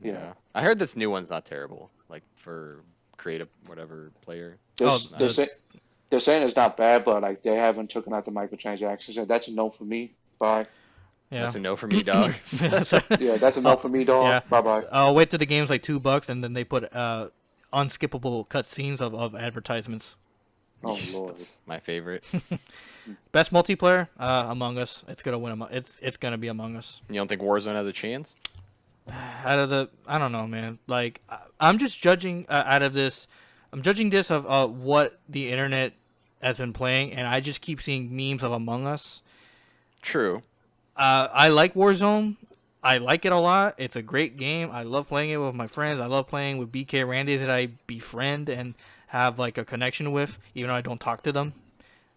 [SPEAKER 2] Yeah.
[SPEAKER 3] I heard this new one's not terrible. Like for creative whatever player.
[SPEAKER 1] Oh,
[SPEAKER 2] They're saying it's not bad, but like they haven't taken out the microtransactions, and that's a no for me. Bye.
[SPEAKER 1] Yeah.
[SPEAKER 3] That's a no for me, dog.
[SPEAKER 2] Yeah, that's a no for me, dog.
[SPEAKER 1] Yeah.
[SPEAKER 2] Bye bye.
[SPEAKER 1] I'll wait till the game's like $2, and then they put unskippable cutscenes of advertisements.
[SPEAKER 2] Oh Lord.
[SPEAKER 3] That's my favorite.
[SPEAKER 1] Best multiplayer, Among Us. It's gonna win. It's gonna be Among Us.
[SPEAKER 3] You don't think Warzone has a chance?
[SPEAKER 1] Out of the, I don't know, man. Like I'm just judging out of this. I'm judging this of what the internet has been playing, and I just keep seeing memes of Among Us.
[SPEAKER 3] True.
[SPEAKER 1] I like Warzone. I like it a lot. It's a great game. I love playing it with my friends. I love playing with BK Randy that I befriend and have like a connection with, even though I don't talk to them.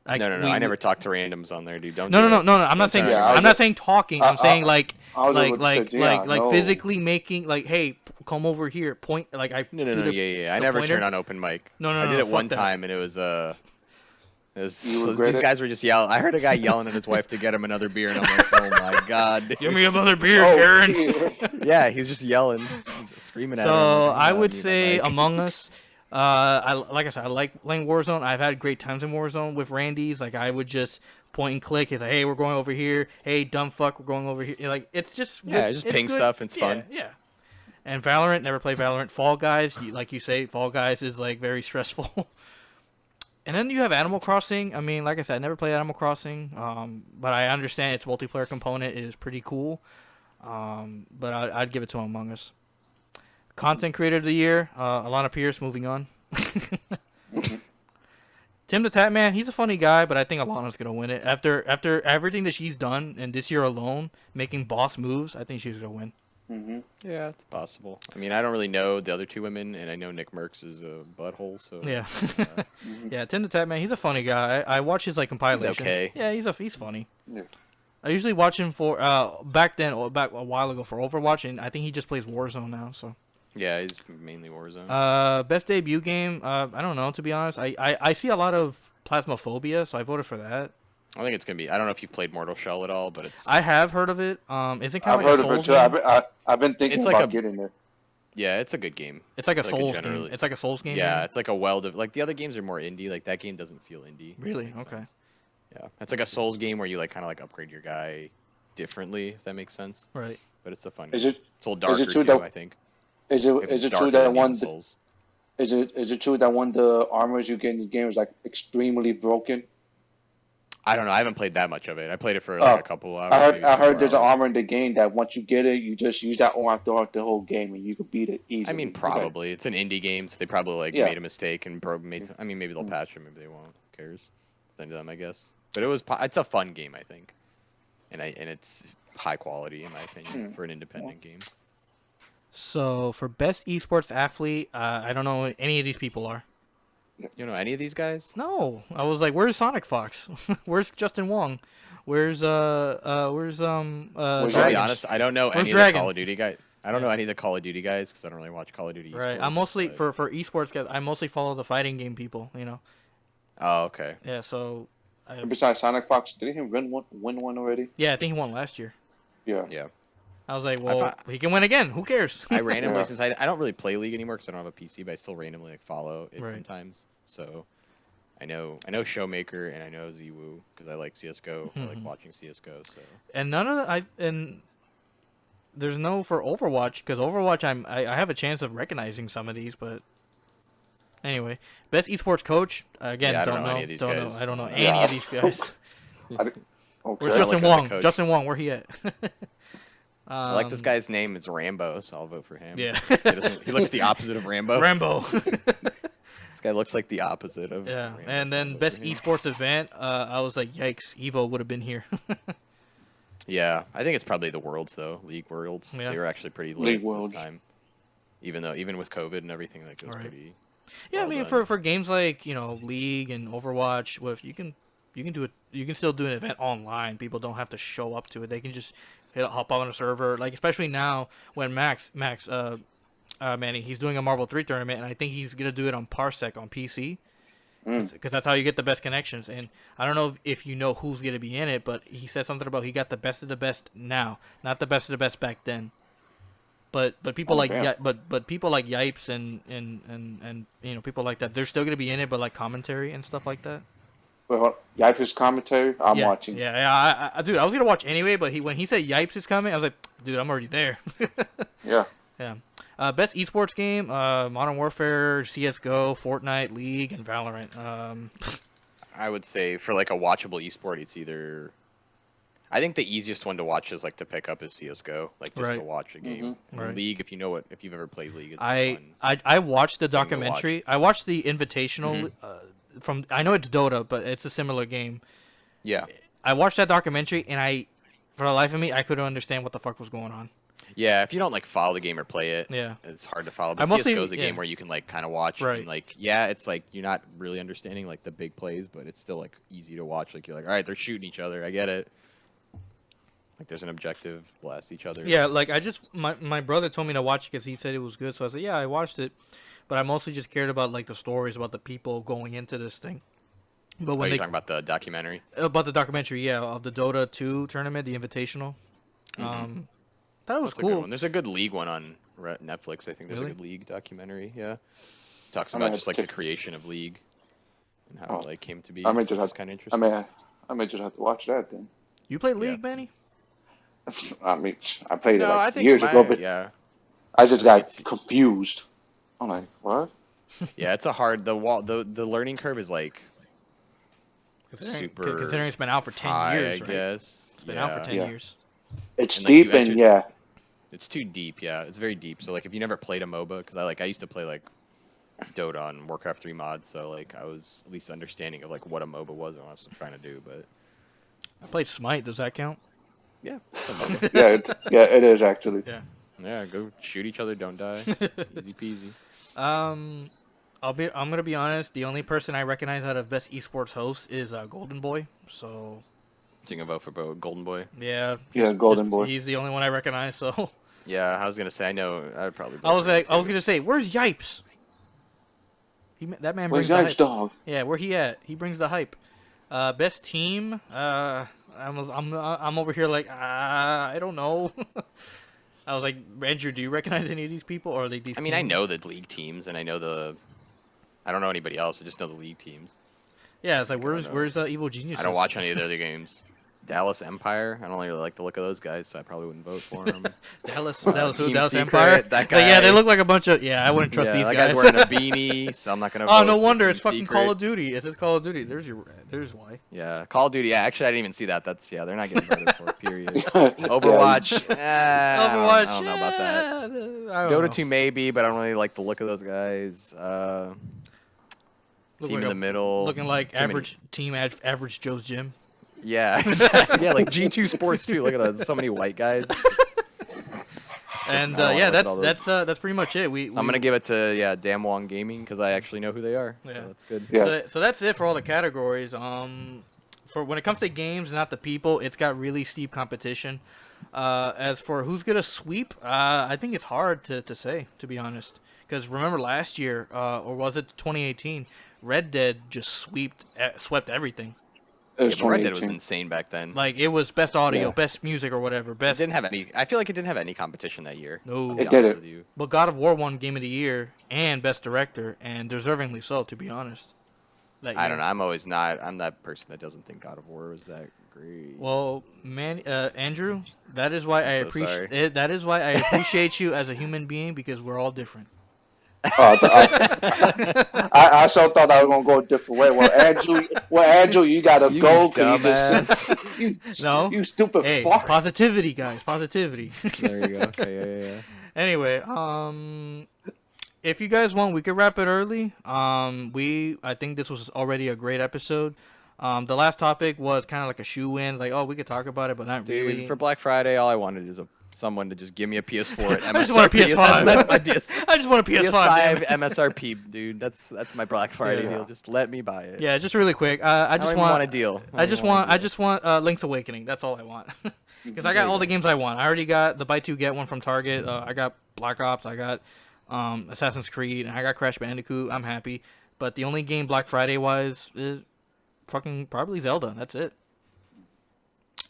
[SPEAKER 1] Like,
[SPEAKER 3] No. I never talk to randoms on there, dude. Don't.
[SPEAKER 1] No.
[SPEAKER 3] do it.
[SPEAKER 1] I'm not saying.
[SPEAKER 3] Don't
[SPEAKER 2] Yeah,
[SPEAKER 3] try.
[SPEAKER 1] I'm not saying talking. I'm saying like
[SPEAKER 2] I was about to say, yeah, no.
[SPEAKER 1] physically making like, hey, come over here. Point like I.
[SPEAKER 3] No.
[SPEAKER 1] do the-
[SPEAKER 3] Yeah. I
[SPEAKER 1] the
[SPEAKER 3] never
[SPEAKER 1] pointer.
[SPEAKER 3] turn on open mic.
[SPEAKER 1] No,
[SPEAKER 3] I did it
[SPEAKER 1] fuck
[SPEAKER 3] one
[SPEAKER 1] that.
[SPEAKER 3] time, and it was
[SPEAKER 2] You regret
[SPEAKER 3] these
[SPEAKER 2] it?
[SPEAKER 3] guys were just yelling. I heard a guy yelling at his wife to get him another beer, and I'm like, oh my god. dude.
[SPEAKER 1] Give me another beer,
[SPEAKER 2] Oh,
[SPEAKER 1] Karen.
[SPEAKER 2] yeah.
[SPEAKER 3] Yeah, he was just yelling, he's screaming at her. I'm
[SPEAKER 1] So
[SPEAKER 3] like,
[SPEAKER 1] I
[SPEAKER 3] "Come on,
[SPEAKER 1] would
[SPEAKER 3] mute my
[SPEAKER 1] say
[SPEAKER 3] mic."
[SPEAKER 1] Among Us. Like I said, I like playing Warzone. I've had great times in Warzone with Randy's. Like I would just point and click. He's like, hey, we're going over here. Hey, dumb fuck, we're going over here. Like it's just
[SPEAKER 3] Yeah,
[SPEAKER 1] good.
[SPEAKER 3] just
[SPEAKER 1] It's
[SPEAKER 3] ping
[SPEAKER 1] good.
[SPEAKER 3] stuff, it's
[SPEAKER 1] Yeah,
[SPEAKER 3] fun.
[SPEAKER 1] Yeah. And Valorant, never play Valorant. Fall Guys, like you say, Fall Guys is like very stressful. And then you have Animal Crossing. I mean, like I said, I never played Animal Crossing, but I understand its multiplayer component is pretty cool. But I'd give it to Among Us. Content Creator of the Year, Alana Pierce. Moving on. Tim the Tap Man, he's a funny guy, but I think Alana's gonna win it after everything that she's done and this year alone, making boss moves. I think she's gonna win.
[SPEAKER 2] Mhm.
[SPEAKER 3] Yeah, it's possible. I mean, I don't really know the other two women, and I know Nick Merckx is a butthole, so
[SPEAKER 1] Yeah.
[SPEAKER 2] Mhm.
[SPEAKER 1] Yeah, Tim the Tap Man, he's a funny guy. I watch his like compilation.
[SPEAKER 3] okay.
[SPEAKER 1] Yeah, he's funny.
[SPEAKER 2] Yeah.
[SPEAKER 1] I usually watch him for back a while ago for Overwatch, and I think he just plays Warzone now. So
[SPEAKER 3] yeah, he's mainly Warzone.
[SPEAKER 1] best debut game. I don't know, to be honest. I see a lot of Plasmophobia, so I voted for that.
[SPEAKER 3] I think it's gonna be. I don't know if you've played Mortal Shell at all, but it's.
[SPEAKER 1] I have heard of it. Is it kind
[SPEAKER 2] I've
[SPEAKER 1] of like
[SPEAKER 2] heard
[SPEAKER 1] a
[SPEAKER 2] of it
[SPEAKER 1] Souls
[SPEAKER 2] too.
[SPEAKER 1] game?
[SPEAKER 2] I've been thinking
[SPEAKER 3] It's like
[SPEAKER 2] about
[SPEAKER 3] a-
[SPEAKER 2] getting there.
[SPEAKER 3] Yeah, it's a good game.
[SPEAKER 1] It's like a
[SPEAKER 3] it's like a
[SPEAKER 1] Souls
[SPEAKER 3] generally-
[SPEAKER 1] game. It's like a Souls game.
[SPEAKER 3] Yeah,
[SPEAKER 1] maybe?
[SPEAKER 3] it's like a like the other games are more indie. Like that game doesn't feel indie. if that
[SPEAKER 1] Really?
[SPEAKER 3] makes
[SPEAKER 1] Okay.
[SPEAKER 3] sense. Yeah, it's like a Souls game where you like kind of like upgrade your guy differently, if that makes sense.
[SPEAKER 1] Right.
[SPEAKER 3] But it's a fun.
[SPEAKER 2] Is
[SPEAKER 3] game.
[SPEAKER 2] it
[SPEAKER 3] It's a little darker
[SPEAKER 2] true
[SPEAKER 3] too,
[SPEAKER 2] that-
[SPEAKER 3] I think.
[SPEAKER 2] is
[SPEAKER 3] If
[SPEAKER 2] it
[SPEAKER 3] it's
[SPEAKER 2] true
[SPEAKER 3] darker
[SPEAKER 2] that
[SPEAKER 3] than
[SPEAKER 2] one
[SPEAKER 3] Demon Souls.
[SPEAKER 2] is it true that one of the armors you get in this game is like extremely broken?
[SPEAKER 3] I don't know. I haven't played that much of it. I played it for like
[SPEAKER 2] Oh,
[SPEAKER 3] a couple hours.
[SPEAKER 2] I
[SPEAKER 3] maybe
[SPEAKER 2] heard
[SPEAKER 3] 24
[SPEAKER 2] there's an
[SPEAKER 3] hours.
[SPEAKER 2] armor in the game that once you get it, you just use that armor throughout the whole game and you can beat it easily.
[SPEAKER 3] I mean, probably. It's an indie game, so they probably like
[SPEAKER 2] Yeah.
[SPEAKER 3] made a mistake and made. I mean, maybe they'll patch it, maybe they won't. Who cares? Then to them, I guess. But it's a fun game, I think, and it's high quality in my opinion for an independent game.
[SPEAKER 1] So for best esports athlete, I don't know who any of these people are.
[SPEAKER 3] You know any of these guys?
[SPEAKER 1] No, I was like, where's Sonic Fox? Where's Justin Wong? Where's
[SPEAKER 2] Where's
[SPEAKER 3] To
[SPEAKER 1] Dragon?
[SPEAKER 3] be honest, I don't know
[SPEAKER 1] Where's
[SPEAKER 3] any of
[SPEAKER 1] Dragon?
[SPEAKER 3] the Call of Duty guys. I don't know any of the Call of Duty guys because I don't really watch Call of Duty.
[SPEAKER 1] Right.
[SPEAKER 3] esports,
[SPEAKER 1] I'm mostly
[SPEAKER 3] but-
[SPEAKER 1] for esports guys. I mostly follow the fighting game people. You know.
[SPEAKER 3] Oh, okay.
[SPEAKER 1] Yeah. So.
[SPEAKER 2] Besides Sonic Fox, did he win one already?
[SPEAKER 1] Yeah, I think he won last year.
[SPEAKER 2] Yeah.
[SPEAKER 3] Yeah.
[SPEAKER 1] I was like,
[SPEAKER 3] I
[SPEAKER 1] well,
[SPEAKER 3] fi-
[SPEAKER 1] he can win again. Who cares?
[SPEAKER 3] I randomly,
[SPEAKER 2] Yeah.
[SPEAKER 3] since I don't really play League anymore because I don't have a PC, but I still randomly like follow it
[SPEAKER 1] Right.
[SPEAKER 3] sometimes. So I know Showmaker and I know Ziwu because I like CS:GO. I like watching CS:GO. So
[SPEAKER 1] And none of the and there's no for Overwatch because Overwatch I have a chance of recognizing some of these, but anyway, best esports coach again
[SPEAKER 3] yeah, I
[SPEAKER 1] don't
[SPEAKER 3] don't know
[SPEAKER 1] know
[SPEAKER 3] any of these
[SPEAKER 1] don't know
[SPEAKER 3] guys.
[SPEAKER 1] I don't know
[SPEAKER 3] Yeah.
[SPEAKER 1] any
[SPEAKER 2] Yeah.
[SPEAKER 1] of these guys.
[SPEAKER 2] Okay.
[SPEAKER 1] Where's
[SPEAKER 3] I
[SPEAKER 1] Justin
[SPEAKER 3] like the
[SPEAKER 1] Wong?
[SPEAKER 3] coach.
[SPEAKER 1] Justin Wong, where he at?
[SPEAKER 3] I like this guy's name. It's Rambo, so I'll vote for him.
[SPEAKER 1] Yeah.
[SPEAKER 3] He looks the opposite of Rambo.
[SPEAKER 1] Rambo.
[SPEAKER 3] This guy looks like the opposite of
[SPEAKER 1] Yeah,
[SPEAKER 3] Rambo,
[SPEAKER 1] and
[SPEAKER 3] so I'll
[SPEAKER 1] then
[SPEAKER 3] vote
[SPEAKER 1] best
[SPEAKER 3] for him.
[SPEAKER 1] esports event. I was like, yikes, Evo would have been here.
[SPEAKER 3] Yeah, I think it's probably the Worlds though. League Worlds.
[SPEAKER 1] Yeah.
[SPEAKER 3] They were actually pretty
[SPEAKER 2] League
[SPEAKER 3] lit
[SPEAKER 2] Worlds.
[SPEAKER 3] this time. Even with COVID and everything, like it was
[SPEAKER 1] Right.
[SPEAKER 3] pretty.
[SPEAKER 1] Yeah,
[SPEAKER 3] well
[SPEAKER 1] I mean
[SPEAKER 3] done.
[SPEAKER 1] for games like League and Overwatch, well, if you can do it, you can still do an event online. People don't have to show up to it. They can just hop on a server. Like especially now when Max Manny, he's doing a Marvel 3 tournament, and I think he's gonna do it on Parsec on PC. Because that's how you get the best connections. And I don't know if you know who's going to be in it, but he said something about he got the best of the best now, not the best of the best back then. But people like
[SPEAKER 2] damn.
[SPEAKER 1] but people like Yipes and people like that, they're still going to be in it, but like commentary and stuff like that.
[SPEAKER 2] Well, Yipes commentary. I'm
[SPEAKER 1] yeah,
[SPEAKER 2] watching.
[SPEAKER 1] Yeah, dude, I was gonna watch anyway, but when he said Yipes is coming, I was like, dude, I'm already there.
[SPEAKER 2] Yeah.
[SPEAKER 1] Yeah. Best esports game: Modern Warfare, CS:GO, Fortnite, League, and Valorant.
[SPEAKER 3] I would say for like a watchable esport, it's either. I think the easiest one to watch is like to pick up is CS:GO, like just to
[SPEAKER 1] Right.
[SPEAKER 3] watch a game. And
[SPEAKER 1] Right.
[SPEAKER 3] League, if you've ever played League, it's
[SPEAKER 1] I
[SPEAKER 3] fun.
[SPEAKER 1] watched the
[SPEAKER 3] to watch.
[SPEAKER 1] documentary. I watched the Invitational from. I know it's Dota, but it's a similar game.
[SPEAKER 3] Yeah.
[SPEAKER 1] I watched that documentary, and for the life of me, I couldn't understand what the fuck was going on.
[SPEAKER 3] Yeah, if you don't like follow the game or play it,
[SPEAKER 1] Yeah.
[SPEAKER 3] it's hard to follow.
[SPEAKER 1] I
[SPEAKER 3] But
[SPEAKER 1] mostly-
[SPEAKER 3] CS:GO is a
[SPEAKER 1] yeah.
[SPEAKER 3] game where you can like kind of watch
[SPEAKER 1] Right.
[SPEAKER 3] and like it's like you're not really understanding like the big plays, but it's still like easy to watch. Like you're like, all right, they're shooting each other. I get it. Like there's an objective, blast each other.
[SPEAKER 1] Yeah, like my brother told me to watch it because he said it was good, so I said yeah, I watched it, but I mostly just cared about like the stories about the people going into this thing. But
[SPEAKER 3] Oh,
[SPEAKER 1] when
[SPEAKER 3] you're
[SPEAKER 1] they
[SPEAKER 3] talking about the documentary?
[SPEAKER 1] about the documentary, yeah, of the Dota 2 tournament, the Invitational, that was
[SPEAKER 3] That's a good
[SPEAKER 1] cool.
[SPEAKER 3] one. There's a good League one on Netflix. I think there's
[SPEAKER 1] Really?
[SPEAKER 3] a good League documentary. Yeah, talks
[SPEAKER 2] I'm
[SPEAKER 3] about
[SPEAKER 2] gonna
[SPEAKER 3] just like
[SPEAKER 2] check-
[SPEAKER 3] the creation of League and how it like came to be.
[SPEAKER 2] I may just have.
[SPEAKER 3] It's kind of
[SPEAKER 2] I
[SPEAKER 3] interesting.
[SPEAKER 2] may just have to watch that then.
[SPEAKER 1] You played League, Manny?
[SPEAKER 2] I mean, I played it
[SPEAKER 3] No, I
[SPEAKER 2] like
[SPEAKER 3] think
[SPEAKER 2] years ago, but
[SPEAKER 3] yeah,
[SPEAKER 2] I just got
[SPEAKER 3] It's-
[SPEAKER 2] confused. I'm like, what?
[SPEAKER 3] yeah. It's a hard the learning curve is like super
[SPEAKER 1] Considering it's been out for 10
[SPEAKER 3] high,
[SPEAKER 1] years,
[SPEAKER 3] I
[SPEAKER 1] right?
[SPEAKER 3] guess.
[SPEAKER 1] It's been out for 10
[SPEAKER 2] Yeah.
[SPEAKER 1] years.
[SPEAKER 2] It's
[SPEAKER 3] And, like, you
[SPEAKER 2] deep and
[SPEAKER 3] entered-
[SPEAKER 2] yeah.
[SPEAKER 3] It's too deep, yeah. It's very deep. So like if you never played a MOBA, because I used to play like Dota and Warcraft 3 mods, so like I was at least understanding of like what a MOBA was and what I was trying to do. But
[SPEAKER 1] I played Smite. Does that count?
[SPEAKER 3] yeah, it's a MOBA.
[SPEAKER 2] Yeah, it is actually.
[SPEAKER 1] Yeah.
[SPEAKER 3] Yeah, go shoot each other, don't die. Easy peasy.
[SPEAKER 1] I'm gonna be honest. The only person I recognize out of best esports host is Golden Boy. So
[SPEAKER 3] Taking a vote for Golden Boy.
[SPEAKER 1] yeah,
[SPEAKER 2] Yeah, Golden Boy.
[SPEAKER 1] He's the only one I recognize. So
[SPEAKER 3] Yeah, I was gonna say I know I'd probably.
[SPEAKER 1] I was
[SPEAKER 3] vote for him,
[SPEAKER 1] like, I was
[SPEAKER 3] too.
[SPEAKER 1] gonna say, where's Yipes? That man
[SPEAKER 2] Where's
[SPEAKER 1] brings the
[SPEAKER 2] Yipes,
[SPEAKER 1] hype.
[SPEAKER 2] dog?
[SPEAKER 1] Yeah, where he at? He brings the hype. Best team. I'm over here like I don't know. I was like, Andrew, do you recognize any of these people or are they these?
[SPEAKER 3] I mean, I
[SPEAKER 1] teams?
[SPEAKER 3] know the league teams, and I know I don't know anybody else. I just know the league teams.
[SPEAKER 1] Yeah, it's like
[SPEAKER 3] I don't
[SPEAKER 1] where's
[SPEAKER 3] know.
[SPEAKER 1] Evil Genius?
[SPEAKER 3] I don't watch any of the other games. Dallas Empire. I don't really like the look of those guys, so I probably wouldn't vote for them.
[SPEAKER 1] Dallas
[SPEAKER 3] Team
[SPEAKER 1] Dallas
[SPEAKER 3] Secret,
[SPEAKER 1] Empire.
[SPEAKER 3] that
[SPEAKER 1] It's like, yeah, they
[SPEAKER 3] guy.
[SPEAKER 1] look like a bunch of. Yeah, I wouldn't trust
[SPEAKER 3] yeah,
[SPEAKER 1] these
[SPEAKER 3] that
[SPEAKER 1] guys.
[SPEAKER 3] guy's wearing a beanie, so I'm not gonna.
[SPEAKER 1] Oh,
[SPEAKER 3] vote
[SPEAKER 1] no
[SPEAKER 3] for
[SPEAKER 1] wonder
[SPEAKER 3] Team
[SPEAKER 1] it's fucking
[SPEAKER 3] Secret.
[SPEAKER 1] Call of Duty. It says Call of Duty. There's why.
[SPEAKER 3] Yeah, Call of Duty. Yeah, actually, I didn't even see that. That's they're not getting voted for. Period.
[SPEAKER 2] Overwatch.
[SPEAKER 3] Overwatch.
[SPEAKER 1] Overwatch.
[SPEAKER 3] I don't know about that.
[SPEAKER 1] I don't know.
[SPEAKER 3] Dota 2 maybe, but I don't really like the look of those guys.
[SPEAKER 1] Look
[SPEAKER 3] Team
[SPEAKER 1] like
[SPEAKER 3] in the middle.
[SPEAKER 1] looking like
[SPEAKER 3] too many-
[SPEAKER 1] average team, average Joe's gym.
[SPEAKER 3] Yeah, exactly. Yeah, like G2 Sports too. Look at that. So many white guys.
[SPEAKER 1] And
[SPEAKER 3] I don't
[SPEAKER 1] yeah,
[SPEAKER 3] like all
[SPEAKER 1] that's pretty much it.
[SPEAKER 3] So I'm gonna give it to Damn Wong Gaming because I actually know who they are.
[SPEAKER 1] Yeah.
[SPEAKER 3] So that's good.
[SPEAKER 2] Yeah.
[SPEAKER 1] So that's it for all the categories. For when it comes to games, not the people, it's got really steep competition. As for who's gonna sweep, I think it's hard to say, to be honest. Because remember last year, or was it 2018? Red Dead just swept everything.
[SPEAKER 2] It was
[SPEAKER 3] Yeah, but Red Dead was
[SPEAKER 2] 2018.
[SPEAKER 3] insane back then.
[SPEAKER 1] Like it was best audio,
[SPEAKER 2] Yeah.
[SPEAKER 1] best music or whatever.
[SPEAKER 3] It
[SPEAKER 1] Best.
[SPEAKER 3] didn't have any. I feel like it didn't have any competition that year.
[SPEAKER 1] No.
[SPEAKER 3] I'll be
[SPEAKER 2] It
[SPEAKER 3] honest
[SPEAKER 2] didn't.
[SPEAKER 3] with you.
[SPEAKER 1] But God of War won Game of the Year and Best Director, and deservingly so, to be honest. That
[SPEAKER 3] I
[SPEAKER 1] year.
[SPEAKER 3] don't know. I'm always not. I'm that person that doesn't think God of War was that great.
[SPEAKER 1] Well, man, Andrew, that is why
[SPEAKER 3] I'm
[SPEAKER 1] I
[SPEAKER 3] so
[SPEAKER 1] appreciate
[SPEAKER 3] sorry.
[SPEAKER 1] that is why I appreciate you as a human being because we're all different.
[SPEAKER 2] I so thought I was gonna go a different way. Andrew, you gotta
[SPEAKER 3] You
[SPEAKER 2] go because
[SPEAKER 3] dumbass.
[SPEAKER 1] No.
[SPEAKER 2] you stupid
[SPEAKER 1] Hey,
[SPEAKER 2] fuck.
[SPEAKER 1] positivity, guys, positivity.
[SPEAKER 3] There you go. Okay, yeah.
[SPEAKER 1] Anyway, if you guys want, we could wrap it early. I think this was already a great episode. The last topic was kind of like a shoe-in, like, oh, we could talk about it, but not
[SPEAKER 3] Dude,
[SPEAKER 1] really.
[SPEAKER 3] for Black Friday, all I wanted is someone to just give me a PS4 at MSRP.
[SPEAKER 1] I just want a PS5.
[SPEAKER 3] That's my PS.
[SPEAKER 1] I just want a PS5. damn
[SPEAKER 3] PS5
[SPEAKER 1] it.
[SPEAKER 3] MSRP, dude. That's my Black Friday
[SPEAKER 1] Yeah.
[SPEAKER 3] deal. Just let me buy it.
[SPEAKER 1] Yeah, just really quick. I
[SPEAKER 3] I
[SPEAKER 1] just
[SPEAKER 3] don't even want a deal.
[SPEAKER 1] I just want Link's Awakening. That's all I want. Because I got all the games I want. I already got the buy two get one from Target. I got Black Ops. I got Assassin's Creed, and I got Crash Bandicoot. I'm happy. But the only game Black Friday wise is fucking probably Zelda. That's it.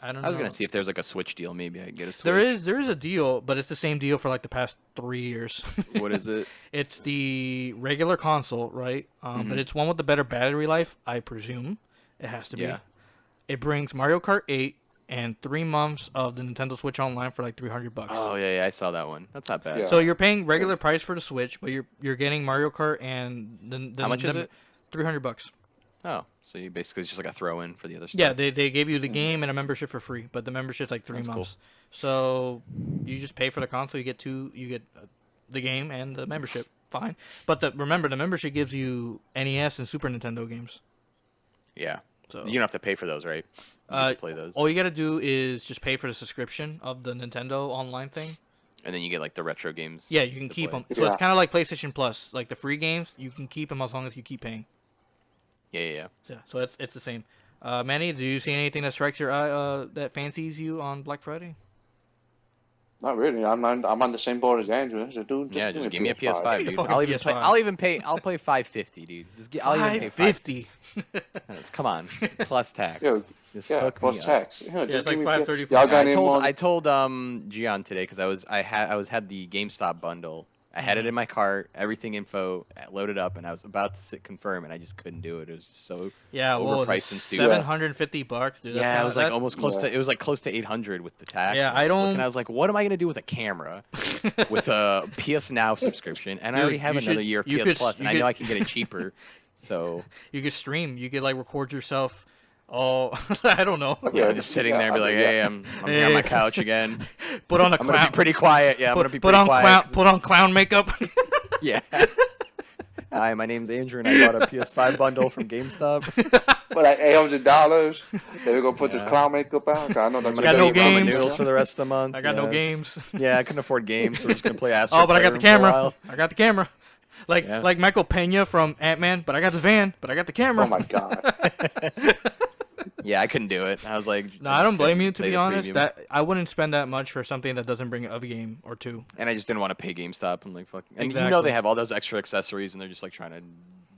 [SPEAKER 1] I don't know.
[SPEAKER 3] I was gonna see if there's like a Switch deal. Maybe I could get a Switch.
[SPEAKER 1] There is a deal, but it's the same deal for like the past 3 years.
[SPEAKER 3] What is it?
[SPEAKER 1] It's the regular console, right?
[SPEAKER 3] Mm-hmm.
[SPEAKER 1] But it's one with the better battery life, I presume. It has to be.
[SPEAKER 3] Yeah.
[SPEAKER 1] It brings Mario Kart 8 and 3 months of the Nintendo Switch Online for like $300.
[SPEAKER 3] Oh yeah, I saw that one. That's not bad.
[SPEAKER 2] Yeah.
[SPEAKER 1] So you're paying regular price for the Switch, but you're getting Mario Kart and the
[SPEAKER 3] How much is it?
[SPEAKER 1] $300.
[SPEAKER 3] Oh, so you basically it's just like a throw-in for the other stuff.
[SPEAKER 1] Yeah, they gave you the game and a membership for free, but the membership's like 3
[SPEAKER 3] That's cool.
[SPEAKER 1] months. So you just pay for the console, you get the game and the membership. Fine. But remember the membership gives you NES and Super Nintendo games.
[SPEAKER 3] Yeah.
[SPEAKER 1] So
[SPEAKER 3] You don't have to pay for those, right? You get to play those.
[SPEAKER 1] all you gotta do is just pay for the subscription of the Nintendo Online thing.
[SPEAKER 3] And then you get like the retro games.
[SPEAKER 1] Yeah, you can
[SPEAKER 3] to
[SPEAKER 1] keep
[SPEAKER 3] play.
[SPEAKER 1] them. So it's
[SPEAKER 2] Yeah.
[SPEAKER 1] kind of like PlayStation Plus, like the free games. You can keep them as long as you keep paying.
[SPEAKER 3] Yeah.
[SPEAKER 1] So it's the same. Manny, do you see anything that strikes your eye that fancies you on Black Friday?
[SPEAKER 2] Not really. I'm on the same boat as Andrew. So, dude,
[SPEAKER 3] Yeah, just give me a PS5,
[SPEAKER 1] Give me a
[SPEAKER 3] dude.
[SPEAKER 1] fucking
[SPEAKER 3] I'll even
[SPEAKER 1] PS5.
[SPEAKER 3] play. I'll play $550, dude. I'll even pay
[SPEAKER 1] $550.
[SPEAKER 3] $550. Come on, plus tax.
[SPEAKER 2] Yeah,
[SPEAKER 3] Just
[SPEAKER 2] Yeah,
[SPEAKER 3] hook
[SPEAKER 2] plus
[SPEAKER 3] me up.
[SPEAKER 2] tax. Yeah,
[SPEAKER 1] it's
[SPEAKER 2] just
[SPEAKER 1] like
[SPEAKER 2] give me
[SPEAKER 1] $530
[SPEAKER 2] Y'all
[SPEAKER 1] plus
[SPEAKER 2] got
[SPEAKER 1] tax.
[SPEAKER 2] any more?
[SPEAKER 3] I told Gian today because I had the GameStop bundle. I had it in my cart, everything info loaded up, and I was about to confirm, and I just couldn't do it. It was just so
[SPEAKER 1] Yeah, what was
[SPEAKER 3] overpriced
[SPEAKER 1] it?
[SPEAKER 3] and stupid.
[SPEAKER 1] $750, dude.
[SPEAKER 3] Yeah, it was like almost close
[SPEAKER 2] Yeah.
[SPEAKER 3] to. It was like close to 800 with the tax.
[SPEAKER 1] Yeah,
[SPEAKER 3] and
[SPEAKER 1] I
[SPEAKER 3] was
[SPEAKER 1] don't-
[SPEAKER 3] looking, I was like, what am I gonna do with a camera, with a PS Now subscription, and I
[SPEAKER 1] Dude,
[SPEAKER 3] already have
[SPEAKER 1] you
[SPEAKER 3] another
[SPEAKER 1] should-
[SPEAKER 3] year of
[SPEAKER 1] you
[SPEAKER 3] PS
[SPEAKER 1] could-
[SPEAKER 3] Plus, and
[SPEAKER 1] you
[SPEAKER 3] I know
[SPEAKER 1] could-
[SPEAKER 3] I can get it cheaper. So
[SPEAKER 1] You could stream. You could like record yourself. Oh, I don't know.
[SPEAKER 2] Yeah,
[SPEAKER 3] I'm just sitting there and be like,
[SPEAKER 2] yeah.
[SPEAKER 3] hey, I'm here on my couch again.
[SPEAKER 1] Put on a
[SPEAKER 3] I'm gonna
[SPEAKER 1] clown.
[SPEAKER 3] be pretty quiet. Yeah, I'm gonna be
[SPEAKER 1] Put
[SPEAKER 3] pretty
[SPEAKER 1] on
[SPEAKER 3] quiet.
[SPEAKER 1] clown.
[SPEAKER 3] 'cause-
[SPEAKER 1] Put on clown makeup.
[SPEAKER 3] Yeah. Hi, my name's Andrew, and I bought a PS5 bundle from GameStop.
[SPEAKER 2] For like $800, they're gonna put this
[SPEAKER 3] Yeah.
[SPEAKER 2] clown makeup on. 'Cause I know
[SPEAKER 3] I'm
[SPEAKER 2] that's
[SPEAKER 3] gonna
[SPEAKER 1] Got
[SPEAKER 3] go
[SPEAKER 1] no
[SPEAKER 3] eat ramen
[SPEAKER 1] games.
[SPEAKER 3] noodles for the rest of the month.
[SPEAKER 1] I got no
[SPEAKER 3] Yeah,
[SPEAKER 1] games.
[SPEAKER 3] Yeah, I couldn't afford games, so we're just gonna play Astro.
[SPEAKER 1] Oh, but I got the
[SPEAKER 3] Playroom for a
[SPEAKER 1] camera.
[SPEAKER 3] while.
[SPEAKER 1] I got the camera. Like
[SPEAKER 3] Yeah.
[SPEAKER 1] like Michael Pena from Ant-Man, but I got the van, but I got the camera.
[SPEAKER 2] Oh my god.
[SPEAKER 3] Yeah, I couldn't do it. I was like,
[SPEAKER 1] No, I don't
[SPEAKER 3] just
[SPEAKER 1] blame
[SPEAKER 3] couldn't
[SPEAKER 1] you. To
[SPEAKER 3] play
[SPEAKER 1] be
[SPEAKER 3] the
[SPEAKER 1] honest,
[SPEAKER 3] premium.
[SPEAKER 1] that I wouldn't spend that much for something that doesn't bring a game or two.
[SPEAKER 3] And I just didn't want to pay GameStop. I'm like, fuck. And you know
[SPEAKER 1] Exactly.
[SPEAKER 3] they have all those extra accessories, and they're just like trying to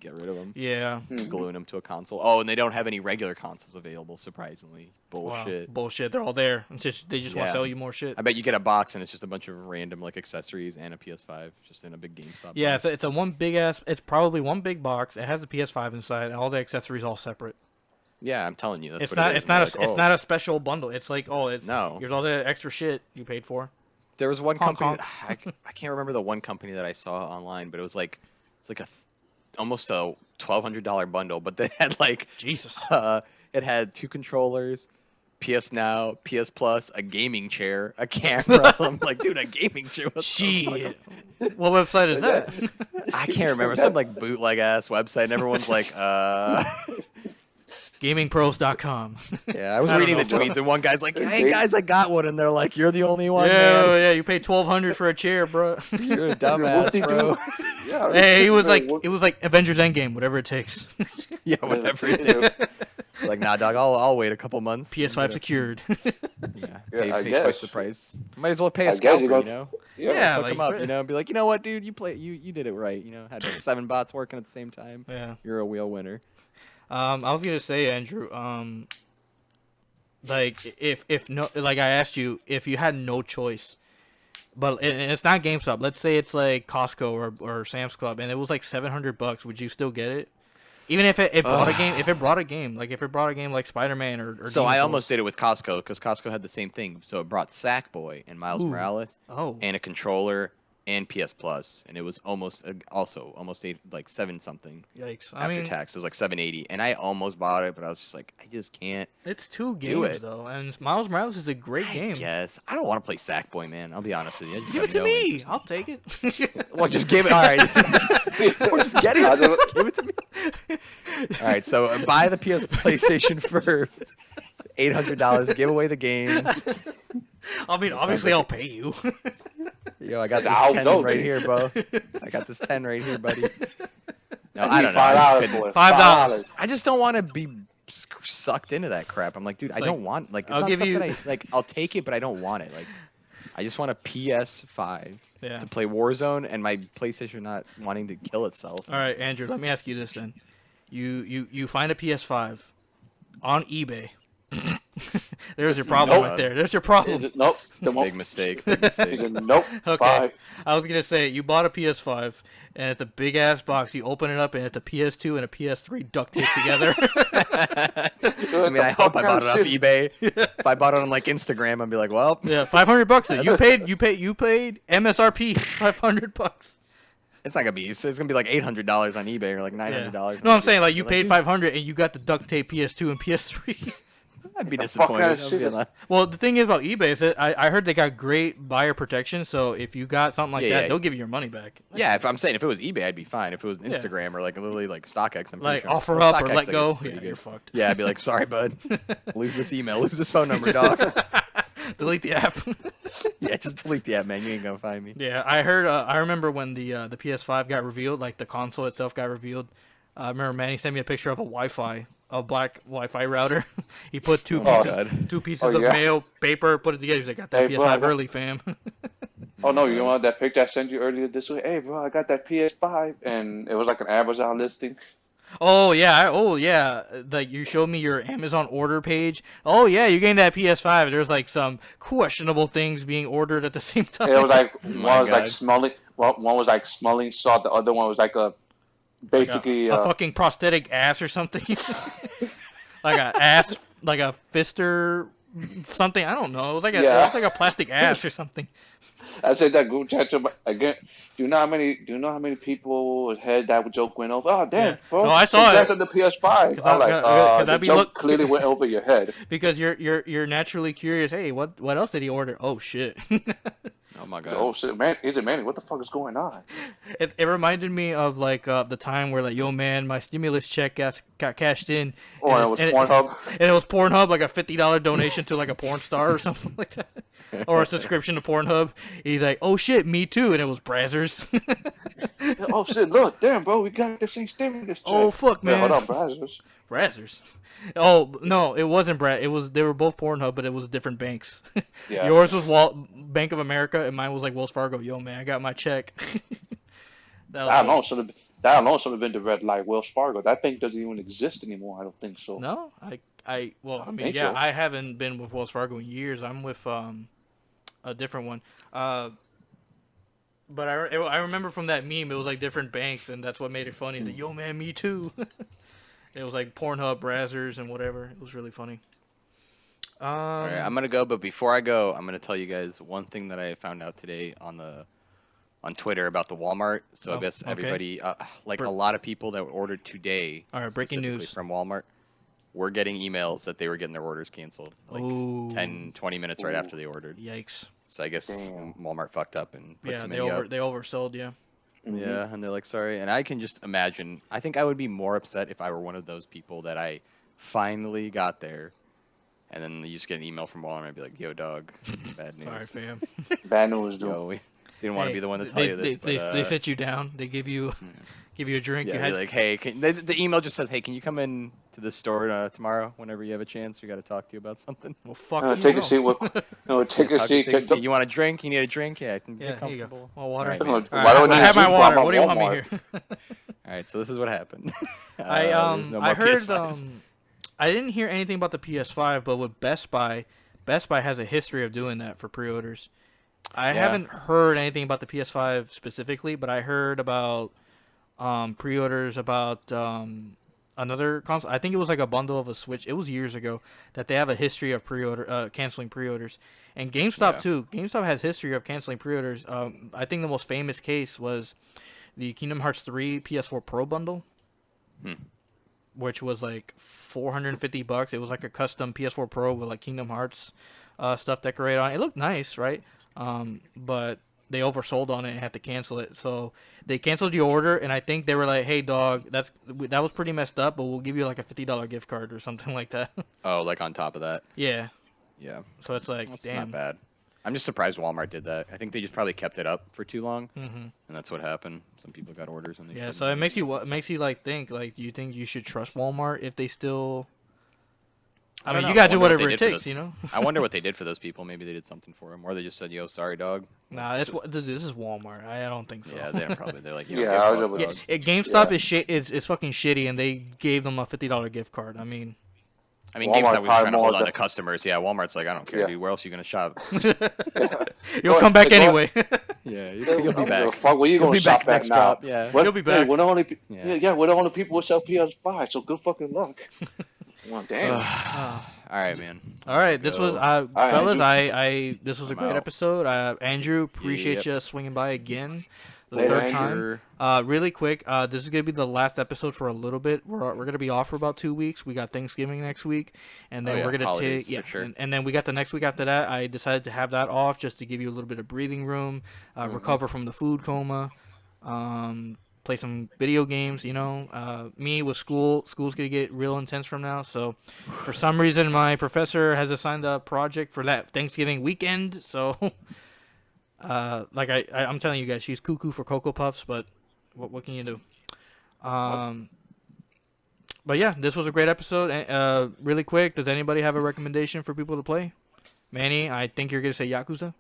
[SPEAKER 3] get rid of them,
[SPEAKER 1] Yeah.
[SPEAKER 3] gluing them to a console. Oh, and they don't have any regular consoles available. Surprisingly,
[SPEAKER 1] Wow.
[SPEAKER 3] bullshit.
[SPEAKER 1] Bullshit. They're all there. It's just they just want to
[SPEAKER 3] Yeah.
[SPEAKER 1] sell you more shit.
[SPEAKER 3] I bet you get a box, and it's just a bunch of random like accessories and a PS5, just in a big GameStop.
[SPEAKER 1] Yeah,
[SPEAKER 3] box.
[SPEAKER 1] it's a one big ass. It's probably one big box. It has the PS5 inside, and all the accessories all separate.
[SPEAKER 3] Yeah, I'm telling you, that's
[SPEAKER 1] It's
[SPEAKER 3] what
[SPEAKER 1] not.
[SPEAKER 3] it is.
[SPEAKER 1] It's not.
[SPEAKER 3] And
[SPEAKER 1] It's
[SPEAKER 3] they're like,
[SPEAKER 1] not a special bundle. It's like it's
[SPEAKER 3] No.
[SPEAKER 1] Here's all the extra shit you paid for.
[SPEAKER 3] There was one
[SPEAKER 1] Honk,
[SPEAKER 3] company. I can't remember the one company that I saw online, but it was like it's like almost a $1,200 bundle, but they had like
[SPEAKER 1] Jesus.
[SPEAKER 3] it had 2 controllers, PS Now, PS Plus, a gaming chair, a camera. I'm like, dude, a gaming chair. What the fuck?
[SPEAKER 1] Shit. What website is that?
[SPEAKER 3] I can't remember. Some like bootleg ass website, and everyone's like,
[SPEAKER 1] GamingPros.com.
[SPEAKER 3] Yeah, I was
[SPEAKER 1] I don't
[SPEAKER 3] reading the
[SPEAKER 1] know.
[SPEAKER 3] tweets, and one guy's like, "Hey guys, I got one," and they're like, "You're the only one,
[SPEAKER 1] Yeah,
[SPEAKER 3] man.
[SPEAKER 1] yeah. You paid $1,200 for a chair, bro.
[SPEAKER 3] You're a
[SPEAKER 2] What's
[SPEAKER 3] dumbass,
[SPEAKER 2] he
[SPEAKER 3] bro."
[SPEAKER 2] do? Yeah,
[SPEAKER 1] Hey, it was
[SPEAKER 2] man,
[SPEAKER 1] like Avengers Endgame, whatever it takes.
[SPEAKER 3] Yeah, whatever it is. Like, nah, dog, I'll wait a couple months.
[SPEAKER 1] PS5 secured.
[SPEAKER 3] Yeah,
[SPEAKER 2] Yeah,
[SPEAKER 3] pay
[SPEAKER 2] I
[SPEAKER 3] twice
[SPEAKER 2] guess.
[SPEAKER 3] the price. Might as well pay a
[SPEAKER 2] I guess
[SPEAKER 3] scalper,
[SPEAKER 2] you go-
[SPEAKER 3] you know?
[SPEAKER 2] Yeah.
[SPEAKER 1] Yeah.
[SPEAKER 3] Hook
[SPEAKER 1] like,
[SPEAKER 3] him up, you know? Be like, you know what, dude? You did it right. You know, had like 7 bots working at the same time.
[SPEAKER 1] Yeah.
[SPEAKER 3] You're a wheel winner.
[SPEAKER 1] I was gonna say, Andrew. Like if no, like I asked you if you had no choice, but and it's not GameStop. Let's say it's like Costco or Sam's Club, and it was like $700. Would you still get it? Even if it brought a game, if it brought a game, like if it brought a game like Spider-Man or
[SPEAKER 3] So
[SPEAKER 1] Demon
[SPEAKER 3] I
[SPEAKER 1] Souls.
[SPEAKER 3] almost did it with Costco because Costco had the same thing. So it brought Sackboy and Miles
[SPEAKER 1] Ooh.
[SPEAKER 3] Morales
[SPEAKER 1] Oh,
[SPEAKER 3] and a controller and PS Plus, and it was almost almost like 7 something
[SPEAKER 1] yikes! I
[SPEAKER 3] after
[SPEAKER 1] mean,
[SPEAKER 3] tax. It was like 780, and I almost bought it, but I was just like, I just can't.
[SPEAKER 1] it's 2
[SPEAKER 3] Do
[SPEAKER 1] games
[SPEAKER 3] it.
[SPEAKER 1] though, and Miles Morales is a great game.
[SPEAKER 3] Yes, I don't want to play Sackboy, man. I'll be honest with you. I just
[SPEAKER 1] Give
[SPEAKER 3] have
[SPEAKER 1] it to
[SPEAKER 3] no
[SPEAKER 1] me.
[SPEAKER 3] interest.
[SPEAKER 1] I'll take it.
[SPEAKER 3] Well, just give it. All right. Or just get it. Give it to me. All right. So buy the PlayStation for $800. Give away the games.
[SPEAKER 1] I mean, obviously, I'll pay you.
[SPEAKER 3] Yo, I got
[SPEAKER 2] I'll
[SPEAKER 3] this 10
[SPEAKER 2] go,
[SPEAKER 3] right
[SPEAKER 2] dude.
[SPEAKER 3] here, bro. I got this 10 right here, buddy. No,
[SPEAKER 2] I
[SPEAKER 3] I
[SPEAKER 2] need
[SPEAKER 3] don't know. I just, couldn't-
[SPEAKER 2] for it.
[SPEAKER 1] $5.
[SPEAKER 3] I just don't want to be sucked into that crap. I'm like, dude,
[SPEAKER 1] It's
[SPEAKER 3] I
[SPEAKER 1] like,
[SPEAKER 3] don't want like. It's
[SPEAKER 1] I'll
[SPEAKER 3] not
[SPEAKER 1] give
[SPEAKER 3] stuff
[SPEAKER 1] you-
[SPEAKER 3] that I like. I'll take it, but I don't want it. Like, I just want a PS5
[SPEAKER 1] Yeah.
[SPEAKER 3] to play Warzone, and my PlayStation not wanting to kill itself.
[SPEAKER 1] All right, Andrew. Let me ask you this then. You find a PS5 on eBay. There's your problem
[SPEAKER 3] Nope.
[SPEAKER 1] right there. There's your problem.
[SPEAKER 2] Is it, nope. The
[SPEAKER 3] Big mistake. Big mistake.
[SPEAKER 2] Nope.
[SPEAKER 1] Okay.
[SPEAKER 2] Bye.
[SPEAKER 1] I was gonna say you bought a PS5 and it's a big ass box. You open it up and it's a PS2 and a PS3 duct taped together.
[SPEAKER 3] I mean, I hope I bought it off eBay. If I bought it on like Instagram, I'd be like, well,
[SPEAKER 1] Yeah, $500. You paid MSRP $500.
[SPEAKER 3] it's not gonna be. It's gonna be like $800 on eBay or like
[SPEAKER 1] Yeah.
[SPEAKER 3] $900.
[SPEAKER 1] No, I'm saying like you paid
[SPEAKER 3] dude,
[SPEAKER 1] 500 and you got the duct tape PS2 and PS3.
[SPEAKER 3] I'd be
[SPEAKER 2] The fuck
[SPEAKER 3] disappointed.
[SPEAKER 2] kind of
[SPEAKER 3] I'd
[SPEAKER 2] shit
[SPEAKER 3] be
[SPEAKER 2] is-
[SPEAKER 3] like,
[SPEAKER 1] Well, the thing is about eBay is that I heard they got great buyer protection. So if you got something like
[SPEAKER 3] Yeah,
[SPEAKER 1] that,
[SPEAKER 3] yeah.
[SPEAKER 1] they'll give you your money back.
[SPEAKER 3] yeah, if I'm saying if it was eBay, I'd be fine. If it was
[SPEAKER 1] Yeah.
[SPEAKER 3] Instagram or like literally like StockX, I'm pretty
[SPEAKER 1] Like
[SPEAKER 3] sure.
[SPEAKER 1] offer
[SPEAKER 3] Well,
[SPEAKER 1] up or
[SPEAKER 3] StockX, I
[SPEAKER 1] let
[SPEAKER 3] guess,
[SPEAKER 1] go.
[SPEAKER 3] is pretty
[SPEAKER 1] Yeah,
[SPEAKER 3] good.
[SPEAKER 1] you're fucked.
[SPEAKER 3] Yeah, I'd be like, sorry, bud. Lose this email. Lose this phone number, dog.
[SPEAKER 1] Delete the app.
[SPEAKER 3] Yeah, just delete the app, man. You ain't gonna find me.
[SPEAKER 1] Yeah, I heard. I remember when the PS5 got revealed, like the console itself got revealed. I remember Manny sent me a picture of a black Wi-Fi router. He put two
[SPEAKER 2] Oh,
[SPEAKER 1] pieces,
[SPEAKER 3] God.
[SPEAKER 1] two pieces
[SPEAKER 2] Oh,
[SPEAKER 1] of
[SPEAKER 2] yeah.
[SPEAKER 1] mail paper, put it together. He's like, "Got that
[SPEAKER 2] Hey, bro,
[SPEAKER 1] PS5
[SPEAKER 2] I got-
[SPEAKER 1] early, fam."
[SPEAKER 2] Oh no, you want that picture I sent you earlier this week? Hey bro, I got that PS5 and it was like an Amazon listing.
[SPEAKER 1] Oh yeah. Like you showed me your Amazon order page. Oh yeah, you're getting that PS5. There's like some questionable things being ordered at the same time.
[SPEAKER 2] It was like
[SPEAKER 3] my
[SPEAKER 2] one was like
[SPEAKER 3] God.
[SPEAKER 2] smelling, one was like smelling salt. The other one was like a
[SPEAKER 1] Like
[SPEAKER 2] basically
[SPEAKER 1] a fucking prosthetic ass or something. Like a ass, like a fister, something. I don't know. It was like
[SPEAKER 2] Yeah.
[SPEAKER 1] it was like a plastic ass or something.
[SPEAKER 2] I said that group chat to again. Do you know how many people had that joke went over? Oh damn,
[SPEAKER 1] Yeah.
[SPEAKER 2] bro!
[SPEAKER 1] No, I saw
[SPEAKER 2] Congrats
[SPEAKER 1] it.
[SPEAKER 2] on the PS5.
[SPEAKER 1] 'Cause
[SPEAKER 2] I'm like,
[SPEAKER 1] 'cause
[SPEAKER 2] the
[SPEAKER 1] I'd be
[SPEAKER 2] joke clearly went over your head.
[SPEAKER 1] Because you're naturally curious. Hey, what else did he order? Oh shit.
[SPEAKER 3] Oh my god.
[SPEAKER 2] Oh shit, man! Is it Manny? What the fuck is going on?
[SPEAKER 1] It reminded me of like the time where like, yo man, my stimulus check got cashed in.
[SPEAKER 2] Oh, and it was Pornhub.
[SPEAKER 1] And it was Pornhub, like a $50 donation to like a porn star or something like that, or a subscription to Pornhub. He's like, oh shit, me too, and it was Brazzers.
[SPEAKER 2] Oh shit! Look, damn, bro, we got the same stimulus check.
[SPEAKER 1] Oh, fuck,
[SPEAKER 2] Yeah,
[SPEAKER 1] man.
[SPEAKER 2] hold up, Brazzers.
[SPEAKER 1] Brazzers. Oh no, it wasn't They were both Pornhub, but it was different banks.
[SPEAKER 2] Yeah.
[SPEAKER 1] Yours was Bank of America, and mine was like Wells Fargo. Yo man, I got my check. That was
[SPEAKER 2] That alone should have been the red light. Wells Fargo. That bank doesn't even exist anymore. I don't think so.
[SPEAKER 1] No, I mean,
[SPEAKER 2] think
[SPEAKER 1] yeah,
[SPEAKER 2] so.
[SPEAKER 1] I haven't been with Wells Fargo in years. I'm with a different one. But I remember from that meme, it was like different banks, and that's what made it funny. It's like, yo man, me too. It was like Pornhub, Brazzers, and whatever. It was really funny.
[SPEAKER 3] All right, I'm gonna go, but before I go, I'm gonna tell you guys one thing that I found out today on Twitter about the Walmart. So
[SPEAKER 1] Oh,
[SPEAKER 3] I guess
[SPEAKER 1] okay.
[SPEAKER 3] everybody, like
[SPEAKER 1] Br-
[SPEAKER 3] a lot of people that ordered today,
[SPEAKER 1] All right, breaking
[SPEAKER 3] specifically
[SPEAKER 1] news.
[SPEAKER 3] from Walmart, were getting emails that they were getting their orders canceled, like
[SPEAKER 1] Ooh.
[SPEAKER 3] 10, 20 minutes right
[SPEAKER 2] Ooh.
[SPEAKER 3] after they ordered.
[SPEAKER 1] Yikes.
[SPEAKER 3] So I guess
[SPEAKER 2] Damn.
[SPEAKER 3] Walmart fucked up and put
[SPEAKER 1] Yeah,
[SPEAKER 3] too
[SPEAKER 1] they
[SPEAKER 3] many up.
[SPEAKER 1] they oversold. Yeah.
[SPEAKER 2] Mhm.
[SPEAKER 3] Yeah, and they're like, sorry. And I can just imagine. I think I would be more upset if I were one of those people that I finally got there, and then you just get an email from Walmart and I'd be like, yo, dog, bad
[SPEAKER 1] Sorry,
[SPEAKER 3] news.
[SPEAKER 1] fam.
[SPEAKER 2] Bad news, dude.
[SPEAKER 3] Yo, we didn't want to
[SPEAKER 1] Hey,
[SPEAKER 3] be the one to tell you this,
[SPEAKER 1] They
[SPEAKER 3] but,
[SPEAKER 1] sit you down. They give you a drink.
[SPEAKER 3] yeah,
[SPEAKER 1] You
[SPEAKER 3] they're
[SPEAKER 1] had
[SPEAKER 3] like, hey, the email just says, hey, can you come in to the store tomorrow whenever you have a chance? We got to talk to you about something.
[SPEAKER 1] well, fuck
[SPEAKER 2] No,
[SPEAKER 1] you.
[SPEAKER 2] take a
[SPEAKER 1] no.
[SPEAKER 2] seat with- No, take a seat.
[SPEAKER 3] Take a seat. You want a drink? You need a drink? Yeah, I can
[SPEAKER 1] Yeah,
[SPEAKER 3] get
[SPEAKER 1] here you go.
[SPEAKER 3] comfortable.
[SPEAKER 1] Well, water.
[SPEAKER 3] All right,
[SPEAKER 2] Why
[SPEAKER 3] man.
[SPEAKER 2] do
[SPEAKER 1] All right,
[SPEAKER 2] we
[SPEAKER 1] I
[SPEAKER 2] need
[SPEAKER 1] have
[SPEAKER 2] a
[SPEAKER 1] my
[SPEAKER 2] drink
[SPEAKER 1] water.
[SPEAKER 2] while
[SPEAKER 1] What do you
[SPEAKER 2] I'm
[SPEAKER 1] want me
[SPEAKER 2] at
[SPEAKER 1] here?
[SPEAKER 3] All All right, so this is what happened. There's no
[SPEAKER 1] I
[SPEAKER 3] more
[SPEAKER 1] heard
[SPEAKER 3] PS5s.
[SPEAKER 1] I didn't hear anything about the PS5, but with Best Buy has a history of doing that for pre-orders. I
[SPEAKER 3] Yeah.
[SPEAKER 1] haven't heard anything about the PS5 specifically, but I heard about pre-orders about another console. I think it was like a bundle of a Switch. It was years ago that they have a history of canceling pre-orders, and GameStop
[SPEAKER 3] Yeah.
[SPEAKER 1] too. GameStop has history of canceling pre-orders. I think the most famous case was the Kingdom Hearts 3 PS4 Pro bundle, which was like $450. It was like a custom PS4 Pro with like Kingdom Hearts stuff decorated on it. It looked nice, right? But they oversold on it and had to cancel it. So they canceled the order, and I think they were like, "Hey, dog, that was pretty messed up, but we'll give you like a $50 gift card or something like that."
[SPEAKER 3] Oh, like on top of that.
[SPEAKER 1] Yeah.
[SPEAKER 3] Yeah.
[SPEAKER 1] So it's like,
[SPEAKER 3] That's
[SPEAKER 1] damn.
[SPEAKER 3] not bad. I'm just surprised Walmart did that. I think they just probably kept it up for too long,
[SPEAKER 1] hmm
[SPEAKER 3] and that's what happened. Some people got orders and they
[SPEAKER 1] Yeah.
[SPEAKER 3] shouldn't
[SPEAKER 1] So it
[SPEAKER 3] have.
[SPEAKER 1] makes you like think like, do you think you should trust Walmart if they still? I
[SPEAKER 3] don't
[SPEAKER 1] mean,
[SPEAKER 3] know.
[SPEAKER 1] you gotta
[SPEAKER 3] I
[SPEAKER 1] do
[SPEAKER 3] wonder what
[SPEAKER 1] whatever
[SPEAKER 3] they
[SPEAKER 1] it
[SPEAKER 3] did for
[SPEAKER 1] takes,
[SPEAKER 3] those-
[SPEAKER 1] you know.
[SPEAKER 3] I wonder what they did for those people. Maybe they did something for them, or they just said, "Yo, sorry, dog."
[SPEAKER 1] Nah, this is Walmart. I don't think so.
[SPEAKER 3] Yeah, they're like, you
[SPEAKER 2] Yeah,
[SPEAKER 3] don't give
[SPEAKER 2] I
[SPEAKER 3] a
[SPEAKER 2] was
[SPEAKER 3] fuck,
[SPEAKER 2] about-
[SPEAKER 1] Yeah,
[SPEAKER 3] dog.
[SPEAKER 1] GameStop
[SPEAKER 2] Yeah.
[SPEAKER 1] is fucking shitty, and they gave them a $50 gift card. I mean,
[SPEAKER 3] I mean,
[SPEAKER 2] Walmart
[SPEAKER 3] GameStop was
[SPEAKER 2] probably
[SPEAKER 3] trying to hold
[SPEAKER 2] more
[SPEAKER 3] on
[SPEAKER 2] the-
[SPEAKER 3] to customers. Yeah, Walmart's like, I don't care,
[SPEAKER 2] Yeah.
[SPEAKER 3] dude. Where else are you gonna shop?
[SPEAKER 1] you'll
[SPEAKER 2] Go-
[SPEAKER 1] come back
[SPEAKER 2] go-
[SPEAKER 1] anyway.
[SPEAKER 3] Yeah,
[SPEAKER 2] I
[SPEAKER 3] you'll
[SPEAKER 2] don't
[SPEAKER 3] be
[SPEAKER 2] give a
[SPEAKER 3] back.
[SPEAKER 2] fuck, where you
[SPEAKER 3] You'll
[SPEAKER 2] gonna
[SPEAKER 3] be
[SPEAKER 2] shop
[SPEAKER 3] back
[SPEAKER 2] at
[SPEAKER 3] next
[SPEAKER 2] now?
[SPEAKER 3] drop. Yeah.
[SPEAKER 2] What-
[SPEAKER 1] You'll be back.
[SPEAKER 2] Hey, we're the only,
[SPEAKER 3] Yeah.
[SPEAKER 2] we're the only people who sell PS5, so good fucking luck. Well, damn.
[SPEAKER 3] All right, man.
[SPEAKER 1] All right, this was
[SPEAKER 2] right,
[SPEAKER 1] fellas.
[SPEAKER 2] Andrew.
[SPEAKER 1] This was a
[SPEAKER 3] I'm
[SPEAKER 1] great
[SPEAKER 3] out.
[SPEAKER 1] episode. Andrew, appreciate
[SPEAKER 3] Yep.
[SPEAKER 1] you swinging by again, the
[SPEAKER 2] Later,
[SPEAKER 1] third
[SPEAKER 2] Andrew.
[SPEAKER 1] time. Really quick, this is gonna be the last episode for a little bit. We're gonna be off for about 2 weeks. We got Thanksgiving next week, and then
[SPEAKER 3] Oh, yeah,
[SPEAKER 1] we're gonna
[SPEAKER 3] holidays,
[SPEAKER 1] take
[SPEAKER 3] for sure.
[SPEAKER 1] and then we got the next week after that. I decided to have that off just to give you a little bit of breathing room, recover from the food coma, play some video games. You know, me with school's gonna get real intense from now. So, for some reason, my professor has assigned a project for that Thanksgiving weekend. So, like I'm telling you guys, she's cuckoo for Cocoa Puffs, but what can you do? But yeah, this was a great episode. Really quick, does anybody have a recommendation for people to play? Manny, I think you're gonna say Yakuza.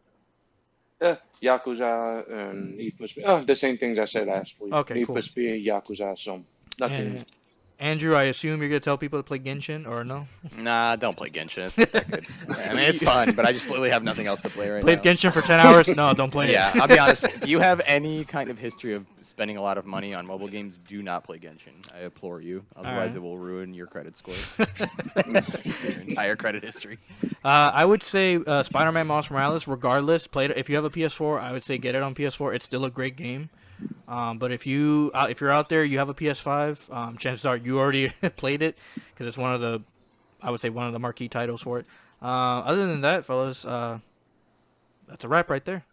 [SPEAKER 2] Yeah, Yakuza and Need for Speed. The same things I said last week.
[SPEAKER 1] Okay,
[SPEAKER 2] Need
[SPEAKER 1] cool.
[SPEAKER 2] for Speed, Yakuza, so nothing.
[SPEAKER 1] And Andrew, I assume you're gonna tell people to play Genshin or no?
[SPEAKER 3] Nah, don't play Genshin. It's not that good. I mean, it's fun, but I just literally have nothing else to play right
[SPEAKER 1] Played
[SPEAKER 3] now.
[SPEAKER 1] Genshin for 10 hours? No, don't play
[SPEAKER 3] Yeah,
[SPEAKER 1] it.
[SPEAKER 3] I'll be honest. If you have any kind of history of spending a lot of money on mobile games, do not play Genshin. I implore you. Otherwise,
[SPEAKER 1] Alright.
[SPEAKER 3] it will ruin your credit score. Your entire credit history.
[SPEAKER 1] I would say Spider-Man Miles Morales, regardless, play it. If you have a PS4, I would say get it on PS4. It's still a great game. But if you're out there, you have a PS5, chances are you already played it because it's one of the marquee titles for it. Other than that, fellas, that's a wrap right there.